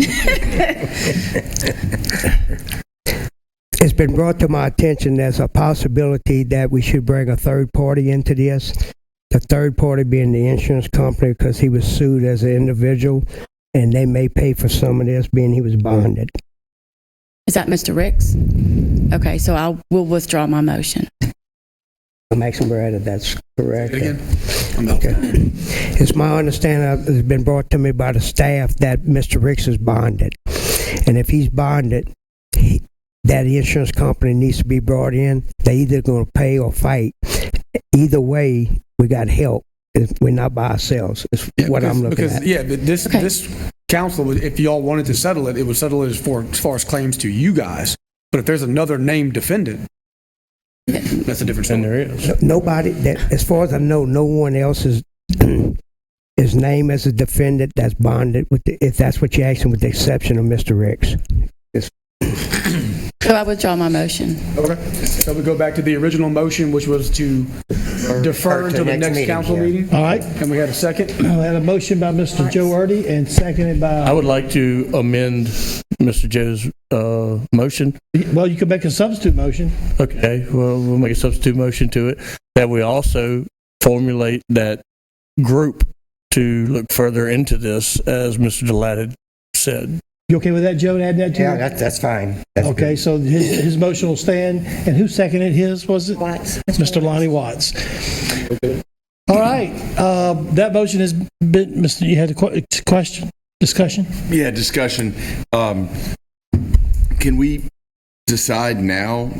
It's been brought to my attention there's a possibility that we should bring a third party into this. The third party being the insurance company, because he was sued as an individual, and they may pay for some of this being he was bonded. Is that Mr. Ricks? Okay, so I will withdraw my motion. Maxim Brad, that's correct. Again? Okay. It's my understanding, it's been brought to me by the staff that Mr. Ricks is bonded. And if he's bonded, that insurance company needs to be brought in. They're either going to pay or fight. Either way, we got help. We're not by ourselves. It's what I'm looking at. Yeah, this council, if y'all wanted to settle it, it would settle it as far as claims to you guys. But if there's another named defendant, that's a different story. And there is. Nobody, as far as I know, no one else is named as a defendant that's bonded, if that's what you're asking, with the exception of Mr. Ricks. So I withdraw my motion. Okay. So we go back to the original motion, which was to defer until the next council meeting. All right. And we had a second. I had a motion by Mr. Joe Erdy and seconded by... I would like to amend Mr. Joe's motion. Well, you could make a substitute motion. Okay, well, we'll make a substitute motion to it, that we also formulate that group to look further into this, as Mr. Delat said. You okay with that, Joe, to add that to it? Yeah, that's fine. Okay, so his motion will stand. And who seconded his, was it? Watts. Mr. Lonnie Watts. All right, that motion has been, Mr. You had a question, discussion? Yeah, discussion. Can we decide now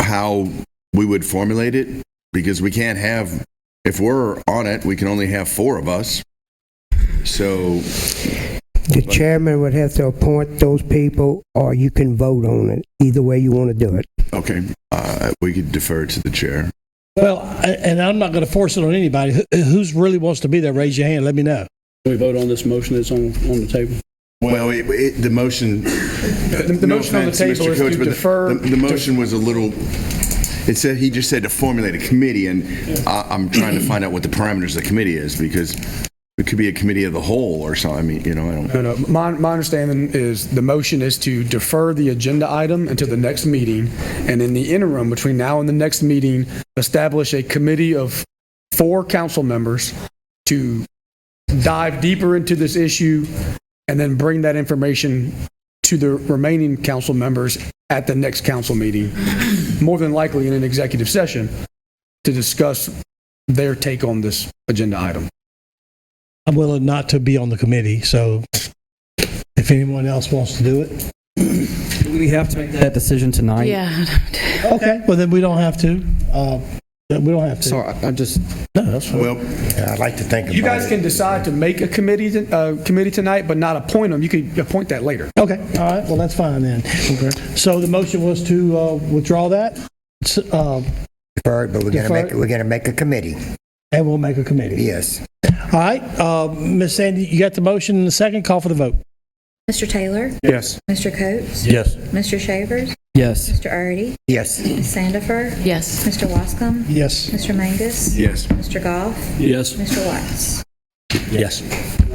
how we would formulate it? Because we can't have, if we're on it, we can only have 4 of us. So... The chairman would have to appoint those people, or you can vote on it. Either way you want to do it. Okay, we could defer to the chair. Well, and I'm not going to force it on anybody. Who's really wants to be there, raise your hand. Let me know. Can we vote on this motion that's on the table? Well, the motion. The motion on the table is to defer. The motion was a little. He just said to formulate a committee, and I'm trying to find out what the parameters of the committee is, because it could be a committee of the whole or something. I mean, I don't. No. My understanding is the motion is to defer the agenda item until the next meeting, and in the interim between now and the next meeting, establish a committee of 4 council members to dive deeper into this issue, and then bring that information to the remaining council members at the next council meeting, more than likely in an executive session, to discuss their take on this agenda item. I'm willing not to be on the committee, so if anyone else wants to do it. Do we have to make that decision tonight? Yeah. Okay, well then we don't have to. We don't have to. Sorry, I just... No, that's fine. Well, I'd like to think You about guys it. can decide to make a committee tonight, but not appoint them. You could appoint that later. Okay, all right, well, that's fine then. Okay. So the motion was to withdraw that? Defer it, but we're gonna make a committee. And we'll make a committee. Yes. All right, Ms. Sandy, you got the motion in the second. Call for the vote. Mr. Taylor? Yes. Mr. Coates? Yes. Mr. Shavers? Yes. Mr. Artie? Yes. Ms. Sandifer? Yes. Mr. Wascom? Yes. Mr. Mangus? Yes. Mr. Goff? Yes. Mr. Watts? Yes.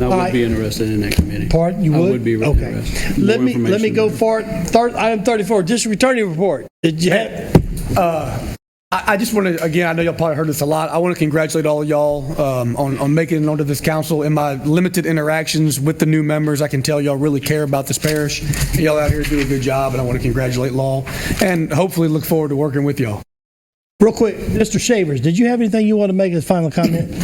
I would be interested in that committee. Pardon, you would? I would be really okay. interested. Let More me information. go for it. Item 34, district attorney report. Did you have? I just want to, again, I know y'all probably heard this a lot. I want to congratulate all of y'all on making it onto this council. In my limited interactions with the new members, I can tell y'all really care about this parish. Y'all out here do a good job, and I want to congratulate Law, and hopefully look forward to working with y'all. Real quick, Mr. Shavers, did you have anything you want to make as final comment?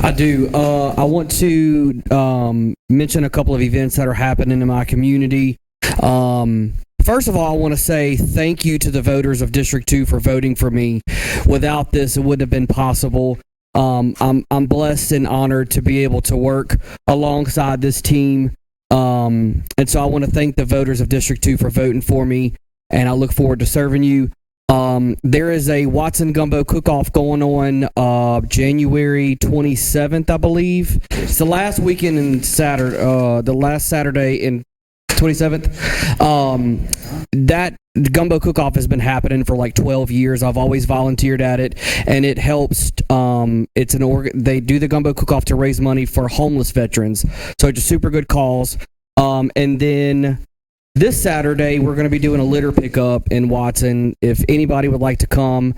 I do. I want to mention a couple of events that are happening in my community. First of all, I want to say thank you to the voters of District 2 for voting for me. Without this, it wouldn't have been possible. I'm blessed and honored to be able to work alongside this team. And so I want to thank the voters of District 2 for voting for me, and I look forward to serving you. There is a Watson Gumbo Cook-Off going on January 27th, I believe. It's the last weekend in Saturday, the last Saturday in 27th. That Gumbo Cook-Off has been happening for like 12 years. I've always volunteered at it, and it helps. It's they do the Gumbo Cook-Off to raise money for homeless veterans. So it's a super good cause. And then this Saturday, we're going to be doing a litter pickup in Watson. If anybody would like to come,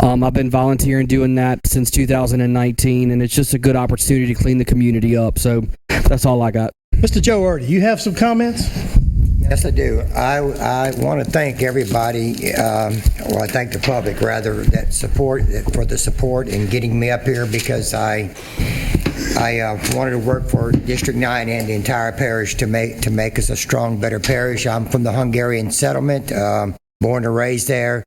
I've been volunteering doing that since 2019, and it's just a good opportunity to clean the community up. So that's all I got. Mr. Joe Erdy, you have some comments? Yes, I do. I want to thank everybody, well, I thank the public, rather, for the support in getting me up here, because I wanted to work for District 9 and the entire parish to make us a strong, better parish. I'm from the Hungarian settlement, born and raised there,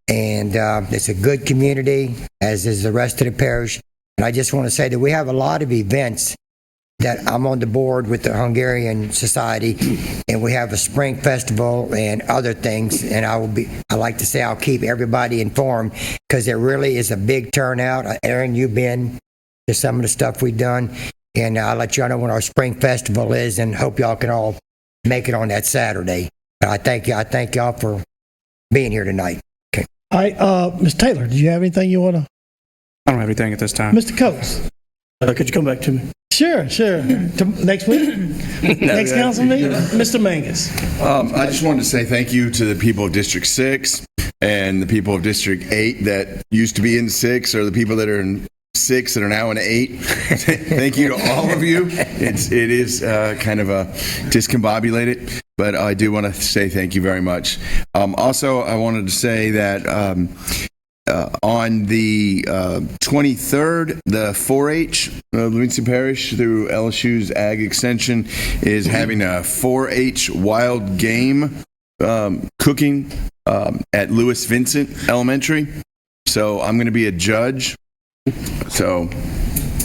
and it's a good community, as is the rest of the parish. And I just want to say that we have a lot of events that I'm on the board with the Hungarian Society, and we have a spring festival and other things, and I like to say I'll keep everybody informed, because there really is a big turnout. Aaron, you've been to some of the stuff we've done, and I'll let y'all know when our spring festival is, and hope y'all can all make it on that Saturday. I thank y'all for being here tonight. Okay. All right, Ms. Taylor, do you have anything you want to? I don't have anything at this time. Mr. Coates? Could you come back to me? Sure. Next week? Next council meeting? Mr. Mangus? I just wanted to say thank you to the people of District 6 and the people of District 8 that used to be in 6, or the people that are in 6 that are now in 8. Thank you to all of you. It is kind of discombobulated, but I do want to say thank you very much. Also, I wanted to say that on the 23rd, the 4-H of Livingston Parish through LSU's Ag Extension is having a 4-H wild game cooking at Lewis Vincent Elementary. So I'm going to be a judge. So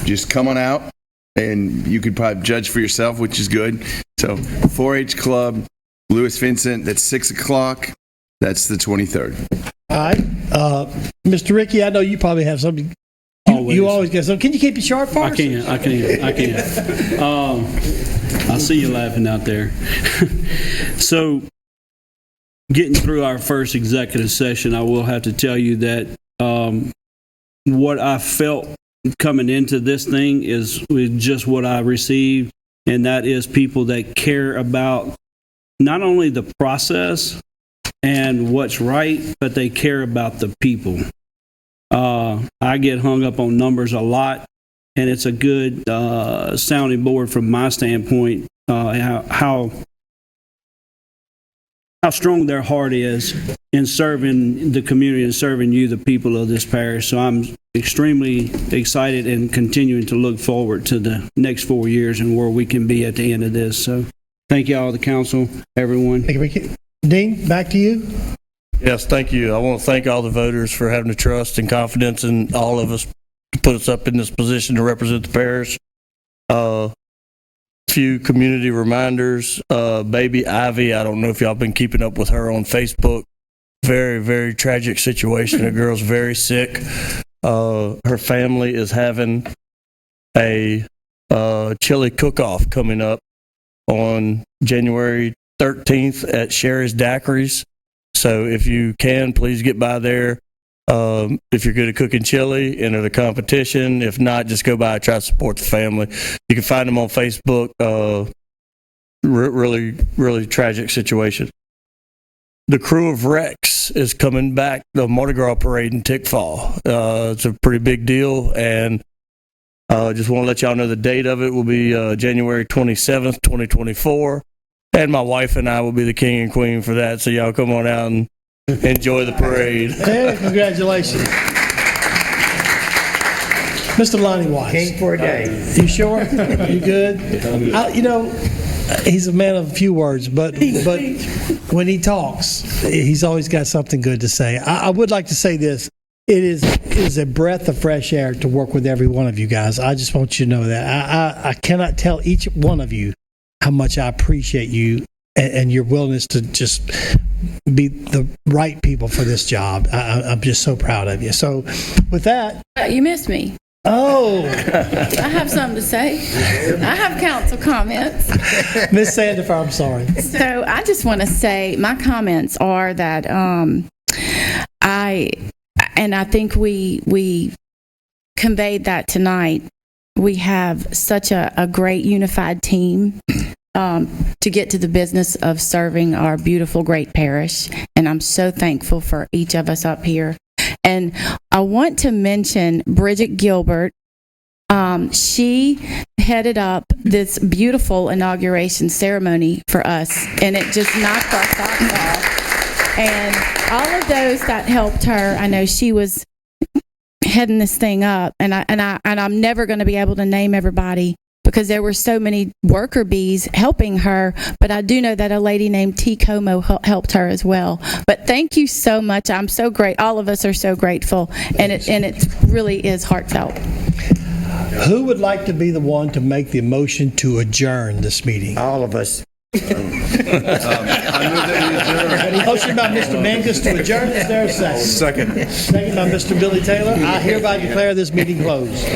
just come on out, and you could probably judge for yourself, which is good. So 4-H Club, Lewis Vincent, that's 6 o'clock. That's the 23rd. All right. Mr. Ricky, I know you probably have something. You always get something. Can you keep it short for us? I can. I see you laughing out there. So, getting through our first executive session, I will have to tell you that what I felt coming into this thing is just what I received, and that is people that care about not only the process and what's right, but they care about the people. I get hung up on numbers a lot, and it's a good sounding board from my standpoint, how strong their heart is in serving the community and serving you, the people of this parish. So I'm extremely excited and continuing to look forward to the next 4 years and where we can be at the end of this. So thank you all, the council, everyone. Thank you, Ricky. Dean, back to you. Yes, thank you. I want to thank all the voters for having the trust and confidence in all of us to put us up in this position to represent the parish. Few community reminders. Baby Ivy, I don't know if y'all been keeping up with her on Facebook. Very, very tragic situation. The girl's very sick. Her family is having a chili cook-off coming up on January 13th at Sherry's Daiquiris. So if you can, please get by there. If you're good at cooking chili, enter the competition. If not, just go by and try to support the family. You can find them on Facebook. Really, really tragic situation. The Crew of Rex is coming back, the Mardi Gras parade in Tickfall. It's a pretty big deal, and just want to let y'all know the date of it will be January 27th, 2024. And my wife and I will be the king and queen for that, so y'all come on out and enjoy the parade. Hey, congratulations. Mr. Lonnie Wise. King for a day. You sure? You good? He's a man of a few words, but when he talks, he's always got something good to say. I would like to say this. It is a breath of fresh air to work with every one of you guys. I just want you to know that. I cannot tell each one of you how much I appreciate you and your willingness to just be the right people for this job. I'm just so proud of you. So with that... You missed me. Oh! I have something to say. I have council comments. Miss Sandifer, I'm sorry. So I just want to say my comments are that I think we conveyed that tonight. We have such a great unified team to get to the business of serving our beautiful, great parish. And I'm so thankful for each of us up here. And I want to mention Bridget Gilbert. She headed up this beautiful inauguration ceremony for us, and it just knocked our socks off. And all of those that helped her, I know she was heading this thing up, and I'm never going to be able to name everybody because there were so many worker bees helping her, but I do know that a lady named T. Como helped her as well. But thank you so much. I'm so great. All of us are so grateful, and it really is heartfelt. Who would like to be the one to make the motion to adjourn this meeting? All of us. Motion by Mr. Mangus to adjourn. Is there a second? Second. Second by Mr. Billy Taylor. I hereby declare this meeting closed.